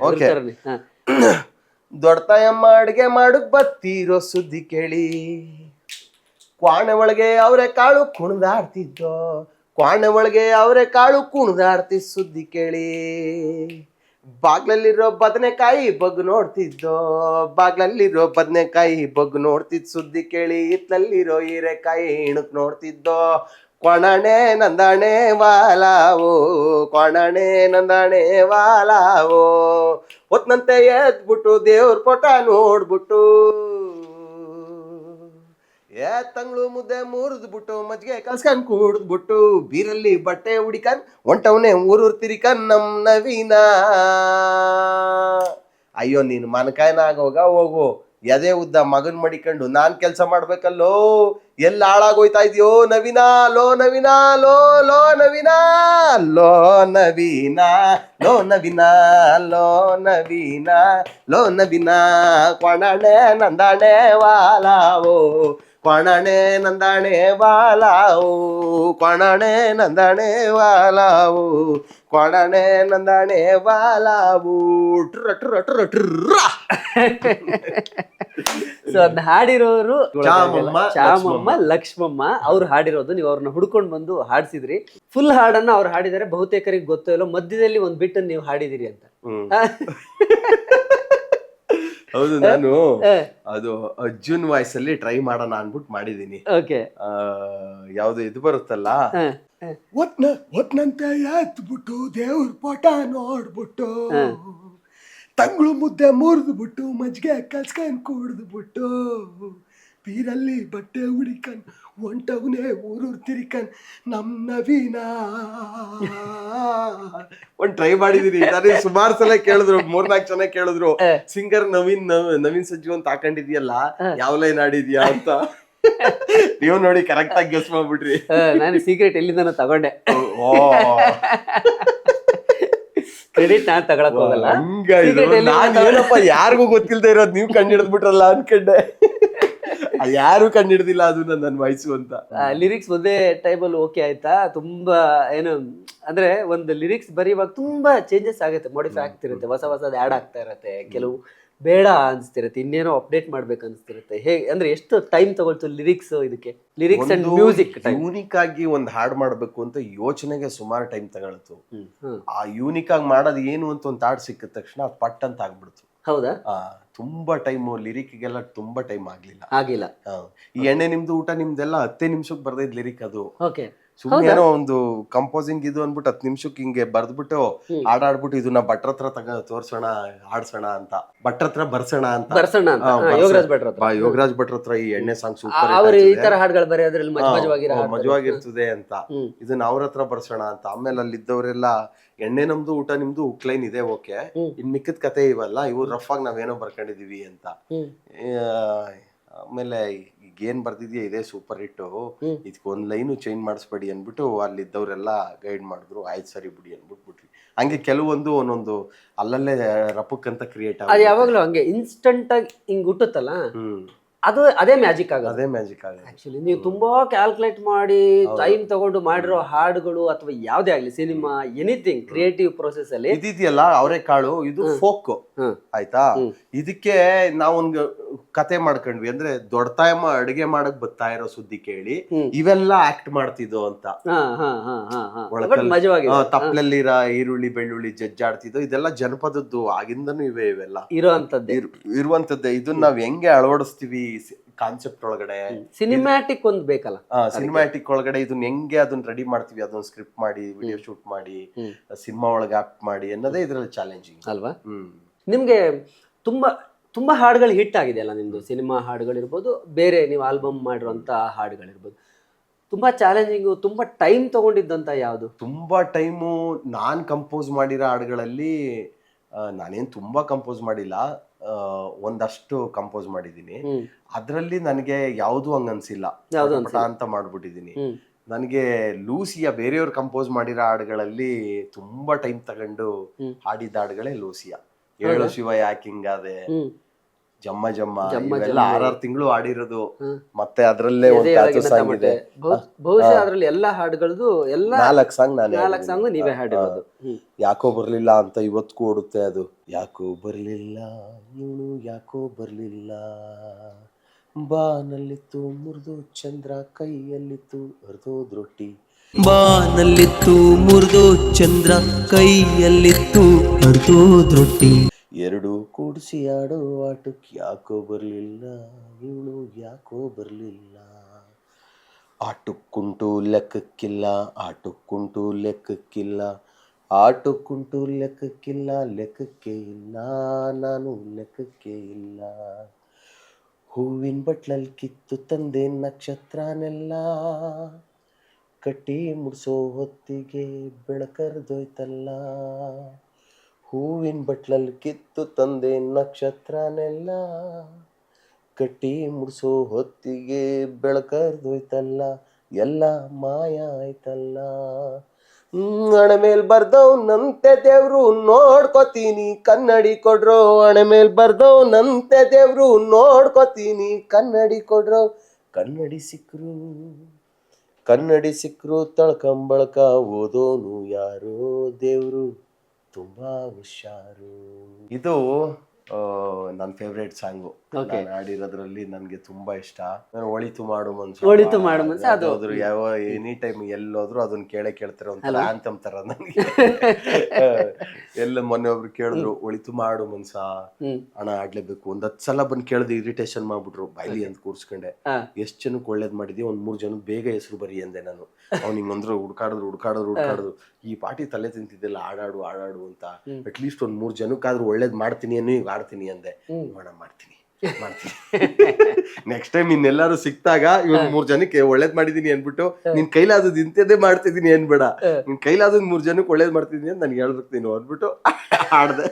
Speaker 2: ದೊಡ್ಡತಾಯಮ್ಮ ಅಡ್ಗೆ ಮಾಡಕ್ ಬತ್ತೀರೋ ಸುದ್ದಿ ಕೇಳಿ, ಕ್ವಾಣೆ ಒಳಗೆ ಅವರೆಕಾಳು ಕುಣಿದಾಡ್ತಿದ್ದೋ, ಕ್ವಾಣೆ ಒಳಗೆ ಅವರೆಕಾಳು ಕುಣಿದಾಡ್ತಿ ಸುದ್ದಿ ಕೇಳಿ, ಬಾಗ್ಲಲ್ಲಿರೋ ಬದನೆಕಾಯಿ ಬಗ್ ನೋಡ್ತಿದ್ದೋ, ಬಾಗ್ಲಲ್ಲಿರೋ ಬದನೆಕಾಯಿ ಬಗ್ ನೋಡ್ತಿದ್ ಸುದ್ದಿ ಕೇಳಿ, ಇತ್ಲಲ್ಲಿರೋ ಹೀರೆಕಾಯಿ ಇಣಕ್ ನೋಡ್ತಿದ್ದೋ, ಕ್ವಾಣಾಣೆ ನಂದಾಣೆ ವಾಲಾವೋ, ಕ್ವಾಣಾಣೆ ನಂದಾಣೆ ವಾಲಾವೋ, ಹೊತ್ನಂತೆ ಎದ್ಬಿಟ್ಟು ದೇವ್ರ ಪೋಟ ನೋಡ್ಬಿಟ್ಟು ತಂಗ್ಳು ಮುದ್ದೆ ಮುರಿದ್ಬಿಟ್ಟು ಮಜ್ಜಿಗೆ ಕಲ್ಸ್ಕೊಂಡ್ ಕುಡಿದ್ಬಿಟ್ಟು ಬೀರಲ್ಲಿ ಬಟ್ಟೆ ಹುಡಿಕನ್ ಹೊಂಟವನೆ ಊರೂರ್ ತಿರಿಕನ್ ನಮ್ ನವೀನ. ಅಯ್ಯೋ ನೀನು ಮನಕಾಯನ ಆಗೋಗ ಹೋಗು, ಎದೆ ಉದ್ದ ಮಗನ್ ಮಡಿಕೊಂಡು ನಾನ್ ಕೆಲ್ಸ ಮಾಡ್ಬೇಕಲ್ಲೋ, ಎಲ್ಲ ಹಾಳಾಗೋಯ್ತಾ ಇದೆಯೋ ನವೀನ, ಲೋ ನವೀನ, ಲೋ ಲೋ ನವೀನ, ಲೋ ನವೀನ, ಲೋ ನವೀನ, ಲೋ ನವೀನ, ಲೋ ನವೀನ, ಕ್ವಾಣಾಣೆ ನಂದಾಣೆ ವಾಲಾವೋ, ಕ್ವಾಣನೆ ನಂದಾಣೆ ವಾಲಾವು ಕ್ವಾಣನೆ ನಂದಾಣೆ ವಾಲಾವು ಕ್ವಾಣನೆ ನಂದಾಣೆ ವಾಲಾವು ಟ್ರ ಟ್ರ ಟ್ರ ಟ್ರ.
Speaker 1: ಸೊ ಅದನ್ನ ಹಾಡಿರೋರು
Speaker 2: ಚಾಮಮ್ಮ,
Speaker 1: ಚಾಮಮ್ಮ ಲಕ್ಷ್ಮಮ್ಮ ಅವ್ರು ಹಾಡಿರೋದು. ನೀವು ಅವ್ರನ್ನ ಹುಡ್ಕೊಂಡು ಬಂದು ಹಾಡ್ಸಿದ್ರಿ. ಫುಲ್ ಹಾಡನ್ನ ಅವ್ರು ಹಾಡಿದರೆ ಬಹುತೇಕರಿಗೆ ಗೊತ್ತೋ ಇಲ್ಲೋ, ಮಧ್ಯದಲ್ಲಿ ಒಂದ್ ಬಿಟ್ಟನ್ನು ನೀವು ಹಾಡಿದಿರಿ ಅಂತ.
Speaker 2: ಹೌದು, ನಾನು ಅದು ಅರ್ಜುನ್ ವಾಯ್ಸ್ ಅಲ್ಲಿ ಟ್ರೈ ಮಾಡೋಣ ಅನ್ಬಿಟ್ಟು ಮಾಡಿದೀನಿ.
Speaker 1: ಓಕೆ,
Speaker 2: ಯಾವ್ದು ಇದು ಬರುತ್ತಲ್ಲ, ಒಟ್ನಂತೆ ಎತ್ಬಿಟ್ಟು ದೇವ್ರ ಪಟ ನೋಡ್ಬಿಟ್ಟು ತಂಗಳು ಮುದ್ದೆ ಮುರಿದ್ಬಿಟ್ಟು ಮಜ್ಜಿಗೆ ಕಲ್ಸ್ಕೊಂಡ್ ಕುಡಿದ್ಬಿಟ್ಟು ಬೀರಲ್ಲಿ ಬಟ್ಟೆ ಹುಡಿಕನ್ ಒಂಟವನೇ ಊರೂರ್ ತಿರಿಕನ್ ನಮ್ ನವೀನ ಒಂದ್ ಟ್ರೈ ಮಾಡಿದೀನಿ. ಸುಮಾರು ಸಲ ಕೇಳಿದ್ರು, 4-4 ಜನ ಕೇಳಿದ್ರು, ಸಿಂಗರ್ ನವೀನ್ ಸಜ್ಜು ಅಂತ ಹಾಕೊಂಡಿದ್ಯಲ್ಲ, ಯಾವ ಲೈನ್ ಆಡಿದ್ಯಾ ಅಂತ. ನೀವು ನೋಡಿ ಕರೆಕ್ಟ್ ಆಗಿ ಗೆಸ್ ಮಾಡ್ಬಿಟ್ರಿ.
Speaker 1: ನಾನು ಸೀಕ್ರೆಟ್ ಎಲ್ಲಿಂದ ತಗೊಂಡೆ, ಕ್ರೆಡಿಟ್ ನಾನ್ ತಗೊಳಕ್ ಹೋಗಲ್ಲ.
Speaker 2: ಏನಪ್ಪ ಯಾರಿಗೂ ಗೊತ್ತಿಲ್ದೇ ಇರೋದು ನೀವು ಕಂಡಿಡ್ದ್ಬಿಟ್ರಲ್ಲ ಅನ್ಕೊಂಡೆ. ಯಾರು ಕಂಡಿಡ್ದಿಲ್ಲ ಅದು ನನ್ನ ವಯಸ್ಸು ಅಂತ.
Speaker 1: ಲಿರಿಕ್ಸ್ ಒಂದೇ ಟೈಮಲ್ಲಿ ಓಕೆ ಆಯ್ತಾ? ತುಂಬಾ ಏನು ಅಂದ್ರೆ ಒಂದು ಲಿರಿಕ್ಸ್ ಬರೆಯುವಾಗ ತುಂಬಾ ಚೇಂಜಸ್ ಆಗುತ್ತೆ, ಮಾಡಿಫೈ ಆಗ್ತಿರುತ್ತೆ, ಹೊಸ ಹೊಸದ್ ಆ್ಯಡ್ ಆಗ್ತಾ ಇರತ್ತೆ, ಕೆಲವು ಬೇಡ ಅನ್ಸ್ತಿರತ್ತೆ, ಇನ್ನೇನೋ ಅಪ್ಡೇಟ್ ಮಾಡ್ಬೇಕು ಅನ್ಸ್ತಿರುತ್ತೆ. ಹೇಗೆ ಅಂದ್ರೆ ಎಷ್ಟು ಟೈಮ್ ತಗೊಳ್ತು ಲಿರಿಕ್ಸ್ ಇದಕ್ಕೆ? ಲಿರಿಕ್ಸ್ ಅಂಡ್ ಮ್ಯೂಸಿಕ್
Speaker 2: ಯೂನಿಕ್ ಆಗಿ ಒಂದ್ ಹಾಡ್ ಮಾಡ್ಬೇಕು ಅಂತ ಯೋಚನೆಗೆ ಸುಮಾರು ಟೈಮ್ ತಗೊಳ್ತು. ಆ ಯೂನಿಕ್ ಆಗಿ ಮಾಡೋದು ಏನು ಅಂತ ಒಂದ್ ಹಾಡ್ ಸಿಕ್ಕಿದ ತಕ್ಷಣ ಪಟ್ ಅಂತ ಆಗ್ಬಿಡ್ತು.
Speaker 1: ಹೌದಾ?
Speaker 2: ತುಂಬಾ ಟೈಮು ಲಿರಿಕ್ಗೆಲ್ಲ ತುಂಬಾ ಟೈಮ್
Speaker 1: ಆಗಿಲ್ಲ.
Speaker 2: ಈ ಎಣ್ಣೆ ನಿಮ್ದು ಊಟ ನಿಮ್ದೆಲ್ಲ 10 ನಿಮಿಷಕ್ಕೆ ಬರ್ದೈದ್ ಲಿರಿಕ್ ಅದು.
Speaker 1: ಓಕೆ,
Speaker 2: ಸುಮ್ಮನೆ ಒಂದು ಕಂಪೋಸಿಂಗ್ ಇದು ಅನ್ಬಿಟ್ಟು 10 ನಿಮಿಷಕ್ಕೆ ಹಿಂಗೆ ಬರ್ದ್ಬಿಟ್ಟು ಹಾಡಾಡ್ಬಿಟ್ಟು ಇದನ್ನ ಭಟ್ರ ಹತ್ರ ತೋರ್ಸೋಣ, ಹಾಡ್ಸೋಣ ಅಂತ, ಭಟ್ರ ಹತ್ರ ಬರ್ಸೋಣ ಅಂತ, ಯೋಗರಾಜ್ ಭಟ್ರ ಹತ್ರ ಈ ಎಣ್ಣೆ ಸಾಂಗ್ ಸೂಪರ್
Speaker 1: ಈ ತರ ಹಾಡುಗಳು ಬರೆಯೋದ್ರಲ್ಲಿ
Speaker 2: ಮಜವಾಗಿರ್ತದೆ ಅಂತ ಇದನ್ನ ಅವ್ರ ಹತ್ರ ಬರ್ಸೋಣ ಅಂತ. ಆಮೇಲೆ ಅಲ್ಲಿದ್ದವರೆಲ್ಲ ಎಣ್ಣೆ ನಮ್ದು ಊಟ ನಿಮ್ದು ಉಕ್ಲೈನ್ ಇದೆ, ಓಕೆ, ಇನ್ ಮಿಕ್ಕದ ಕತೆ ಇವಲ್ಲ, ಇವು ರಫ್ ಆಗಿ ನಾವೇನೋ ಬರ್ಕೊಂಡಿದೀವಿ ಅಂತ. ಆಮೇಲೆ ಏನ್ ಬರ್ದಿದ್ಯಾ ಇದೇ ಸೂಪರ್ ಹಿಟ್ಟು, ಇದಕ್ಕೊಂದ್ ಲೈನು ಚೇಂಜ್ ಮಾಡಿಸ್ಬೇಡಿ ಅನ್ಬಿಟ್ಟು ಅಲ್ಲಿದ್ದವ್ರೆಲ್ಲ ಗೈಡ್ ಮಾಡಿದ್ರು. ಆಯ್ತು ಸರಿ ಬಿಡಿ ಅನ್ಬಿಟ್ಬಿಟ್ರಿ. ಹಂಗೆ ಕೆಲವೊಂದು ಒಂದೊಂದು ಅಲ್ಲಲ್ಲೇ ರಪಕ್ ಅಂತ ಕ್ರಿಯೇಟ್ ಆಗ
Speaker 1: ಯಾವಾಗ್ಲೂ ಹಂಗೆ ಇನ್ಸ್ಟಂಟ್ ಆಗಿ ಹಿಂಗ್ ಹುಟ್ಟುತ್ತಲ್ಲ, ಅದು ಅದೇ ಮ್ಯಾಜಿಕ್ ಆಗುತ್ತೆ. ಆಕ್ಚುಲಿ ನೀವು ತುಂಬಾ ಕ್ಯಾಲ್ಕುಲೇಟ್ ಮಾಡಿ ಟೈಮ್ ತಗೊಂಡು ಮಾಡಿರೋ ಹಾಡುಗಳು ಅಥವಾ ಯಾವ್ದೇ ಆಗ್ಲಿ, ಸಿನಿಮಾ, ಎನಿಥಿಂಗ್ ಕ್ರಿಯೇಟಿವ್ ಪ್ರೊಸೆಸ್ ಅಲ್ಲಿ
Speaker 2: ಇದೆಯಲ್ಲ, ಅವರೇ ಕಾಳು ಇದು ಫೋಕ್ ಆಯ್ತಾ. ಇದಕ್ಕೆ ನಾವೊಂದು ಕತೆ ಮಾಡ್ಕೊಂಡ್ವಿ ಅಂದ್ರೆ ದೊಡ್ಡತಾಯಮ್ಮ ಅಡಿಗೆ ಮಾಡಕ್ ಬರ್ತಾ ಇರೋ ಸುದ್ದಿ ಕೇಳಿ ಇವೆಲ್ಲ ಆಕ್ಟ್ ಮಾಡ್ತಿದ್ದೋ ಅಂತ, ತಪ್ಪಲಲ್ಲಿ ಈರುಳ್ಳಿ ಬೆಳ್ಳುಳ್ಳಿ ಜಜ್ಜಾಡ್ತಿದ್ದೋ, ಇದೆಲ್ಲ ಜನಪದದ್ದು ಆಗಿಂದನೂ ಇವೆಲ್ಲ ಇರುವಂತದ್ದೇ. ಇದನ್ನ ನಾವ್ ಹೆಂಗೆ ಅಳವಡಿಸ್ತೀವಿ ಕಾನ್ಸೆಪ್ಟ್ ಒಳಗಡೆ,
Speaker 1: ಸಿನಿಮ್ಯಾಟಿಕ್ ಒಂದ್ ಬೇಕಲ್ಲ,
Speaker 2: ಸಿನಿಮ್ಯಾಟಿಕ್ ಒಳಗಡೆ ಇದನ್ನ ಹೆಂಗೆ ಅದನ್ನ ರೆಡಿ ಮಾಡ್ತೀವಿ, ಅದನ್ನ ಸ್ಕ್ರಿಪ್ಟ್ ಮಾಡಿ ವಿಡಿಯೋ ಶೂಟ್ ಮಾಡಿ ಸಿನಿಮಾ ಒಳಗೆ ಆಕ್ಟ್ ಮಾಡಿ ಅನ್ನೋದೇ ಇದ್ರಲ್ಲಿ ಚಾಲೆಂಜಿಂಗ್
Speaker 1: ಅಲ್ವಾ. ನಿಮ್ಗೆ ತುಂಬಾ ಹಾಡುಗಳು ಹಿಟ್ ಆಗಿದೆಯಲ್ಲ ನಿಮ್ದು, ಸಿನಿಮಾ ಹಾಡುಗಳಿರ್ಬೋದು, ಬೇರೆ ನೀವು ಆಲ್ಬಮ್ ಮಾಡಿರುವಂತ ಹಾಡುಗಳಿರ್ಬೋದು. ತುಂಬಾ ಚಾಲೆಂಜಿಂಗು, ತುಂಬಾ ಟೈಮ್ ತಗೊಂಡಿದ್ದಂತ ಯಾವ್ದು?
Speaker 2: ತುಂಬಾ ಟೈಮು ನಾನ್ ಕಂಪೋಸ್ ಮಾಡಿರೋ ಹಾಡುಗಳಲ್ಲಿ ನಾನೇನ್ ತುಂಬಾ ಕಂಪೋಸ್ ಮಾಡಿಲ್ಲ, ಒಂದಷ್ಟು ಕಂಪೋಸ್ ಮಾಡಿದೀನಿ. ಅದ್ರಲ್ಲಿ ನನಗೆ ಯಾವ್ದು ಹಂಗ ಅನ್ಸಿಲ್ಲ, ಅಂತ ಮಾಡ್ಬಿಟ್ಟಿದೀನಿ. ನನಗೆ ಲೂಸಿಯಾ ಬೇರೆಯವ್ರು ಕಂಪೋಸ್ ಮಾಡಿರೋ ಹಾಡುಗಳಲ್ಲಿ ತುಂಬಾ ಟೈಮ್ ತಗೊಂಡು ಹಾಡಿದ ಹಾಡುಗಳೇ ಲೂಸಿಯಾ. ಏಳು ಶಿವ ಯಾಕಿಂಗಾದೆ, ಜಮ್ಮ ಜಮ್ಮ, ಇವೆಲ್ಲ 6 ತಿಂಗಳು ಆಡಿರೋದು. ಮತ್ತೆ ಅದ್ರಲ್ಲೇ ಒಂದು ಸಾಂಗ್ ಇದೆ,
Speaker 1: ಬಹುಶಃ ಅದ್ರಲ್ಲಿ ಎಲ್ಲಾ ಹಾಡುಗಳದು ಎಲ್ಲ
Speaker 2: 4
Speaker 1: ಸಾಂಗ್ ನೀವೇ ಹಾಡಿರೋದು.
Speaker 2: ಯಾಕೋ ಬರ್ಲಿಲ್ಲ ಅಂತ ಇವತ್ತು ಓಡುತ್ತೆ ಅದು. ಯಾಕೋ ಬರ್ಲಿಲ್ಲ ಇವನು, ಯಾಕೋ ಬರ್ಲಿಲ್ಲ, ಬಾನಲ್ಲಿತ್ತು ಮುರಿದು ಚಂದ್ರ, ಕೈಯಲ್ಲಿತ್ತು ಅರ್ಧೋದ್ ರೊಟ್ಟಿ.
Speaker 4: ಬಾನಲ್ಲಿತ್ತು ಮುರಿದು ಚಂದ್ರ, ಕೈಯಲ್ಲಿತ್ತು ಅರ್ಧೋದ್ ರೊಟ್ಟಿ.
Speaker 2: ಎರಡು ಕೂಡಿಸಿ ಆಡೋ ಆಟಕ್ಕೆ ಯಾಕೋ ಬರ್ಲಿಲ್ಲ ಇವಳು, ಯಾಕೋ ಬರ್ಲಿಲ್ಲ. ಆಟಕ್ಕುಂಟು ಲೆಕ್ಕಕ್ಕಿಲ್ಲ, ಆಟಕ್ಕುಂಟು ಲೆಕ್ಕಕ್ಕಿಲ್ಲ, ಆಟಕ್ಕುಂಟು ಲೆಕ್ಕಕ್ಕಿಲ್ಲ, ಲೆಕ್ಕಕ್ಕೆ ಇಲ್ಲ, ನಾನು ಲೆಕ್ಕಕ್ಕೆ ಇಲ್ಲ. ಹೂವಿನ ಬಟ್ಲಲ್ಲಿ ಕಿತ್ತು ತಂದೆ ನಕ್ಷತ್ರನೆಲ್ಲ, ಕಟ್ಟಿ ಮುಡ್ಸೋ ಹೊತ್ತಿಗೆ ಬೆಳಕರ್ದೋಯ್ತಲ್ಲ. ಹೂವಿನ ಬಟ್ಲಲ್ಲಿ ಕಿತ್ತು ತಂದೆ ನಕ್ಷತ್ರನೆಲ್ಲ, ಕಟ್ಟಿ ಮುಡ್ಸೋ ಹೊತ್ತಿಗೆ ಬೆಳಕರ್ದೋಯ್ತಲ್ಲ, ಎಲ್ಲ ಮಾಯ ಆಯ್ತಲ್ಲ. ಹಣೆ ಮೇಲ್ ಬರ್ದವ್ನಂತೆ ದೇವ್ರು ನೋಡ್ಕೋತೀನಿ, ಕನ್ನಡಿ ಕೊಡ್ರೋ. ಹಣೆ ಮೇಲ್ ಬರ್ದವ್ನಂತೆ ದೇವ್ರು ನೋಡ್ಕೋತೀನಿ, ಕನ್ನಡಿ ಕೊಡ್ರೋ. ಕನ್ನಡಿ ಸಿಕ್ರು ತಳ್ಕಂಬಳಕ ಓದೋನು ಯಾರೋ ದೇವ್ರು ತುಂಬಾ ಹುಷಾರು. ಇದು ನನ್ನ ಫೇವ್ರೇಟ್ ಸಾಂಗು. ನಾನು ಆಡಿರೋದ್ರಲ್ಲಿ ನನ್ಗೆ ತುಂಬಾ ಇಷ್ಟ. ಒಳಿತು ಮಾಡು ಮನ್ಸು ಅದು ಯಾವ ಎನಿ ಟೈಮ್ ಎಲ್ಲೋದ್ರು ಅದನ್ನ ಕೇಳ್ತಾರೆ, ಒಂಥರ ಆಂಥಮ್ ತರ ನನ್ಗೆ. ಎಲ್ಲ ಮೊನ್ನೆ ಒಬ್ರು ಕೇಳಿದ್ರು ಒಳಿತು ಮಾಡು ಮನ್ಸ ಹಣ ಆಡ್ಲೇಬೇಕು, 10 ಸಲ ಬಂದು ಕೇಳಿದ್ರು, ಇರಿಟೇಷನ್ ಮಾಡ್ಬಿಟ್ರು. ಬೈಲಿ ಅಂತ ಕೂರ್ಸ್ಕೊಂಡೆ. ಎಷ್ಟ್ ಜನಕ್ಕೆ ಒಳ್ಳೇದ್ ಮಾಡಿದ್ವಿ, 1-3 ಜನಕ್ಕೆ ಬೇಗ ಹೆಸರು ಬರಿ ಅಂದೆ ನಾನು. ಅವ್ನಿಂಗ್ ಅಂದ್ರೆ ಹುಡ್ಕಾಡಿದ್ರು ಈ ಪಾರ್ಟಿ ತಲೆ ತಿಂತಿದ್ದೆಲ್ಲ ಆಡಾಡು ಅಂತ. ಅಟ್ಲೀಸ್ಟ್ 1-3 ಜನಕ್ಕಾದ್ರೂ ಒಳ್ಳೇದ್ ಮಾಡ್ತೀನಿ ಅನ್ನೋ ಈಗ ಆಡ್ತೀನಿ ಅಂದೆ. ಮಾಡ್ತೀನಿ ನೆಕ್ಸ್ಟ್ ಟೈಮ್ ಇನ್ನೆಲ್ಲಾರು ಸಿಕ್ತಾಗ ಇವಾಗ 3 ಜನಕ್ಕೆ ಒಳ್ಳೇದ್ ಮಾಡಿದೀನಿ ಅನ್ಬಿಟ್ಟು ನಿನ್ ಕೈಲಾದದ್ ಇಂಥದ್ದೇ ಮಾಡ್ತಿದೀನಿ ಅನ್ಬೇಡ, ನಿನ್ ಕೈಲಾದದ್ 3 ಜನಕ್ಕೆ ಒಳ್ಳೇದ್ ಮಾಡ್ತಿದೀನಿ ಅಂತ ನನ್ಗೆ ಹೇಳ್ಬೇಕು ನೀನು ಅನ್ಬಿಟ್ಟು ಆಡ್ದೆ.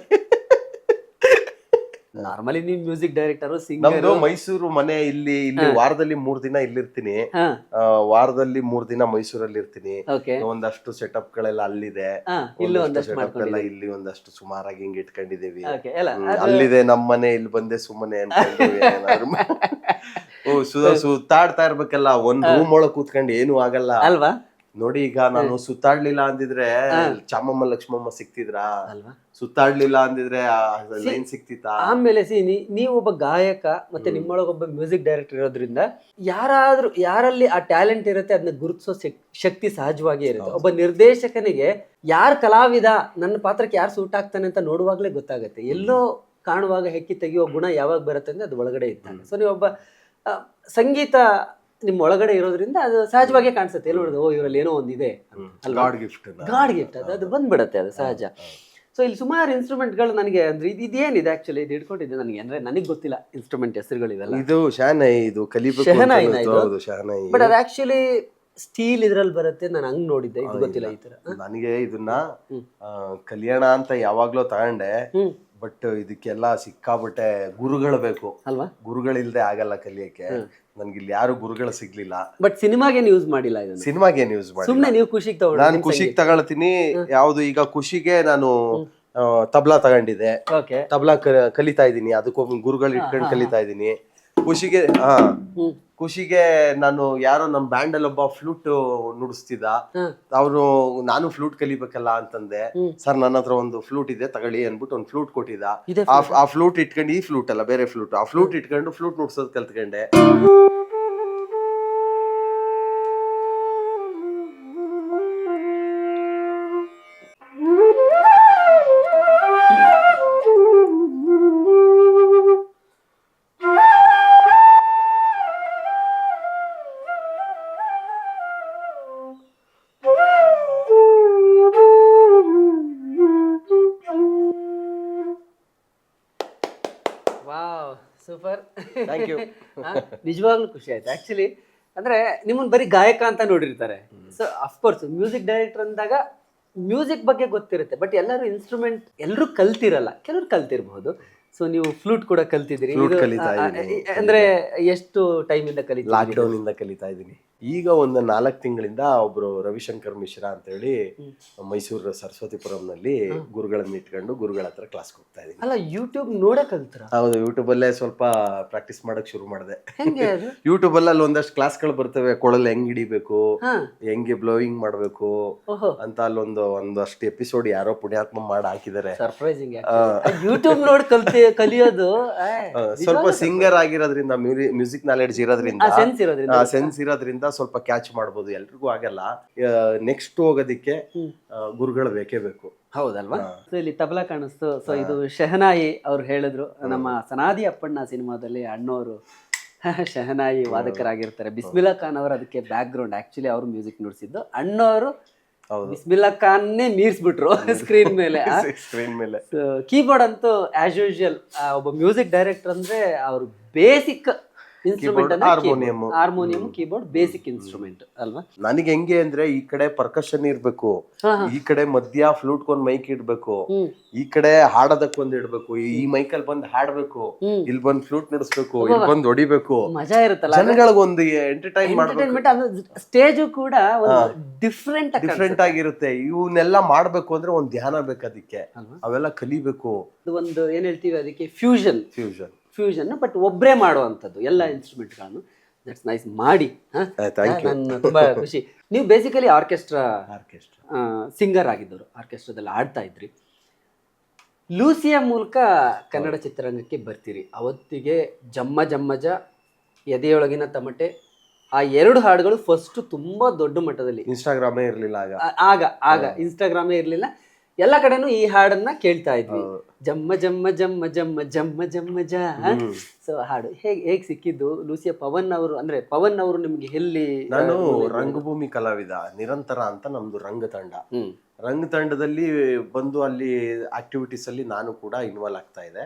Speaker 1: ನಾರ್ಮಲಿ ನೀವು ಮ್ಯೂಸಿಕ್ ಡೈರೆಕ್ಟರ್,
Speaker 2: ನಮ್ದು ಮೈಸೂರು ಮನೆ. ಇಲ್ಲಿ ವಾರದಲ್ಲಿ 3 ದಿನ ಇಲ್ಲಿರ್ತೀನಿ, ವಾರದಲ್ಲಿ 3 ದಿನ ಮೈಸೂರಲ್ಲಿ ಇರ್ತೀನಿ. ಒಂದಷ್ಟು ಸೆಟಪ್ ಗಳೆಲ್ಲ ಅಲ್ಲಿದೆ, ಸೆಟಪ್ ಎಲ್ಲ ಇಲ್ಲಿ ಒಂದಷ್ಟು ಸುಮಾರಾಗಿ ಹಿಂಗ್ ಇಟ್ಕೊಂಡಿದೀವಿ. ಅಲ್ಲಿದೆ ನಮ್ ಮನೆ, ಇಲ್ಲಿ ಬಂದೆ ಸುಮ್ಮನೆ ಸುತ್ತಾಡ್ತಾ ಇರ್ಬೇಕಲ್ಲ. ಒಂದ್ ರೂಮ್ ಒಳಗ್ ಕೂತ್ಕೊಂಡು ಏನು ಆಗಲ್ಲ
Speaker 1: ಅಲ್ವಾ.
Speaker 2: ನೋಡಿ ಈಗ ನಾನು ಸುತ್ತಾಡ್ಲಿಲ್ಲ ಅಂದಿದ್ರೆ ಚಾಮಮ್ಮ ಲಕ್ಷ್ಮಮ್ಮ ಸಿಕ್ತಿದ್ರಾ? ಸುತ್ತಾಡ್ಲಿಲ್ಲ ಅಂದಿದ್ರೆ ಲೈನ್ ಸಿಕ್ತಿತ್ತ?
Speaker 1: ಆಮೇಲೆ ನೀವು ಒಬ್ಬ ಗಾಯಕ ಮತ್ತೆ ನಿಮ್ಮೊಳಗೊಬ್ಬ ಮ್ಯೂಸಿಕ್ ಡೈರೆಕ್ಟರ್ ಇರೋದ್ರಿಂದ ಯಾರಲ್ಲಿ ಆ ಟ್ಯಾಲೆಂಟ್ ಇರುತ್ತೆ ಅದನ್ನ ಗುರುತಿಸೋ ಶಕ್ತಿ ಸಹಜವಾಗಿ ಇರುತ್ತೆ. ಒಬ್ಬ ನಿರ್ದೇಶಕನಿಗೆ ಯಾರ್ ಕಲಾವಿದ, ನನ್ನ ಪಾತ್ರಕ್ಕೆ ಯಾರು ಸೂಟ್ ಆಗ್ತಾನೆ ಅಂತ ನೋಡುವಾಗ್ಲೇ ಗೊತ್ತಾಗುತ್ತೆ. ಎಲ್ಲೋ ಕಾಣುವಾಗ ಹೆಕ್ಕಿ ತೆಗೆಯುವ ಗುಣ ಯಾವಾಗ ಬರುತ್ತೆ ಅಂದ್ರೆ ಅದು ಒಳಗಡೆ ಇದ್ದಾನೆ. ಸೊ ನೀವೊಬ್ಬ ಸಂಗೀತ ನಿಮ್ ಒಳಗಡೆ ಇರೋದ್ರಿಂದ ಅದು ಸಹಜವಾಗಿ ಕಾಣಿಸುತ್ತೆ. ಎಲ್ಲಿ ನೋಡಿದ್ರೆ ಇವರಲ್ಲಿ ಏನೋ ಒಂದಿದೆ, ಗಾಡ್ ಗಿಫ್ಟ್ ಅದು ಬಂದ್ಬಿಡತ್ತೆ, ಅದು ಸಹಜ. ಸೊ ಇಲ್ಲಿ ಸುಮಾರು ಇನ್ಸ್ಟ್ರೂಮೆಂಟ್ಗಳು ನನಗೆ ಅಂದ್ರೆ ಇದೇನಿದೆ ಆಕ್ಚುಲಿ ಇದು ಹಿಡ್ಕೊಂಡಿದ್ದೆ ನನಗೆ, ಅಂದ್ರೆ ನನಗೆ ಗೊತ್ತಿಲ್ಲ ಇನ್ಸ್ಟ್ರೂಮೆಂಟ್ ಹೆಸರುಗಳಿವೆಲ್ಲ.
Speaker 2: ಇದು ಶಹನೈ, ಇದು ಶಹನಾಯಿ.
Speaker 1: ಬಟ್ ಅದು ಆಕ್ಚುಲಿ ಸ್ಟೀಲ್ ಇದ್ರಲ್ಲಿ ಬರುತ್ತೆ, ನಾನು ಹಂಗ್ ನೋಡಿದ್ದೆ, ಇದು ಗೊತ್ತಿಲ್ಲ ಈ ತರ.
Speaker 2: ನನಗೆ ಇದನ್ನ ಕಲ್ಯಾಣ ಅಂತ ಯಾವಾಗ್ಲೂ ತಗೊಂಡೆ, ಬಟ್ ಇದಕ್ಕೆಲ್ಲ ಸಿಕ್ಕಾಬಟ್ಟೆ ಗುರುಗಳು ಬೇಕು ಅಲ್ವಾ. ಗುರುಗಳಿಲ್ದೆ ಆಗಲ್ಲ ಕಲಿಯಕ್ಕೆ. ನನ್ಗೆ ಇಲ್ಲಿ ಯಾರು ಗುರುಗಳು ಸಿಗ್ಲಿಲ್ಲ.
Speaker 1: ಬಟ್ ಸಿನಿಮಾಗೇನು ಯೂಸ್ ಮಾಡಿಲ್ಲ ಇದನ್ನ?
Speaker 2: ಸಿನಿಮಾಗೇನು ಯೂಸ್ ಮಾಡಿ
Speaker 1: ಸುಮ್ನೆ ನೀವು ಖುಷಿಗೆ ತಗೊಂಡು?
Speaker 2: ನಾನು ಖುಷಿಗೆ ತಗೊಳ್ತೀನಿ. ಯಾವ್ದು ಈಗ ಖುಷಿಗೆ ನಾನು ತಬ್ಲಾ ತಗೊಂಡಿದ್ದೆ, ತಬ್ಲಾ ಕಲಿತಾ ಇದೀನಿ. ಅದಕ್ಕೊಬ್ಬ ಗುರುಗಳು ಇಟ್ಕೊಂಡು ಕಲಿತಾ ಇದೀನಿ. ಖುಷಿಗೆ ನಾನು ಯಾರೋ ನಮ್ ಬ್ಯಾಂಡ್ ಅಲ್ಲಿ ಒಬ್ಬ ಫ್ಲೂಟ್ ನುಡಿಸ್ತಿದ್ದ, ಅವ್ರು ನಾನು ಫ್ಲೂಟ್ ಕಲಿಬೇಕಲ್ಲ ಅಂತಂದೆ. ಸರ್ ನನ್ನ ಹತ್ರ ಒಂದು ಫ್ಲೂಟ್ ಇದೆ ತಗೊಳ್ಳಿ ಅನ್ಬಿಟ್ಟು ಒಂದು ಫ್ಲೂಟ್ ಕೊಟ್ಟಿದ್ದ. ಆ ಫ್ಲೂಟ್ ಇಟ್ಕೊಂಡು, ಈ ಫ್ಲೂಟ್ ಅಲ್ಲ ಬೇರೆ ಫ್ಲೂಟ್, ಆ ಫ್ಲೂಟ್ ಇಟ್ಕೊಂಡು ಫ್ಲೂಟ್ ನುಡ್ಸೋದ್ ಕಲ್ತ್ಕೊಂಡೆ.
Speaker 1: Super, thank you. ನಿಜವಾಗ್ಲೂ ಖುಷಿ ಆಯ್ತು ಆಕ್ಚುಲಿ. ಅಂದ್ರೆ ನಿಮ್ಮನ್ನ ಬರೀ ಗಾಯಕ ಅಂತ ನೋಡಿರ್ತಾರೆ. ಸೊ ಅಫ್ಕೋರ್ಸ್ ಮ್ಯೂಸಿಕ್ ಡೈರೆಕ್ಟರ್ ಅಂದಾಗ ಮ್ಯೂಸಿಕ್ ಬಗ್ಗೆ ಗೊತ್ತಿರುತ್ತೆ, ಬಟ್ ಎಲ್ಲರೂ ಇನ್ಸ್ಟ್ರೂಮೆಂಟ್ ಎಲ್ಲರೂ ಕಲ್ತಿರಲ್ಲ, ಕೆಲವರು ಕಲ್ತಿರ್ಬಹುದು. ಸೊ ನೀವು ಫ್ಲೂಟ್ ಕೂಡ ಕಲ್ತಿದ್ದೀರಿ. ಅಂದ್ರೆ ಎಷ್ಟು ಟೈಮ್ ಇಂದ ಕಲಿತಾ?
Speaker 2: ಲಾಕ್ಡೌನ್ ಇಂದ ಕಲಿತಾ ಇದ್ದೀನಿ. ಈಗ ಒಂದು 4 ತಿಂಗಳಿಂದ ಒಬ್ರು ರವಿಶಂಕರ್ ಮಿಶ್ರಾ ಅಂತ ಹೇಳಿ ಮೈಸೂರು ಸರಸ್ವತಿಪುರಂನಲ್ಲಿ ಗುರುಗಳನ್ನ ಇಟ್ಕೊಂಡು ಗುರುಗಳ ಹತ್ರ ಕ್ಲಾಸ್ ಹೋಗ್ತಾ ಇದೀನಿ.
Speaker 1: ಅಲ್ಲ, ಯೂಟ್ಯೂಬ್ ನೋಡೇ ಕಲ್ತ್ರ?
Speaker 2: ಹೌದು, ಯೂಟ್ಯೂಬ್ ಅಲ್ಲೇ ಸ್ವಲ್ಪ ಪ್ರಾಕ್ಟೀಸ್ ಮಾಡಕ್ ಶುರು ಮಾಡಿದೆ. ಯೂಟ್ಯೂಬ್ ಅಲ್ಲಿ ಒಂದಷ್ಟು ಕ್ಲಾಸ್ಗಳು ಬರ್ತವೆ, ಕೊಳಲ್ ಹೆಂಗ್ ಹಿಡಿಬೇಕು, ಹೆಂಗೆ ಬ್ಲೋಯಿಂಗ್ ಮಾಡ್ಬೇಕು ಅಂತ. ಒಂದಷ್ಟು ಎಪಿಸೋಡ್ ಯಾರೋ ಪುಣ್ಯಾತ್ಮ ಮಾಡಿ ಹಾಕಿದ್ದಾರೆ.
Speaker 1: ಸರ್ಪ್ರೈಸಿಂಗ್. ಯೂಟ್ಯೂಬ್ ನೋಡಿ ಕಲಿಯೋದು
Speaker 2: ಸ್ವಲ್ಪ ಸಿಂಗರ್ ಆಗಿರೋದ್ರಿಂದ, ಮ್ಯೂಸಿಕ್ ನಾಲೆಡ್ಜ್ ಇರೋದ್ರಿಂದ, ಸೆನ್ಸ್ ಇರೋದ್ರಿಂದ ಸ್ವಲ್ಪ ಕ್ಯಾಚ್ ಮಾಡ್ಬೋದು. ಎಲ್ರಿಗೂ ಆಗಲ್ಲ. ನೆಕ್ಸ್ಟ್ ಹೋಗೋದಿಕ್ಕೆ ಗುರುಗಳು ಬೇಕೇ ಬೇಕು.
Speaker 1: ಹೌದಲ್ವಾ? ಸೊ ಇಲ್ಲಿ ತಬಲಾ ಕಾಣಿಸ್ತು. ಸೊ ಇದು ಶಹನಾಯಿ ಅವ್ರು ಹೇಳಿದ್ರು. ನಮ್ಮ ಸನಾದಿ ಅಪ್ಪಣ್ಣ ಸಿನಿಮಾದಲ್ಲಿ ಅಣ್ಣವರು ಶಹನಾಯಿ ವಾದಕರಾಗಿರ್ತಾರೆ. ಬಿಸ್ಮಿಲ್ಲಾ ಖಾನ್ ಅವರು ಅದಕ್ಕೆ ಬ್ಯಾಕ್ ಗ್ರೌಂಡ್. ಆಕ್ಚುಲಿ ಅವರು ಮ್ಯೂಸಿಕ್ ನುಡಿಸಿದ್ದು. ಅಣ್ಣವರು ಬಿಸ್ಮಿಲ್ಲಾ ಖಾನ್ನೇ ಮೀರ್ಸ್ಬಿಟ್ರು ಸ್ಕ್ರೀನ್ ಮೇಲೆ. ಕೀಬೋರ್ಡ್ ಅಂತೂ ಆಸ್ ಯೂಶುವಲ್ ಒಬ್ಬ ಮ್ಯೂಸಿಕ್ ಡೈರೆಕ್ಟರ್ ಅಂದ್ರೆ ಅವ್ರು basic instrument harmonium, keyboard basic instrument ಅಲ್ವಾ. ನನಗೆ
Speaker 2: ಹೆಂಗೆ ಅಂದ್ರೆ ಈ ಕಡೆ ಪರ್ಕಷನ್ ಇರ್ಬೇಕು, ಈ ಕಡೆ ಮಧ್ಯ ಫ್ಲೂಟ್ ಒಂದ್ ಮೈಕ್ ಇಡ್ಬೇಕು, ಈ ಕಡೆ ಹಾಡೋದಕ್ ಒಂದ್ ಇಡ್ಬೇಕು, ಈ ಮೈಕ್ ಅಲ್ಲಿ ಬಂದ್ ಹಾಡ್ಬೇಕು, ಇಲ್ಲಿ ಬಂದ್ ಫ್ಲೂಟ್ ನಡೆಸ್ಬೇಕು, ಇಲ್ಲಿ ಬಂದ್ ಹೊಡಿಬೇಕು.
Speaker 1: ಮಜಾ ಇರುತ್ತಲ್ಲ,
Speaker 2: ಜನಗಳಿಗೊಂದು ಎಂಟರ್ಟೈನ್
Speaker 1: ಮಾಡ್ಬೇಕು. ಸ್ಟೇಜ್ ಕೂಡ
Speaker 2: ಡಿಫ್ರೆಂಟ್ ಆಗಿರುತ್ತೆ. ಇವನ್ನೆಲ್ಲ ಮಾಡ್ಬೇಕು ಅಂದ್ರೆ ಒಂದ್ ಧ್ಯಾನ ಬೇಕು, ಅದಕ್ಕೆ ಅವೆಲ್ಲ ಕಲಿಬೇಕು.
Speaker 1: ಒಂದು ಏನ್ ಹೇಳ್ತೀವಿ ಅದಕ್ಕೆ, ಫ್ಯೂಷನ್. ಬಟ್ ಒಬ್ಬರೇ ಮಾಡುವಂಥದ್ದು ಎಲ್ಲ ಇನ್ಸ್ಟ್ರೂಮೆಂಟ್ಗಳನ್ನು. ದಟ್ಸ್ ನೈಸ್ ಮಾಡಿ.
Speaker 2: thank you.
Speaker 1: ನಾನು ತುಂಬಾ ಖುಷಿ. ನೀವು ಬೇಸಿಕಲಿ ಆರ್ಕೆಸ್ಟ್ರಾ ಸಿಂಗರ್ ಆಗಿದ್ದವರು, ಆರ್ಕೆಸ್ಟ್ರಾದಲ್ಲಿ ಆಡ್ತಾ ಇದ್ರಿ. ಲೂಸಿಯ ಮೂಲಕ ಕನ್ನಡ ಚಿತ್ರರಂಗಕ್ಕೆ ಬರ್ತೀರಿ. ಅವತ್ತಿಗೆ ಜಮ್ಮ ಜಮ್ಮಜ, ಎದೆಯೊಳಗಿನ ತಮಟೆ, ಆ 2 ಹಾಡುಗಳು ಫಸ್ಟ್ ತುಂಬಾ ದೊಡ್ಡ ಮಟ್ಟದಲ್ಲಿ.
Speaker 2: ಇನ್ಸ್ಟಾಗ್ರಾಮೇ ಇರ್ಲಿಲ್ಲ
Speaker 1: ಆಗ ಇನ್ಸ್ಟಾಗ್ರಾಮೇ ಇರ್ಲಿಲ್ಲ. ಎಲ್ಲ ಕಡೆನೂ ಈ ಹಾಡನ್ನ ಕೇಳ್ತಾ ಇದ್ವಿ, ಜಮ್ಮ ಜಮ್ಮ ಜಮ್ಮ ಜಮ್ಮ ಜಮ್ಮ ಜಮ್ಮ ಜ. ಸೊ ಹಾಡು ಹೇಗ್ ಸಿಕ್ಕಿದ್ದು? ಲೂಸಿಯ ಪವನ್ ಅವರು, ಅಂದ್ರೆ ಪವನ್ ಅವರು ನಿಮ್ಗೆ ಎಲ್ಲಿ?
Speaker 2: ನಾನು ರಂಗಭೂಮಿ ಕಲಾವಿದ, ನಿರಂತರ ಅಂತ ನಮ್ದು ರಂಗ ತಂಡ. ರಂಗ ತಂಡದಲ್ಲಿ ಬಂದು ಅಲ್ಲಿ ಆಕ್ಟಿವಿಟೀಸ್ ಅಲ್ಲಿ ನಾನು ಕೂಡ ಇನ್ವಾಲ್ವ್ ಆಗ್ತಾ ಇದೆ.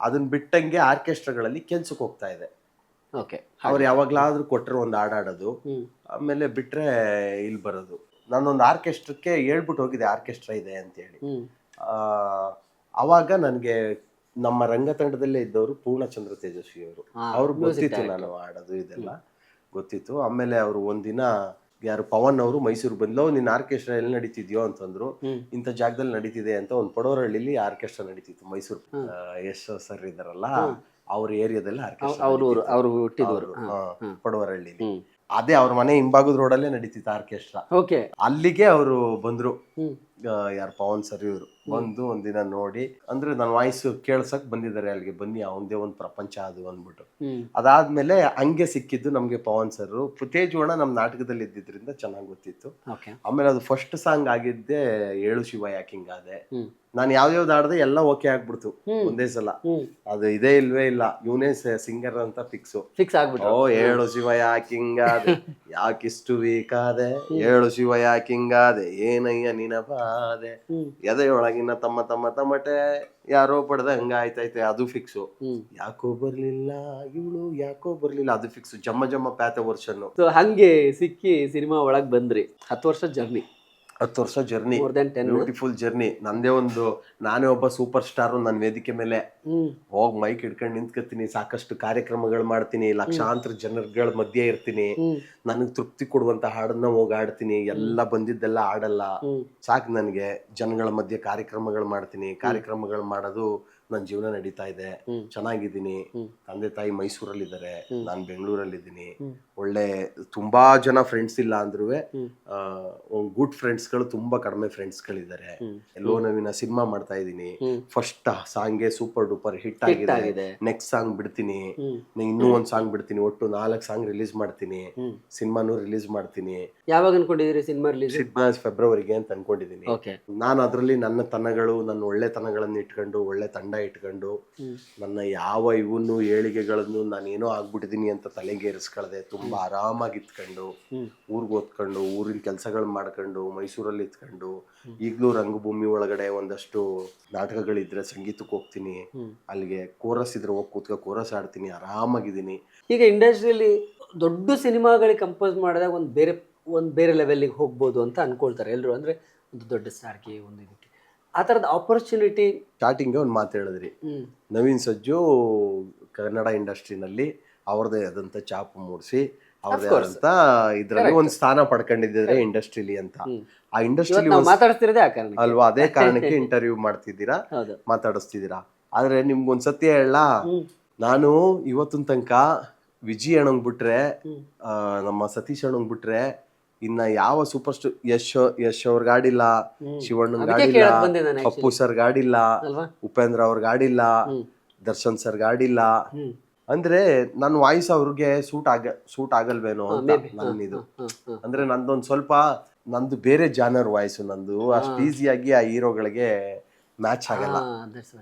Speaker 2: ಅದನ್ನ ಬಿಟ್ಟಂಗೆ ಆರ್ಕೆಸ್ಟ್ರಾಗಳಲ್ಲಿ ಕೆಲ್ಸಕ್ಕೆ ಹೋಗ್ತಾ ಇದೆ. ಅವ್ರು ಯಾವಾಗ್ಲಾದ್ರೂ ಕೊಟ್ಟರೆ ಒಂದು ಹಾಡಾಡೋದು, ಆಮೇಲೆ ಬಿಟ್ರೆ ಇಲ್ಲಿ ಬರೋದು. ನಾನೊಂದು ಆರ್ಕೆಸ್ಟ್ರಕ್ಕೆ ಹೇಳ್ಬಿಟ್ಟು ಹೋಗಿದೆ ಆರ್ಕೆಸ್ಟ್ರಾ ಇದೆ ಅಂತೇಳಿ. ಅವಾಗ ನನಗೆ ನಮ್ಮ ರಂಗತಂಡದಲ್ಲೇ ಇದ್ದವರು ಪೂರ್ಣಚಂದ್ರ ತೇಜಸ್ವಿ ಅವರು, ಅವ್ರಿಗೆ ಗೊತ್ತಿತ್ತು ನಾನು ಆಡೋದು ಇದೆಲ್ಲ ಗೊತ್ತಿತ್ತು. ಆಮೇಲೆ ಅವರು ಒಂದಿನ ಯಾರು ಪವನ್ ಅವರು ಮೈಸೂರು ಬಂದ್ಲು, ನಿನ್ನ ಆರ್ಕೆಸ್ಟ್ರಾ ಎಲ್ಲಿ ನಡೀತಿದ್ಯೋ ಅಂತಂದ್ರು. ಇಂಥ ಜಾಗದಲ್ಲಿ ನಡೀತಿದೆ ಅಂತ. ಒಂದು ಪಡೋರಹಳ್ಳಿಲಿ ಆರ್ಕೆಸ್ಟ್ರಾ ನಡೀತಿತ್ತು, ಮೈಸೂರು ಯಶ್ ಸರ್ ಇದಾರಲ್ಲ ಅವ್ರ ಏರಿಯಾದಲ್ಲಿ ಆರ್ಕೆಸ್ಟ್ರಾ,
Speaker 1: ಅವರು ಹುಟ್ಟಿದವರು
Speaker 2: ಪಡೋರಹಳ್ಳಿಲಿ. ಅದೇ ಅವ್ರ ಮನೆ ಹಿಂಭಾಗದ ರೋಡಲ್ಲೇ ನಡೀತಿತ್ತು ಆರ್ಕೆಸ್ಟ್ರಾ. ಅಲ್ಲಿಗೆ ಅವರು ಬಂದ್ರು, ಯಾರು ಪವನ್ ಸರ್ ಇವರು ಬಂದು ಒಂದಿನ ನೋಡಿ, ಅಂದ್ರೆ ನನ್ನ ವಾಯ್ಸ್ ಕೇಳ್ಸಕ್ ಬಂದಿದ್ದಾರೆ ಅಲ್ಲಿಗೆ, ಬನ್ನಿ ಅವಂದೇ ಒಂದು ಪ್ರಪಂಚ ಅದು ಅಂದ್ಬಿಟ್ಟು. ಅದಾದ್ಮೇಲೆ ಹಂಗೆ ಸಿಕ್ಕಿದ್ದು ನಮ್ಗೆ ಪವನ್ ಸರ್. ತೇಜೋಣ ನಮ್ ನಾಟಕದಲ್ಲಿ ಇದ್ದಿದ್ರಿಂದ ಚೆನ್ನಾಗಿ ಗೊತ್ತಿತ್ತು. ಆಮೇಲೆ ಅದು ಫಸ್ಟ್ ಸಾಂಗ್ ಆಗಿದ್ದೆ ಏಳು ಶಿವ ಯಾಕಿಂಗಾದೆ. ನಾನು ಯಾವ್ಯಾವ್ದು ಆಡ್ದೆ ಎಲ್ಲ ಓಕೆ ಆಗ್ಬಿಡ್ತು ಒಂದೇ ಸಲ. ಅದು ಇದೇ ಇಲ್ವೇ ಇಲ್ಲ, ಇವನೇ ಸಿಂಗರ್ ಅಂತ ಫಿಕ್ಸ್ ಆಗ್ಬಿಟ್ಟು. ಓ ಏಳು ಶಿವ ಯಾಕಿಂಗಾದೆ, ಯಾಕಿಷ್ಟು ವೀಕಾದೆ, ಏಳು ಶಿವ ಯಾಕಿಂಗಾದೆ, ಏನಯ್ಯ ನಿನಬಾದೆ, ಎದೆಯೊಳಗಿನ ತಮ್ಮ ತಮ್ಮ ತಮಟೆ, ಯಾರೋ ಪಡೆದ ಹಂಗ ಆಯ್ತೈತೆ, ಅದು ಫಿಕ್ಸು. ಯಾಕೋ ಬರ್ಲಿಲ್ಲ ಇವಳು, ಯಾಕೋ ಬರ್ಲಿಲ್ಲ, ಅದು ಫಿಕ್ಸ್. ಜಮ್ಮ ಜಮ್ಮ ಪ್ಯಾತೆ ವರ್ಷನ್.
Speaker 1: ಹಂಗೆ ಸಿಕ್ಕಿ ಸಿನಿಮಾ ಒಳಗ್ ಬಂದ್ರಿ. 10 ವರ್ಷ ಜರ್ನಿ,
Speaker 2: 10 ವರ್ಷ ಜರ್ನಿ, ಬ್ಯೂಟಿಫುಲ್ ಜರ್ನಿ. ನಂದೇ ಒಂದು, ನಾನೇ ಒಬ್ಬ ಸೂಪರ್ ಸ್ಟಾರ್ ನನ್ನ ವೇದಿಕೆ ಮೇಲೆ ಹೋಗ್ ಮೈಕ್ ಹಿಡ್ಕೊಂಡು ನಿಂತ್ಕೊತೀನಿ, ಸಾಕಷ್ಟು ಕಾರ್ಯಕ್ರಮಗಳು ಮಾಡ್ತೀನಿ, ಲಕ್ಷಾಂತರ ಜನಗಳ ಮಧ್ಯೆ ಇರ್ತೀನಿ, ನನಗ್ ತೃಪ್ತಿ ಕೊಡುವಂತ ಹಾಡನ್ನ ಹೋಗಿ ಆಡ್ತೀನಿ. ಎಲ್ಲ ಬಂದಿದ್ದೆಲ್ಲ ಆಡಲ್ಲ, ಸಾಕು ನನ್ಗೆ. ಜನಗಳ ಮಧ್ಯೆ ಕಾರ್ಯಕ್ರಮಗಳು ಮಾಡ್ತೀನಿ, ಕಾರ್ಯಕ್ರಮಗಳು ಮಾಡೋದು ನನ್ನ ಜೀವನ ನಡೀತಾ ಇದೆ, ಚೆನ್ನಾಗಿದ್ದೀನಿ. ತಂದೆ ತಾಯಿ ಮೈಸೂರಲ್ಲಿದ್ದಾರೆ, ನಾನು ಬೆಂಗಳೂರಲ್ಲಿದ್ದೀನಿ. ಒಳ್ಳೆ ತುಂಬಾ ಜನ ಫ್ರೆಂಡ್ಸ್ ಇಲ್ಲ ಅಂದ್ರೂ ಗುಡ್ ಫ್ರೆಂಡ್ಸ್ಗಳು ತುಂಬಾ ಕಡಿಮೆ ಫ್ರೆಂಡ್ಸ್ಗಳಿದ್ದಾರೆ. ಎಲ್ಲೋ ನವೀನ ಸಿನಿಮಾ ಮಾಡ್ತಾ ಇದ್ದೀನಿ, ಫಸ್ಟ್ ಸಾಂಗ್ಗೆ ಸೂಪರ್ ಡೂಪರ್ ಹಿಟ್ ಆಗಿದೆ, ನೆಕ್ಸ್ಟ್ ಸಾಂಗ್ ಬಿಡ್ತೀನಿ, ಇನ್ನೂ ಒಂದ್ ಸಾಂಗ್ ಬಿಡ್ತೀನಿ, ಒಟ್ಟು 4 ಸಾಂಗ್ ರಿಲೀಸ್ ಮಾಡ್ತೀನಿ, ಸಿನಿಮಾನು ರಿಲೀಸ್ ಮಾಡ್ತೀನಿ.
Speaker 1: ಯಾವಾಗ ಅನ್ಕೊಂಡಿದ್ದೀರಿ ಸಿನಿಮಾ ರಿಲೀಸ್?
Speaker 2: ಸಿನಿಮಾ ಫೆಬ್ರವರಿಗೆ ಅಂತ ಅನ್ಕೊಂಡಿದ್ದೀನಿ. ನಾನು ಅದ್ರಲ್ಲಿ ನನ್ನ ತನಗಳು, ನನ್ನ ಒಳ್ಳೆ ತನಗಳನ್ನ ಇಟ್ಕೊಂಡು, ಒಳ್ಳೆ ತಂಡ ಇಟ್ಕೊಂಡು, ನನ್ನ ಯಾವ ಇವನು ಏಳಿಗೆಗಳನ್ನು ನಾನೇನೋ ಆಗ್ಬಿಟ್ಟಿದೀನಿ ಅಂತ ತಲೆಗೆ ಇರಿಸ್ಕೊಳ್ದೆ, ತುಂಬಾ ಆರಾಮಾಗಿ ಇತ್ಕೊಂಡು, ಊರ್ಗ್ ಓದ್ಕೊಂಡು, ಊರಿನ ಕೆಲ್ಸಗಳು ಮಾಡ್ಕೊಂಡು, ಮೈಸೂರಲ್ಲಿ ಇತ್ಕೊಂಡು, ಈಗ್ಲೂ ರಂಗಭೂಮಿ ಒಳಗಡೆ ಒಂದಷ್ಟು ನಾಟಕಗಳಿದ್ರೆ ಸಂಗೀತಕ್ಕೆ ಹೋಗ್ತೀನಿ, ಅಲ್ಲಿಗೆ ಕೋರಸ್ ಇದ್ರೆ ಹೋಗಿ ಕೂತ್ಕೊ ಕೋರಸ್ ಆಡ್ತೀನಿ, ಆರಾಮಾಗಿದ್ದೀನಿ.
Speaker 1: ಈಗ ಇಂಡಸ್ಟ್ರಿಯಲ್ಲಿ ದೊಡ್ಡ ಸಿನಿಮಾಗಳಿಗೆ ಕಂಪೋಸ್ ಮಾಡಿದಾಗ ಒಂದು ಬೇರೆ ಲೆವೆಲ್ಗೆ ಹೋಗ್ಬೋದು ಅಂತ ಅನ್ಕೊಳ್ತಾರೆ ಎಲ್ಲರೂ. ಅಂದ್ರೆ ಒಂದು ದೊಡ್ಡ ಸ್ಟಾರ್ಗೆ, ಒಂದು ಇದಕ್ಕೆ ಆ ಥರದ ಆಪರ್ಚುನಿಟಿ.
Speaker 2: ಸ್ಟಾರ್ಟಿಂಗ್ಗೆ ಒಂದು ಮಾತು ಹೇಳಿದ್ರಿ, ನವೀನ್ ಸಜ್ಜು ಕನ್ನಡ ಇಂಡಸ್ಟ್ರಿನಲ್ಲಿ ಅವ್ರದೇ ಆದಂತ ಚಾಪು ಮೂಡಿಸಿ, ಅವ್ರದೇ ಆದಂತ ಇದ್ರಲ್ಲಿ ಒಂದು ಸ್ಥಾನ ಪಡ್ಕೊಂಡಿದ್ದಾರೆ ಇಂಡಸ್ಟ್ರಿಲಿ ಅಂತ. ಆ ಇಂಡಸ್ಟ್ರಿ
Speaker 1: ಮಾತಾಡ್ತಿರೋದೇ ಆ ಕಾರಣ
Speaker 2: ಅಲ್ವಾ? ಅದೇ ಕಾರಣಕ್ಕೆ ಇಂಟರ್ವ್ಯೂ ಮಾಡ್ತಿದ್ದೀರಾ, ಮಾತಾಡಿಸ್ತಿದ್ದೀರಾ. ಆದ್ರೆ ನಿಮ್ಗೊಂದ್ ಸತ್ಯ ಹೇಳ, ನಾನು ಇವತ್ತಿನ ತನಕ ವಿಜಯ್ ಅಣ್ಣಂಗ್ ಬಿಟ್ರೆ, ನಮ್ಮ ಸತೀಶ್ ಅಣ್ಣಂಗ್ ಬಿಟ್ರೆ, ಇನ್ನ ಯಾವ ಸೂಪರ್ ಸ್ಟಾರ್ ಯಶ್ ಅವ್ರ ಗಾಡಿಲ್ಲ, ಶಿವಣ್ಣನ್ ಗಾಡಿಲ್ಲ, ಅಪ್ಪು ಸರ್ ಗಾಡಿಲ್ಲ, ಉಪೇಂದ್ರ ಅವ್ರ ಗಾಡಿಲ್ಲ, ದರ್ಶನ್ ಸರ್ ಗಾಡಿಲ್ಲ. ಅಂದ್ರೆ ನನ್ನ ವಾಯ್ಸ್ ಅವ್ರಿಗೆ ಸೂಟ್ ಆಗಲ್ವೇನೋ ಅಂತ ನನ್ನಿದು. ಅಂದ್ರೆ ನಂದೊಂದ್ ಸ್ವಲ್ಪ, ನಂದು ಬೇರೆ ಜಾನರ್ ವಾಯ್ಸು ನಂದು, ಅಷ್ಟು ಈಸಿಯಾಗಿ ಆ ಹೀರೋಗಳಿಗೆ ಮ್ಯಾಚ್ ಆಗಲ್ಲ.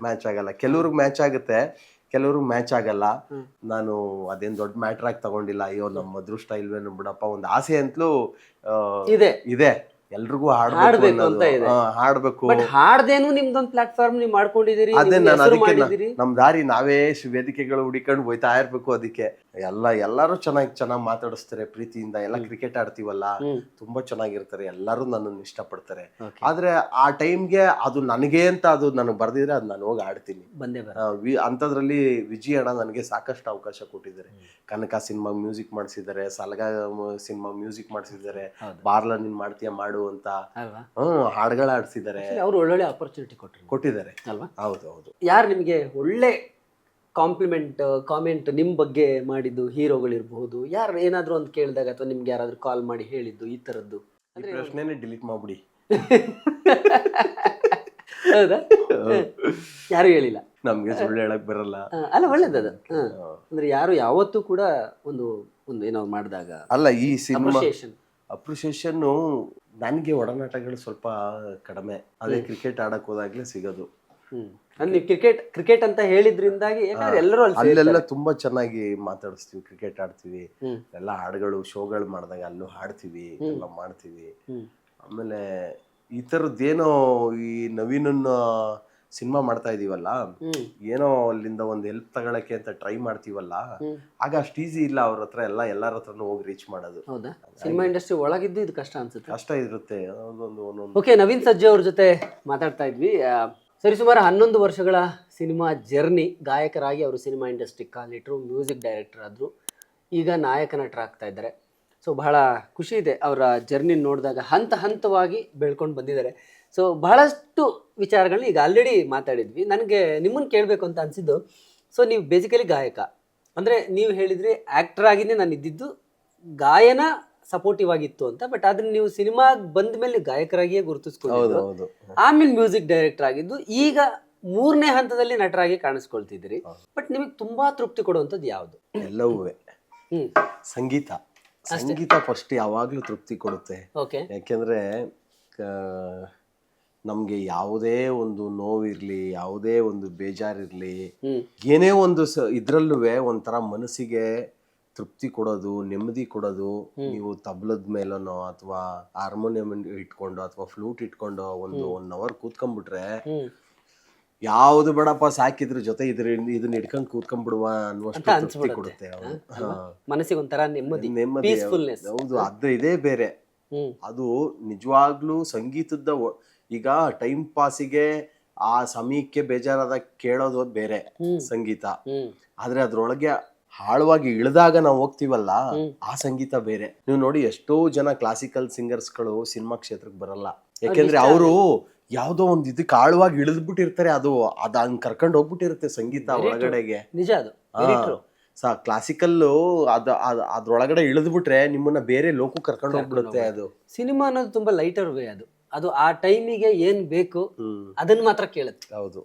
Speaker 2: ಕೆಲವ್ರಿಗೆ ಮ್ಯಾಚ್ ಆಗುತ್ತೆ, ಕೆಲವ್ರಿಗೆ ಮ್ಯಾಚ್ ಆಗಲ್ಲ. ನಾನು ಅದೇನ್ ದೊಡ್ಡ ಮ್ಯಾಟ್ರ್ ಆಗಿ ತಗೊಂಡಿಲ್ಲ. ಅಯ್ಯೋ ನಮ್ಮ ಅದೃಷ್ಟ ಇಲ್ವೇನು ಬಿಡಪ್ಪ, ಒಂದು ಆಸೆ ಅಂತಲೂ ಇದೆ, ಎಲ್ರಿಗೂ ಹಾಡ್ಬೇಕು ಅಂತ ಇದೆ, ಹಾಡ್ಬೇಕು.
Speaker 1: ಹಾಡ್ದೇನು ನಿಮ್ದೊಂದು ಪ್ಲಾಟ್ಫಾರ್ಮ್ ನೀವು ಮಾಡ್ಕೊಂಡಿದ್ದೀರಿ.
Speaker 2: ಅದೇ ನಾನು ಅದಕ್ಕೆ ನಮ್ ದಾರಿ ನಾವೇ ವೇದಿಕೆಗಳು ಹುಡಿಕೊಂಡು ಹೋಯ್ತಾ ಇರ್ಬೇಕು. ಅದಕ್ಕೆ ಎಲ್ಲಾರು ಚೆನ್ನಾಗಿ ಮಾತಾಡಿಸ್ತಾರೆ ಪ್ರೀತಿಯಿಂದ. ಎಲ್ಲ ಕ್ರಿಕೆಟ್ ಆಡ್ತೀವಲ್ಲ, ತುಂಬಾ ಚೆನ್ನಾಗಿರ್ತಾರೆ, ಎಲ್ಲಾರು ನನ್ನನ್ನು ಇಷ್ಟಪಡ್ತಾರೆ. ಆದ್ರೆ ಆ ಟೈಮ್ಗೆ ಅದು ನನಗೆ ಅಂತ ಅದು ನನಗೆ ಬರ್ದಿದ್ರೆ ಅದು ನಾನು ಹೋಗಿ ಆಡ್ತೀನಿ. ಅಂತದ್ರಲ್ಲಿ ವಿಜಯ್ ಅಣ್ಣ ನನಗೆ ಸಾಕಷ್ಟು ಅವಕಾಶ ಕೊಟ್ಟಿದ್ದಾರೆ. ಕನಕ ಸಿನಿಮಾ ಮ್ಯೂಸಿಕ್ ಮಾಡಿಸಿದ್ದಾರೆ, ಸಲಗ ಸಿನಿಮಾ ಮ್ಯೂಸಿಕ್ ಮಾಡಿಸಿದ್ದಾರೆ, ಬಾರ್ಲ ನೀನ್ ಮಾಡ್ತೀಯ ಮಾಡು ಅಂತ ಹಾಡುಗಳ ಆಡ್ಸಿದ್ದಾರೆ.
Speaker 1: ಅವ್ರು ಒಳ್ಳೊಳ್ಳೆ ಆಪರ್ಚುನಿಟಿ ಕೊಟ್ಟಿದ್ದಾರೆ
Speaker 2: ಅಲ್ವಾ? ಹೌದು.
Speaker 1: ಯಾರು ನಿಮ್ಗೆ ಒಳ್ಳೆ ಕಾಮೆಂಟ್ ನಿಮ್ಮ ಬಗ್ಗೆ ಮಾಡಿದ್ದು ಹೀರೋಗಳಿರ್ಬಹುದು, ಯಾರು ಏನಾದರೂ ಒಂದು ಕೇಳಿದಾಗ ಅಥವಾ ನಿಮ್ಗೆ ಯಾರಾದರೂ ಕಾಲ್ ಮಾಡಿ ಹೇಳಿದ್ದು ಈ ಥರದ್ದು?
Speaker 2: ಈ ಪ್ರಶ್ನೆನೇ ಡಿಲೀಟ್ ಮಾಡ್ಬಿಡಿ.
Speaker 1: ಹೌದಾ? ಯಾರು ಹೇಳಿಲ್ಲ?
Speaker 2: ನಮ್ಗೆ ಸುಳ್ಳು ಹೇಳಕ್ ಬರಲ್ಲ.
Speaker 1: ಅಲ್ಲ, ಒಳ್ಳೇದದ. ಅಂದ್ರೆ ಯಾರು ಯಾವತ್ತೂ ಕೂಡ ಒಂದು ಏನೋ ಮಾಡಿದಾಗ
Speaker 2: ಅಲ್ಲ, ಈ ಸಿನಿಮಾ
Speaker 1: appreciation.
Speaker 2: ಅಪ್ರಿಸಿಯೇಷನ್ ನನಗೆ ಒಡನಾಟಗಳು ಸ್ವಲ್ಪ ಕಡಿಮೆ. ಅದೇ ಕ್ರಿಕೆಟ್ ಆಡಕ್ ಹೋದಾಗ್ಲೇ ಸಿಗೋದು.
Speaker 1: ಅಂದ್ರೆ ನೀವು ಕ್ರಿಕೆಟ್ ಅಂತ ಹೇಳಿದ್ರಿಂದಾಗಿ, ಯಾಕಂದ್ರೆ ಎಲ್ಲರೂ
Speaker 2: ಅಲ್ಲೆಲ್ಲ ತುಂಬಾ ಚೆನ್ನಾಗಿ ಮಾತಾಡಿಸ್ತೀವಿ, ಕ್ರಿಕೆಟ್ ಆಡ್ತೀವಿ, ಎಲ್ಲ ಹಾಡುಗಳು ಶೋಗಳು ಮಾಡಿದಾಗ ಅಲ್ಲೂ ಹಾಡ್ತೀವಿ, ಎಲ್ಲ ಮಾಡ್ತೀವಿ. ಆಮೇಲೆ ಈ ಥರದ್ದೇನೋ ಈ ನವೀನನ್ನ ಸಿನಿಮಾ ಮಾಡ್ತಾ ಇದೀವಲ್ಲ, ಏನೋ ಅಲ್ಲಿಂದ ಒಂದು ಹೆಲ್ಪ್ ತಗೊಳಕ್ಕೆ ಅಂತ ಟ್ರೈ ಮಾಡ್ತೀವಲ್ಲ, ಆಗ ಅಷ್ಟು ಈಸಿ ಇಲ್ಲ ಅವ್ರ ಹತ್ರ ಎಲ್ಲಾರ ಹತ್ರನೂ ಹೋಗಿ ರೀಚ್ ಮಾಡೋದು.
Speaker 1: ಹೌದಾ? ಸಿನಿಮಾ ಇಂಡಸ್ಟ್ರಿ ಒಳಗಿದ್ದು ಇದು ಕಷ್ಟ ಅನ್ಸುತ್ತೆ.
Speaker 2: ಕಷ್ಟ ಇರುತ್ತೆ.
Speaker 1: ಓಕೆ, ನವೀನ್ ಸಜ್ಜೆ ಅವ್ರ ಜೊತೆ ಮಾತಾಡ್ತಾ ಇದ್ವಿ. ಸರಿಸುಮಾರು 11 ವರ್ಷಗಳ ಸಿನಿಮಾ ಜರ್ನಿ. ಗಾಯಕರಾಗಿ ಅವರು ಸಿನಿಮಾ ಇಂಡಸ್ಟ್ರಿ ಕಾಲಿಟ್ರು, ಮ್ಯೂಸಿಕ್ ಡೈರೆಕ್ಟರ್ ಆದರು, ಈಗ ನಾಯಕ ನಟರಾಗ್ತಾ ಇದ್ದಾರೆ. ಸೊ ಬಹಳ ಖುಷಿ ಇದೆ ಅವರ ಜರ್ನಿ ನೋಡಿದಾಗ. ಹಂತವಾಗಿ ಬೆಳ್ಕೊಂಡು ಬಂದಿದ್ದಾರೆ. ಸೊ ಬಹಳಷ್ಟು ವಿಚಾರಗಳನ್ನ ಈಗ ಆಲ್ರೆಡಿ ಮಾತಾಡಿದ್ವಿ. ನನಗೆ ನಿಮ್ಮನ್ನು ಕೇಳಬೇಕು ಅಂತ ಅನಿಸಿದ್ದು, ಸೊ ನೀವು ಬೇಸಿಕಲಿ ಗಾಯಕ, ಅಂದರೆ ನೀವು ಹೇಳಿದ್ರಿ ಆ್ಯಕ್ಟರ್ ಆಗಿನೇ ನಾನು ಇದ್ದಿದ್ದು, ಗಾಯನ ಸಪೋರ್ಟಿವ್ ಆಗಿತ್ತು ಅಂತ. ಬಟ್ ಅದನ್ನ ನೀವು ಸಿನಿಮಾ ಬಂದ ಮೇಲೆ ಗಾಯಕರಾಗಿಯೇ ಗುರುತಿಸ್ಕೊಂಡು ಆಮೇಲೆ ಮ್ಯೂಸಿಕ್ ಡೈರೆಕ್ಟರ್ ಆಗಿದ್ದು, ಈಗ 3ನೇ ಹಂತದಲ್ಲಿ ನಟರಾಗಿ ಕಾಣಿಸ್ಕೊಳ್ತಿದ್ದೀರಿ. ಬಟ್ ನಿಮಗೆ ತುಂಬಾ ತೃಪ್ತಿ ಕೊಡುವಂಥದ್ದು ಯಾವುದು?
Speaker 2: ಎಲ್ಲವೂ ಸಂಗೀತ ಫಸ್ಟ್ ಯಾವಾಗ್ಲೂ ತೃಪ್ತಿ ಕೊಡುತ್ತೆ. ಯಾಕೆಂದ್ರೆ ನಮ್ಗೆ ಯಾವುದೇ ಒಂದು ನೋವಿರ್ಲಿ, ಯಾವುದೇ ಒಂದು ಬೇಜಾರಿರ್ಲಿ, ಏನೇ ಒಂದು ಇದ್ರಲ್ಲೂ ಒಂಥರ ಮನಸ್ಸಿಗೆ ತೃಪ್ತಿ ಕೊಡೋದು, ನೆಮ್ಮದಿ ಕೊಡೋದು. ನೀವು ತಬ್ಲದ ಮೇಲನೋ ಅಥವಾ ಹಾರ್ಮೋನಿಯಂ ಇಟ್ಕೊಂಡು ಅಥವಾ ಫ್ಲೂಟ್ ಇಟ್ಕೊಂಡು 1 hour ಕೂತ್ಕೊಂಡ್ಬಿಟ್ರೆ, ಯಾವ್ದು ಬೇಡಪ್ಪ ಸಾಕಿದ್ರ ಜೊತೆ ಇದನ್ನ ಹಿಡ್ಕೊಂಡ್ ಕೂತ್ಕೊಂಡ್ಬಿಡುವ ಅನ್ನುವಷ್ಟು ತೃಪ್ತಿ ಕೊಡುತ್ತೆ.
Speaker 1: ಮನಸ್ಸಿಗೆ ಒಂಥರ ನೆಮ್ಮದಿ.
Speaker 2: ಹೌದು, ಅದು ಇದೇ ಬೇರೆ. ಅದು ನಿಜವಾಗ್ಲೂ ಸಂಗೀತದ ಈಗ ಟೈಮ್ ಪಾಸಿಗೆ ಆ ಸಮಯಕ್ಕೆ ಬೇಜಾರಾದಾಗ ಕೇಳೋದು ಬೇರೆ ಸಂಗೀತ. ಆದ್ರೆ ಅದ್ರೊಳಗೆ ಆಳವಾಗಿ ಇಳಿದಾಗ ನಾವು ಹೋಗ್ತೀವಲ್ಲ, ಆ ಸಂಗೀತ ಬೇರೆ. ನೀವು ನೋಡಿ, ಎಷ್ಟೋ ಜನ ಕ್ಲಾಸಿಕಲ್ ಸಿಂಗರ್ಸ್ಗಳು ಸಿನಿಮಾ ಕ್ಷೇತ್ರಕ್ಕೆ ಬರಲ್ಲ. ಯಾಕೆಂದ್ರೆ ಅವರು ಯಾವ್ದೋ ಒಂದು ಇದಕ್ಕೆ ಆಳವಾಗಿ ಇಳಿದ್ಬಿಟ್ಟಿರ್ತಾರೆ. ಅದು ಹಂಗ್ ಕರ್ಕೊಂಡು ಹೋಗ್ಬಿಟ್ಟಿರುತ್ತೆ ಸಂಗೀತ ಒಳಗಡೆಗೆ.
Speaker 1: ನಿಜ ಅದು.
Speaker 2: ಕ್ಲಾಸಿಕಲ್ ಅದ್ರೊಳಗಡೆ ಇಳಿದ್ಬಿಟ್ರೆ ನಿಮ್ಮನ್ನ ಬೇರೆ ಲೋಕ ಕರ್ಕೊಂಡು ಹೋಗ್ಬಿಡುತ್ತೆ. ಅದು
Speaker 1: ಸಿನಿಮಾ ಅನ್ನೋದು ತುಂಬಾ ಲೈಟರ್ ವೇ. ಅದು ಆ ಟೈಮಿಗೆ ಏನ್ ಬೇಕು ಅದನ್ನ ಮಾತ್ರ ಕೇಳುತ್ತೆ.
Speaker 2: ಹೌದು,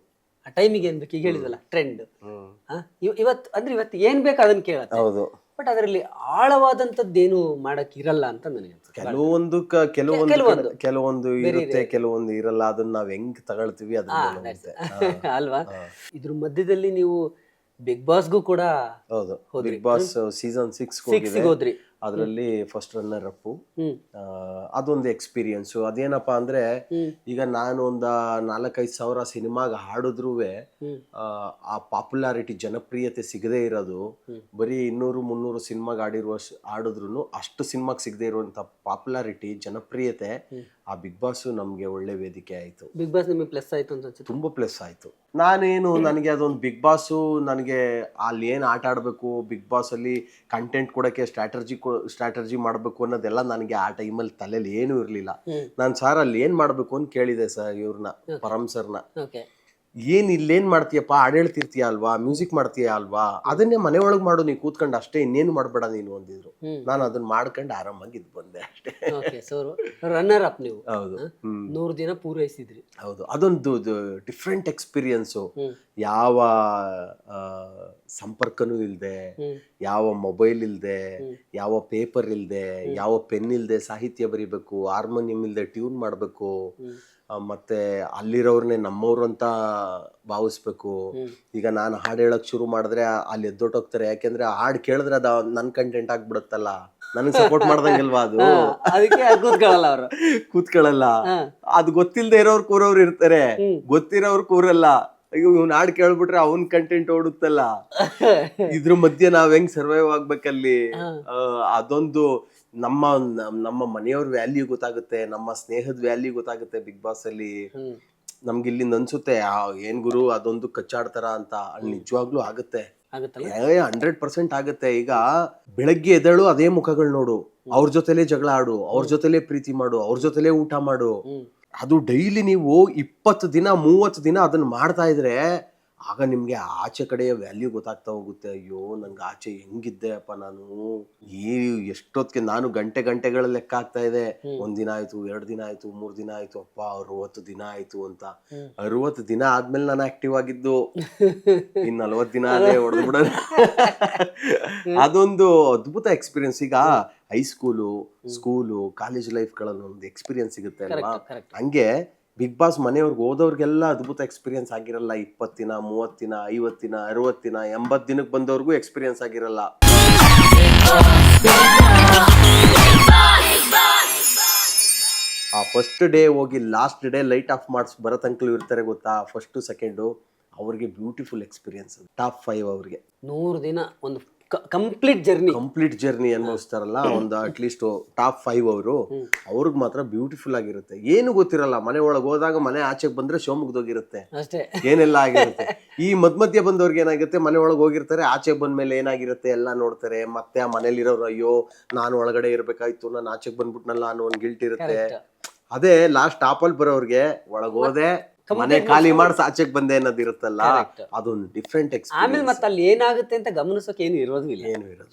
Speaker 1: ಆ ಟೈಮಿಗೆ ಏನ್ ಬೇಕು, ಈಗ ಹೇಳಿದಲ್ಲ ಟ್ರೆಂಡ್, ಇವತ್ತು ಏನ್ ಬೇಕು ಅದನ್ನ ಕೇಳತ್ತೆ.
Speaker 2: ಹೌದು.
Speaker 1: ಬಟ್ ಅದರಲ್ಲಿ ಆಳವಾದಂತದ್ದೇನು ಮಾಡಕ್ ಇರಲ್ಲ ಅಂತ ನನಗೆ ಅನ್ಸುತ್ತೆ.
Speaker 2: ಕೆಲವೊಂದು ಇರುತ್ತೆ, ಕೆಲವೊಂದು ಇರಲ್ಲ. ಅದನ್ನ ನಾವ್ ಹೆಂಗ್ ತಗೊಳ್ತೀವಿ
Speaker 1: ಅಲ್ವಾ? ಇದ್ರ ಮಧ್ಯದಲ್ಲಿ ನೀವು ಬಿಗ್ ಬಾಸ್ಗೂ ಕೂಡ
Speaker 2: ಹೌದು, ಬಿಗ್ ಬಾಸ್ ಸೀಸನ್ 6 ಹೋದ್ರಿ. ಅದರಲ್ಲಿ ಫಸ್ಟ್ ರನ್ನರ್ ಅಪ್. ಅದೊಂದು ಎಕ್ಸ್ಪೀರಿಯನ್ಸು. ಅದೇನಪ್ಪಾ ಅಂದ್ರೆ, ಈಗ ನಾನು ಒಂದು 4-5 ಸಾವಿರ ಸಿನಿಮಾಗ ಹಾಡಿದ್ರು ಆ ಪಾಪ್ಯುಲಾರಿಟಿ, ಜನಪ್ರಿಯತೆ ಸಿಗದೆ ಇರೋದು, ಬರೀ 200-300 ಸಿನಿಮಾಗ ಆಡಿದ್ರು ಅಷ್ಟು ಸಿನಿಮಾಗ್ ಸಿಗದೆ ಇರುವಂತ ಪಾಪ್ಯುಲಾರಿಟಿ, ಜನಪ್ರಿಯತೆ ಆ ಬಿಗ್ ಬಾಸ್ ನಮ್ಗೆ ಒಳ್ಳೆ ವೇದಿಕೆ ಆಯ್ತು.
Speaker 1: ಬಿಗ್ ಬಾಸ್ ನಿಮಗೆ ಪ್ಲಸ್ ಆಯ್ತು ಅಂತ ಅನ್ಸುತ್ತೆ?
Speaker 2: ತುಂಬಾ ಪ್ಲಸ್ ಆಯ್ತು. ನನಗೆ ಅದೊಂದು ಬಿಗ್ ಬಾಸು, ನನಗೆ ಅಲ್ಲಿ ಏನ್ ಆಟ ಆಡ್ಬೇಕು, ಬಿಗ್ ಬಾಸ್ ಅಲ್ಲಿ ಕಂಟೆಂಟ್ ಕೊಡಕ್ಕೆ ಸ್ಟ್ರಾಟಜಿ ಮಾಡ್ಬೇಕು ಅನ್ನೋದೆಲ್ಲ ನನಗೆ ಆ ಟೈಮಲ್ಲಿ ತಲೆಯಲ್ಲಿ ಏನೂ ಇರ್ಲಿಲ್ಲ. ನಾನು ಸರ್ ಅಲ್ಲಿ ಏನ್ ಮಾಡ್ಬೇಕು ಅಂತ ಕೇಳಿದೆ ಸರ್ ಇವ್ರನ್ನ, ಪರಮ್ ಸರ್ನ. ಇಲ್ಲೇನ್ ಮಾಡ್ತೀಯಪ್ಪ, ಹಾಡು ಹೇಳ್ತಿರ್ತೀಯ ಅಲ್ವಾ, ಮ್ಯೂಸಿಕ್ ಮಾಡ್ತೀಯ ಅಲ್ವಾ, ಅದನ್ನೇ ಮನೆ ಒಳಗ್ ಮಾಡು, ನೀ ಕೂತ್ಕೊಂಡು ಅಷ್ಟೇ, ಇನ್ನೇನು ಮಾಡ್ಬೇಡ ನೀನು ಅಂದಿದ್ರು. ನಾನು ಅದನ್ನ ಮಾಡ್ಕೊಂಡು ಆರಾಮಾಗಿ ಇದ್ ಬಂದೆ ಅಷ್ಟೇ.
Speaker 1: ರನ್ನರ್ ಅಪ್ ನೀವು.
Speaker 2: ಹೌದು,
Speaker 1: 100 ದಿನ ಪೂರೈಸಿದ್ರಿ.
Speaker 2: ಹೌದು, ಅದೊಂದು ಡಿಫ್ರೆಂಟ್ ಎಕ್ಸ್ಪೀರಿಯನ್ಸು. ಯಾವ ಸಂಪರ್ಕನೂ ಇಲ್ದೆ, ಯಾವ ಮೊಬೈಲ್ ಇಲ್ದೆ, ಯಾವ ಪೇಪರ್ ಇಲ್ದೆ, ಯಾವ ಪೆನ್ ಇಲ್ದೆ ಸಾಹಿತ್ಯ ಬರಿಬೇಕು, ಹಾರ್ಮೋನಿಯಂ ಇಲ್ದೆ ಟ್ಯೂನ್ ಮಾಡ್ಬೇಕು, ಮತ್ತೆ ಅಲ್ಲಿರೋರ್ನೆ ನಮ್ಮವ್ರು ಅಂತ ಭಾವಿಸ್ಬೇಕು. ಈಗ ನಾನು ಹಾಡು ಹೇಳಕ್ ಶುರು ಮಾಡಿದ್ರೆ ಅಲ್ಲಿ ಎದ್ದೊಟ್ಟೋಗ್ತಾರೆ. ಯಾಕೆಂದ್ರೆ ಹಾಡು ಕೇಳಿದ್ರೆ ಅದ ನನ್ ಕಂಟೆಂಟ್ ಆಗ್ಬಿಡುತ್ತಲ್ಲ, ನನಗ್ ಸಪೋರ್ಟ್ ಮಾಡ್ದಂಗಿಲ್ವಾ ಅದು,
Speaker 1: ಅದಕ್ಕೆ
Speaker 2: ಕೂತ್ಕೊಳ್ಳಲ್ಲ. ಅದು ಗೊತ್ತಿಲ್ದೆ ಇರೋರು ಕೂರೋರು ಇರ್ತಾರೆ, ಗೊತ್ತಿರೋರು ಕೂರಲ್ಲ. ಅಯ್ಯೋ ಇವ್ನ ಹಾಡು ಕೇಳ್ಬಿಟ್ರೆ ಅವನ್ ಕಂಟೆಂಟ್ ಓಡುತ್ತಲ್ಲ. ಇದ್ರ ಮಧ್ಯೆ ನಾವ್ ಹೆಂಗ್ ಸರ್ವೈವ್ ಆಗ್ಬೇಕಲ್ಲಿ. ಅದೊಂದು ನಮ್ಮ ಮನೆಯವ್ರ ವ್ಯಾಲ್ಯೂ ಗೊತ್ತಾಗುತ್ತೆ, ನಮ್ಮ ಸ್ನೇಹದ ವ್ಯಾಲ್ಯೂ ಗೊತ್ತಾಗುತ್ತೆ ಬಿಗ್ ಬಾಸ್ ಅಲ್ಲಿ. ನಮ್ಗೆ ಇಲ್ಲಿಂದ ಅನ್ಸುತ್ತೆ ಏನ್ ಗುರು ಅದೊಂದು ಕಚ್ಚಾಡ್ತಾರ ಅಂತ. ನಿಜವಾಗ್ಲೂ ಆಗುತ್ತೆ, 100% ಆಗುತ್ತೆ. ಈಗ ಬೆಳಗ್ಗೆ ಎದ್ದೇಳು ಅದೇ ಮುಖಗಳು ನೋಡು, ಅವ್ರ ಜೊತೆಲೇ ಜಗಳ ಆಡು, ಅವ್ರ ಜೊತೆಲೇ ಪ್ರೀತಿ ಮಾಡು, ಅವ್ರ ಜೊತೆಲೇ ಊಟ ಮಾಡು. ಅದು ಡೈಲಿ ನೀವು 20 ದಿನ 30 ದಿನ ಅದನ್ನ ಮಾಡ್ತಾ ಇದ್ರೆ ಆಗ ನಿಮ್ಗೆ ಆಚೆ ಕಡೆಯ ವ್ಯಾಲ್ಯೂ ಗೊತ್ತಾಗ್ತಾ ಹೋಗುತ್ತೆ. ಅಯ್ಯೋ ನಂಗೆ ಆಚೆ ಹೆಂಗಿದ್ದೆ ಅಪ್ಪ ನಾನು, ಈ ಎಷ್ಟೊತ್ತಿಗೆ ನಾನು ಗಂಟೆಗಳ ಲೆಕ್ಕ ಆಗ್ತಾ ಇದೆ. 1 ದಿನ ಆಯ್ತು, 2 ದಿನ ಆಯ್ತು, 3 ದಿನ ಆಯ್ತು, ಅಪ್ಪ 60 ದಿನ ಆಯ್ತು ಅಂತ. 60 ದಿನ ಆದ್ಮೇಲೆ ನಾನು ಆಕ್ಟಿವ್ ಆಗಿದ್ದು, ಇನ್ 40 ದಿನ ಅದೇ ಹೊಡೆದು ಬಿಡೋದು. ಅದೊಂದು ಅದ್ಭುತ ಎಕ್ಸ್ಪೀರಿಯನ್ಸ್. ಈಗ ಹೈಸ್ಕೂಲು, ಸ್ಕೂಲು, ಕಾಲೇಜ್ ಲೈಫ್ ಗಳಲ್ಲಿ ಒಂದು ಎಕ್ಸ್ಪೀರಿಯನ್ಸ್ ಸಿಗುತ್ತೆ ಅಲ್ವಾ, ಹಂಗೆ ಬಿಗ್ ಬಾಸ್ ಮನೆಯವ್ರಿಗೆ ಹೋದವ್ರಿಗೆಲ್ಲ ಅದ್ಭುತ ಎಕ್ಸ್ಪೀರಿಯನ್ಸ್ ಆಗಿರಲ್ಲ. 20 ದಿನ, 30 ದಿನ, 50 ದಿನ, 60 ದಿನ, 80 ದಿನಕ್ಕೆ ಬಂದವ್ರಿಗೂ ಎಕ್ಸ್ಪೀರಿಯನ್ಸ್ ಆಗಿರಲ್ಲ. ಆ ಫಸ್ಟ್ ಡೇ ಹೋಗಿ ಲಾಸ್ಟ್ ಡೇ ಲೈಟ್ ಆಫ್ ಮಾಡಿಸ್ ಬರೋ ತನಕ ಇರ್ತಾರೆ ಗೊತ್ತಾ, ಫಸ್ಟ್ ಸೆಕೆಂಡು, ಅವ್ರಿಗೆ ಬ್ಯೂಟಿಫುಲ್ ಎಕ್ಸ್ಪೀರಿಯನ್ಸ್. ಟಾಪ್ 5 ಅವ್ರಿಗೆ
Speaker 1: 100 ದಿನ ಒಂದು ಕಂಪ್ಲೀಟ್ ಜರ್ನಿ
Speaker 2: ಅನ್ಭವಿಸ್ತಾರಲ್ಲ, ಒಂದು ಅಟ್ಲೀಸ್ಟ್ ಟಾಪ್ 5 ಅವರು, ಅವ್ರಿಗೆ ಮಾತ್ರ ಬ್ಯೂಟಿಫುಲ್ ಆಗಿರುತ್ತೆ. ಏನು ಗೊತ್ತಿರಲ್ಲ, ಮನೆ ಒಳಗೆ ಹೋದಾಗ ಮನೆ ಆಚೆಗೆ ಬಂದ್ರೆ ಶೋ ಮುಗ್ದೋಗಿರುತ್ತೆ,
Speaker 1: ಅಷ್ಟೇ
Speaker 2: ಏನೆಲ್ಲ ಆಗಿರುತ್ತೆ. ಈ ಮಧ್ಯ ಬಂದವ್ರಿಗೆ ಏನಾಗುತ್ತೆ, ಮನೆ ಒಳಗೆ ಹೋಗಿರ್ತಾರೆ, ಆಚೆಗೆ ಬಂದ್ಮೇಲೆ ಏನಾಗಿರುತ್ತೆ ಎಲ್ಲ ನೋಡ್ತಾರೆ. ಮತ್ತೆ ಆ ಮನೇಲಿರೋರು, ಅಯ್ಯೋ ನಾನು ಒಳಗಡೆ ಇರ್ಬೇಕಾಯ್ತು, ನಾನು ಆಚೆಗೆ ಬಂದ್ಬಿಟ್ನಲ್ಲ ಅನ್ನೋ ಒಂದು ಗಿಲ್ಟ್ ಇರುತ್ತೆ. ಅದೇ ಲಾಸ್ಟ್ ಟಾಪಲ್ಲಿ ಬರೋರ್ಗೆ ಒಳಗೋದೆ ಮನೆ ಖಾಲಿ ಮಾಡಿಸ್ ಆಚೆಗೆ ಬಂದೆ ಅನ್ನೋದಿರುತ್ತಲ್ಲ, ಅದೊಂದು ಡಿಫ್ರೆಂಟ್ ಎಕ್ಸ್ಪೀರಿಯನ್ಸ್.
Speaker 1: ಆಮೇಲೆ ಮತ್ತೆ ಅಲ್ಲಿ ಏನಾಗುತ್ತೆ ಅಂತ ಗಮನಿಸೋಕೆ ಏನು ಇರೋದಿಲ್ಲ,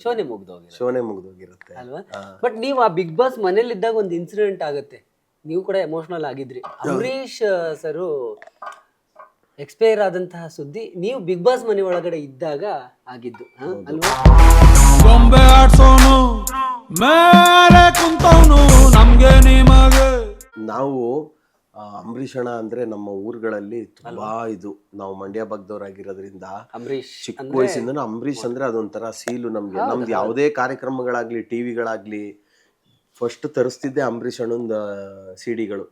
Speaker 1: ಶೋನೆ ಮುಗ್ದೋಗಿರುತ್ತೆ ಅಲ್ವಾ. ಬಟ್ ನೀವು ಆ ಬಿಗ್ ಬಾಸ್ ಮನೇಲಿ ಇದ್ದಾಗ ಒಂದು ಇನ್ಸಿಡೆಂಟ್ ಆಗುತ್ತೆ, ನೀವು ಕೂಡ ಎಮೋಷನಲ್ ಆಗಿದ್ರಿ. ಅಂಬರೀಶ್ ಸರು ಎಕ್ಸ್ಪೈರ್ ಆದಂತಹ ಸುದ್ದಿ ನೀವು ಬಿಗ್ ಬಾಸ್ ಮನೆ ಒಳಗಡೆ ಇದ್ದಾಗ ಆಗಿದ್ದು ಅಲ್ವಾ.
Speaker 5: ಗೊಂಬೆ ಆಡ್ಸೋನು ಮೇಲೆ ಕುಂತವನು ನಮ್ಗೆ ನಿಮಗೆ.
Speaker 2: ನಾವು ಅಂಬರೀಷ್ ಅಣ್ಣ ಅಂದ್ರೆ ನಮ್ಮ ಊರುಗಳಲ್ಲಿ ತುಂಬಾ ಇದು, ನಾವು ಮಂಡ್ಯ ಭಾಗದವರಾಗಿರೋದ್ರಿಂದ
Speaker 1: ಅಂಬರೀಶ್
Speaker 2: ಚಿಕ್ಕ ವಯಸ್ಸಿಂದ ಅಂಬರೀಷ್ ಅಂದ್ರೆ ಅದೊಂಥರ ಸೀಲು ನಮ್ಗೆ. ನಮ್ದು ಯಾವುದೇ ಕಾರ್ಯಕ್ರಮಗಳಾಗ್ಲಿ, ಟಿವಿಗಳಾಗ್ಲಿ, ಫಸ್ಟ್ ತರಿಸ್ತಿದ್ದೆ ಅಂಬರೀಷ್ ಅಣ್ಣಂದ ಸಿಡಿಗಳು.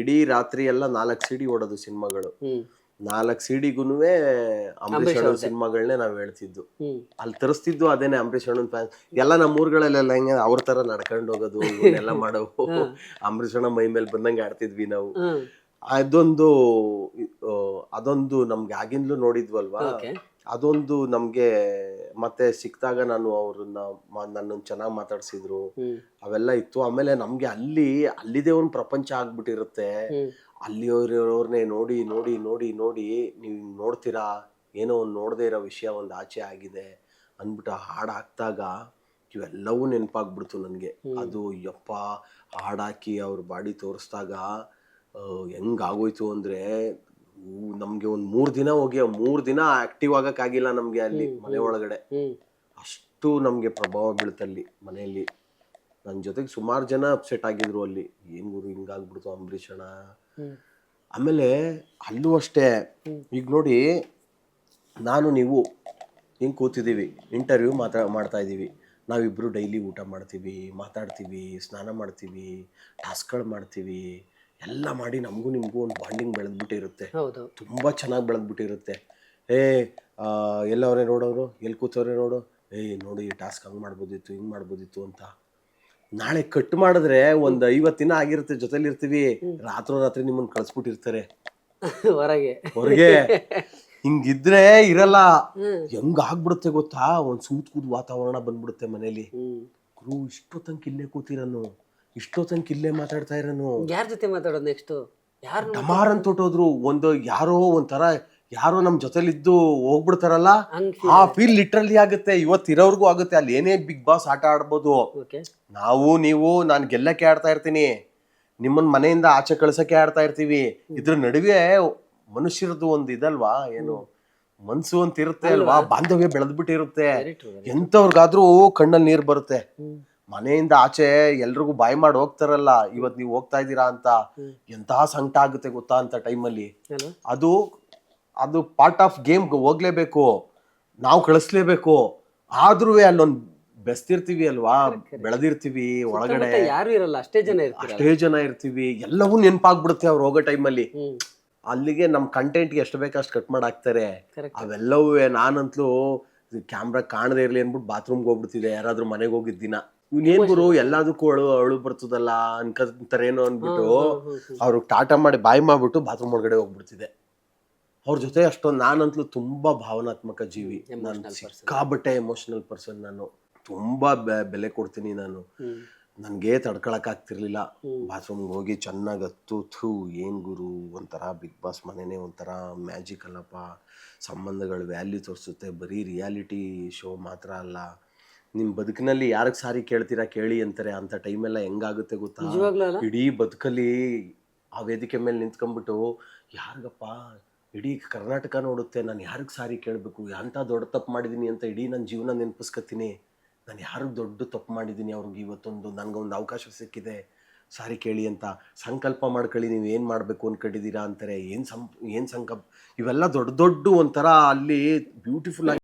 Speaker 2: ಇಡೀ ರಾತ್ರಿ ಎಲ್ಲ 4 ಸಿಡಿ ಓಡೋದು ಸಿನಿಮಾಗಳು. 4 ಸಿಡಿಗೂನುವೆ ಅಂಬರೀಷ್ ಅಣ್ಣನ ಸಿನಿಮಾಗಳನ್ನೇ ನಾವ್ ಹೇಳ್ತಿದ್ದು. ಅಲ್ಲಿ ತರಿಸ್ತಿದ್ದು ಅದೇನೆ ಅಂಬರೀಷ್ ಅಣ್ಣನ ಫ್ಯಾನ್ ಎಲ್ಲ. ನಮ್ಮ ಊರುಗಳಲ್ಲೆಲ್ಲ ಹಿಂಗೆ ಅವ್ರ ತರ ನಡ್ಕೊಂಡು ಹೋಗೋದು, ಇವನ್ನೆಲ್ಲ ಮಾಡೋವು. ಅಂಬರೀಷ್ ಅಣ್ಣ ಮೈ ಮೇಲೆ ಬಂದಂಗೆ ಆಡ್ತಿದ್ವಿ ನಾವು. ಅದೊಂದು ನಮ್ಗೆ ಆಗಿಂದ್ಲೂ ನೋಡಿದ್ವಲ್ವಾ, ಅದೊಂದು ನಮ್ಗೆ ಮತ್ತೆ ಸಿಕ್ತಾಗ ನನ್ನನ್ನು ಚೆನ್ನಾಗಿ ಮಾತಾಡ್ಸಿದ್ರು, ಅವೆಲ್ಲ ಇತ್ತು. ಆಮೇಲೆ ನಮ್ಗೆ ಅಲ್ಲಿದೆ ಒಂದು ಪ್ರಪಂಚ ಆಗ್ಬಿಟ್ಟಿರುತ್ತೆ. ಅಲ್ಲಿಯವ್ರವ್ರನ್ನೇ ನೋಡಿ ನೋಡಿ ನೋಡಿ ನೋಡಿ ನೀವು ನೋಡ್ತೀರಾ, ಏನೋ ಒಂದು ನೋಡದೇ ಇರೋ ವಿಷಯ ಒಂದು ಆಚೆ ಆಗಿದೆ ಅಂದ್ಬಿಟ್ಟು ಹಾಡು ಹಾಕ್ದಾಗ ಇವೆಲ್ಲವೂ ನೆನಪಾಗ್ಬಿಡ್ತು ನನಗೆ. ಅದು ಯಪ್ಪ ಹಾಡಾಕಿ ಅವ್ರ ಬಾಡಿ ತೋರಿಸ್ದಾಗ ಹೆಂಗಾಗೋಯ್ತು ಅಂದರೆ, ನಮಗೆ ಒಂದು 3 ದಿನ ಹೋಗಿ 3 ದಿನ ಆಕ್ಟಿವ್ ಆಗಕ್ಕಾಗಿಲ್ಲ ನಮಗೆ ಅಲ್ಲಿ ಮನೆ ಒಳಗಡೆ. ಅಷ್ಟು ನಮಗೆ ಪ್ರಭಾವ ಬೀಳುತ್ತಲ್ಲಿ ಮನೆಯಲ್ಲಿ. ನನ್ನ ಜೊತೆಗೆ ಸುಮಾರು ಜನ ಅಪ್ಸೆಟ್ ಆಗಿದ್ರು ಅಲ್ಲಿ, ಏನ್ ಗುರು ಹಿಂಗಾಗ್ಬಿಡ್ತು ಅಂಬರೀಷ್ ಅಣ್ಣ. ಆಮೇಲೆ ಅಲ್ಲೂ ಅಷ್ಟೇ, ಈಗ ನೋಡಿ ನಾನು ನೀವು ಹಿಂಗೆ ಕೂತಿದ್ದೀವಿ, ಇಂಟರ್ವ್ಯೂ ಮಾಡ್ತಾ ಇದ್ದೀವಿ, ನಾವಿಬ್ಬರು ಡೈಲಿ ಊಟ ಮಾಡ್ತೀವಿ, ಮಾತಾಡ್ತೀವಿ, ಸ್ನಾನ ಮಾಡ್ತೀವಿ, ಟಾಸ್ಕ್ಗಳು ಮಾಡ್ತೀವಿ, ಎಲ್ಲ ಮಾಡಿ ನಮಗೂ ನಿಮಗೂ ಒಂದು ಬಾಂಡಿಂಗ್ ಬೆಳೆದ್ಬಿಟ್ಟಿರುತ್ತೆ, ತುಂಬ ಚೆನ್ನಾಗಿ ಬೆಳೆದ್ಬಿಟ್ಟಿರುತ್ತೆ. ಎಲ್ಲವರೇ ನೋಡೋರು, ಎಲ್ಲಿ ಕೂತವ್ರೆ ನೋಡು, ನೋಡಿ ಈ ಟಾಸ್ಕ್ ಹಂಗೆ ಮಾಡ್ಬೋದಿತ್ತು, ಹಿಂಗೆ ಮಾಡ್ಬೋದಿತ್ತು ಅಂತ. ನಾಳೆ ಕಟ್ ಮಾಡಿದ್ರೆ ಒಂದು 50 ದಿನ ಆಗಿರುತ್ತೆ, ಜೊತೆಲಿ ಇರ್ತೀವಿ, ರಾತ್ರಿ ನಿಮ್ಮನ್ನ ಕಳಿಸ್ಬಿಟ್ಟಿರ್ತಾರೆ ಹೊರಗೆ. ಹಿಂಗಿದ್ರೆ ಇರಲ್ಲ, ಹೆಂಗ ಆಗ್ಬಿಡುತ್ತೆ ಗೊತ್ತಾ, ಒಂದ್ ಸೂತ್ಕೂದ್ ವಾತಾವರಣ ಬಂದ್ಬಿಡುತ್ತೆ ಮನೇಲಿ. ಗುರು ಇಷ್ಟೊತ್ತಂಕ ಇಲ್ಲೇ ಕೂತಿರನು, ಇಷ್ಟೊತ್ತಂಕ ಇಲ್ಲೇ ಮಾತಾಡ್ತಾ ಇರನು,
Speaker 1: ಯಾರ ಜೊತೆ ಮಾತಾಡೋದು ನೆಕ್ಸ್ಟ್
Speaker 2: ಡಮಾರ್ ಅಂತ ಹೊಟ್ಟೋದ್ರು, ಯಾರೋ ನಮ್ ಜೊತೆಲಿದ್ದು ಹೋಗ್ಬಿಡ್ತಾರಲ್ಲ, ಆ ಫೀಲ್ ಲಿಟ್ರಲಿ ಆಗುತ್ತೆ. ಇವತ್ತಿರೋರ್ಗೂ ಆಗುತ್ತೆ. ಅಲ್ಲಿ ಏನೇ ಬಿಗ್ ಬಾಸ್ ಆಟ ಆಡ್ಬೋದು, ನೀವು ನಾನು ಗೆಲ್ಲಕ್ಕೆ ಆಡ್ತಾ ಇರ್ತೀನಿ, ನಿಮ್ಮನ್ ಮನೆಯಿಂದ ಆಚೆ ಕಳ್ಸಕ್ಕೆ ಆಡ್ತಾ ಇರ್ತೀವಿ. ಇದ್ರ ನಡುವೆ ಮನುಷ್ಯರದ್ದು ಒಂದು ಇದಲ್ವಾ, ಏನು ಮನ್ಸು ಅಂತ ಇರುತ್ತೆ ಅಲ್ವಾ, ಬಾಂಧವ್ಯ ಬೆಳೆದ್ಬಿಟ್ಟಿರುತ್ತೆ. ಎಂತವ್ರಿಗಾದ್ರೂ ಕಣ್ಣಲ್ಲಿ ನೀರ್ ಬರುತ್ತೆ. ಮನೆಯಿಂದ ಆಚೆ ಎಲ್ರಿಗೂ ಬಾಯ್ ಮಾಡಿ ಹೋಗ್ತಾರಲ್ಲ, ಇವತ್ ನೀವು ಹೋಗ್ತಾ ಇದ್ದೀರಾ ಅಂತ ಎಂತಹ ಸಂಕಟ ಆಗುತ್ತೆ ಗೊತ್ತಾ ಅಂತ ಟೈಮಲ್ಲಿ. ಅದು ಪಾರ್ಟ್ ಆಫ್ ಗೇಮ್, ಹೋಗ್ಲೇಬೇಕು, ನಾವು ಕಳಿಸ್ಲೇಬೇಕು. ಆದ್ರೂ ಅಲ್ಲೊಂದ್ ಬೆಸ್ತಿರ್ತೀವಿ ಅಲ್ವಾ, ಬೆಳೆದಿರ್ತೀವಿ ಒಳಗಡೆ,
Speaker 1: ಯಾರು ಇರಲ್ಲ, ಅಷ್ಟೇ
Speaker 2: ಜನ ಇರ್ತೀವಿ, ಎಲ್ಲವೂ ನೆನಪಾಗ್ಬಿಡುತ್ತೆ ಅವ್ರು ಹೋಗೋ ಟೈಮಲ್ಲಿ. ಅಲ್ಲಿಗೆ ನಮ್ ಕಂಟೆಂಟ್ಗೆ ಎಷ್ಟು ಬೇಕಷ್ಟು ಕಟ್ ಮಾಡಿ ಹಾಕ್ತಾರೆ. ಅವೆಲ್ಲವೂ ನಾನಂತಲೂ ಕ್ಯಾಮ್ರಾ ಕಾಣದೇ ಇರ್ಲಿ ಅನ್ಬಿಟ್ಟು ಬಾತ್ರೂಮ್ಗೆ ಹೋಗ್ಬಿಡ್ತಿದೆ, ಯಾರಾದ್ರೂ ಮನೆಗೆ ಹೋಗಿದ್ದ ದಿನ. ಇವ್ನೇನ್ ಗುರು ಎಲ್ಲದಕ್ಕೂ ಅಳು ಬರ್ತದಲ್ಲ ಅನ್ಕಂತಾರೇನೋ ಅನ್ಬಿಟ್ಟು ಅವ್ರು ಟಾಟಾ ಮಾಡಿ ಬಾಯ್ ಮಾಡ್ಬಿಟ್ಟು ಬಾತ್ರೂಮ್ ಒಳಗಡೆ ಹೋಗ್ಬಿಡ್ತಿದೆ. ಅವ್ರ ಜೊತೆ ಅಷ್ಟೊಂದು ನಾನಂತಲೂ ತುಂಬಾ ಭಾವನಾತ್ಮಕ ಜೀವಿ, ನಾನು ಸಿಕ್ಕಾಬಟ್ಟೆ ಎಮೋಷನಲ್ ಪರ್ಸನ್. ನಾನು ತುಂಬಾ ಬೆಲೆ ಕೊಡ್ತೀನಿ ನಾನು. ನನಗೆ ತಡ್ಕೊಳಕ್ಕಾಗ್ತಿರ್ಲಿಲ್ಲ. ಬಾತ್ರೂಮ್ಗೆ ಹೋಗಿ ಚೆನ್ನಾಗಿ ಹತ್ತು ಏನು ಗುರು, ಒಂಥರ ಬಿಗ್ ಬಾಸ್ ಮನೆಯೇ ಒಂಥರ ಮ್ಯಾಜಿಕ್ ಅಲ್ಲಪ್ಪ. ಸಂಬಂಧಗಳು ವ್ಯಾಲ್ಯೂ ತೋರಿಸುತ್ತೆ, ಬರೀ ರಿಯಾಲಿಟಿ ಶೋ ಮಾತ್ರ ಅಲ್ಲ. ನಿಮ್ಮ ಬದುಕಿನಲ್ಲಿ ಯಾರಿಗೆ ಸಾರಿ ಕೇಳ್ತೀರಾ ಕೇಳಿ ಅಂತಾರೆ. ಅಂಥ ಟೈಮೆಲ್ಲ ಹೆಂಗಾಗುತ್ತೆ ಗೊತ್ತಾ, ಇಡೀ ಬದುಕಲ್ಲಿ ಆ ವೇದಿಕೆ ಮೇಲೆ ನಿಂತ್ಕೊಂಡ್ಬಿಟ್ಟು ಯಾರಿಗಪ್ಪ ಇಡೀ ಕರ್ನಾಟಕ ನೋಡುತ್ತೆ, ನಾನು ಯಾರಿಗೆ ಸಾರಿ ಕೇಳಬೇಕು, ಅಂಥ ದೊಡ್ಡ ತಪ್ಪು ಮಾಡಿದ್ದೀನಿ ಅಂತ ಇಡೀ ನನ್ನ ಜೀವನ ನೆನಪಿಸ್ಕೊತೀನಿ. ನಾನು ಯಾರಿಗೆ ದೊಡ್ಡ ತಪ್ಪು ಮಾಡಿದ್ದೀನಿ, ಅವ್ರಿಗೆ ಇವತ್ತೊಂದು ನನಗೊಂದು ಅವಕಾಶ ಸಿಕ್ಕಿದೆ ಸಾರಿ ಕೇಳಿ ಅಂತ ಸಂಕಲ್ಪ ಮಾಡ್ಕೊಳ್ಳಿ, ನೀವು ಏನು ಮಾಡಬೇಕು ಅಂದ್ಕೊಂಡಿದ್ದೀರಾ ಅಂತಾರೆ. ಏನು ಸಂಕಲ್ಪ, ಇವೆಲ್ಲ ದೊಡ್ಡ ಒಂಥರ ಅಲ್ಲಿ ಬ್ಯೂಟಿಫುಲ್ ಆಗಿ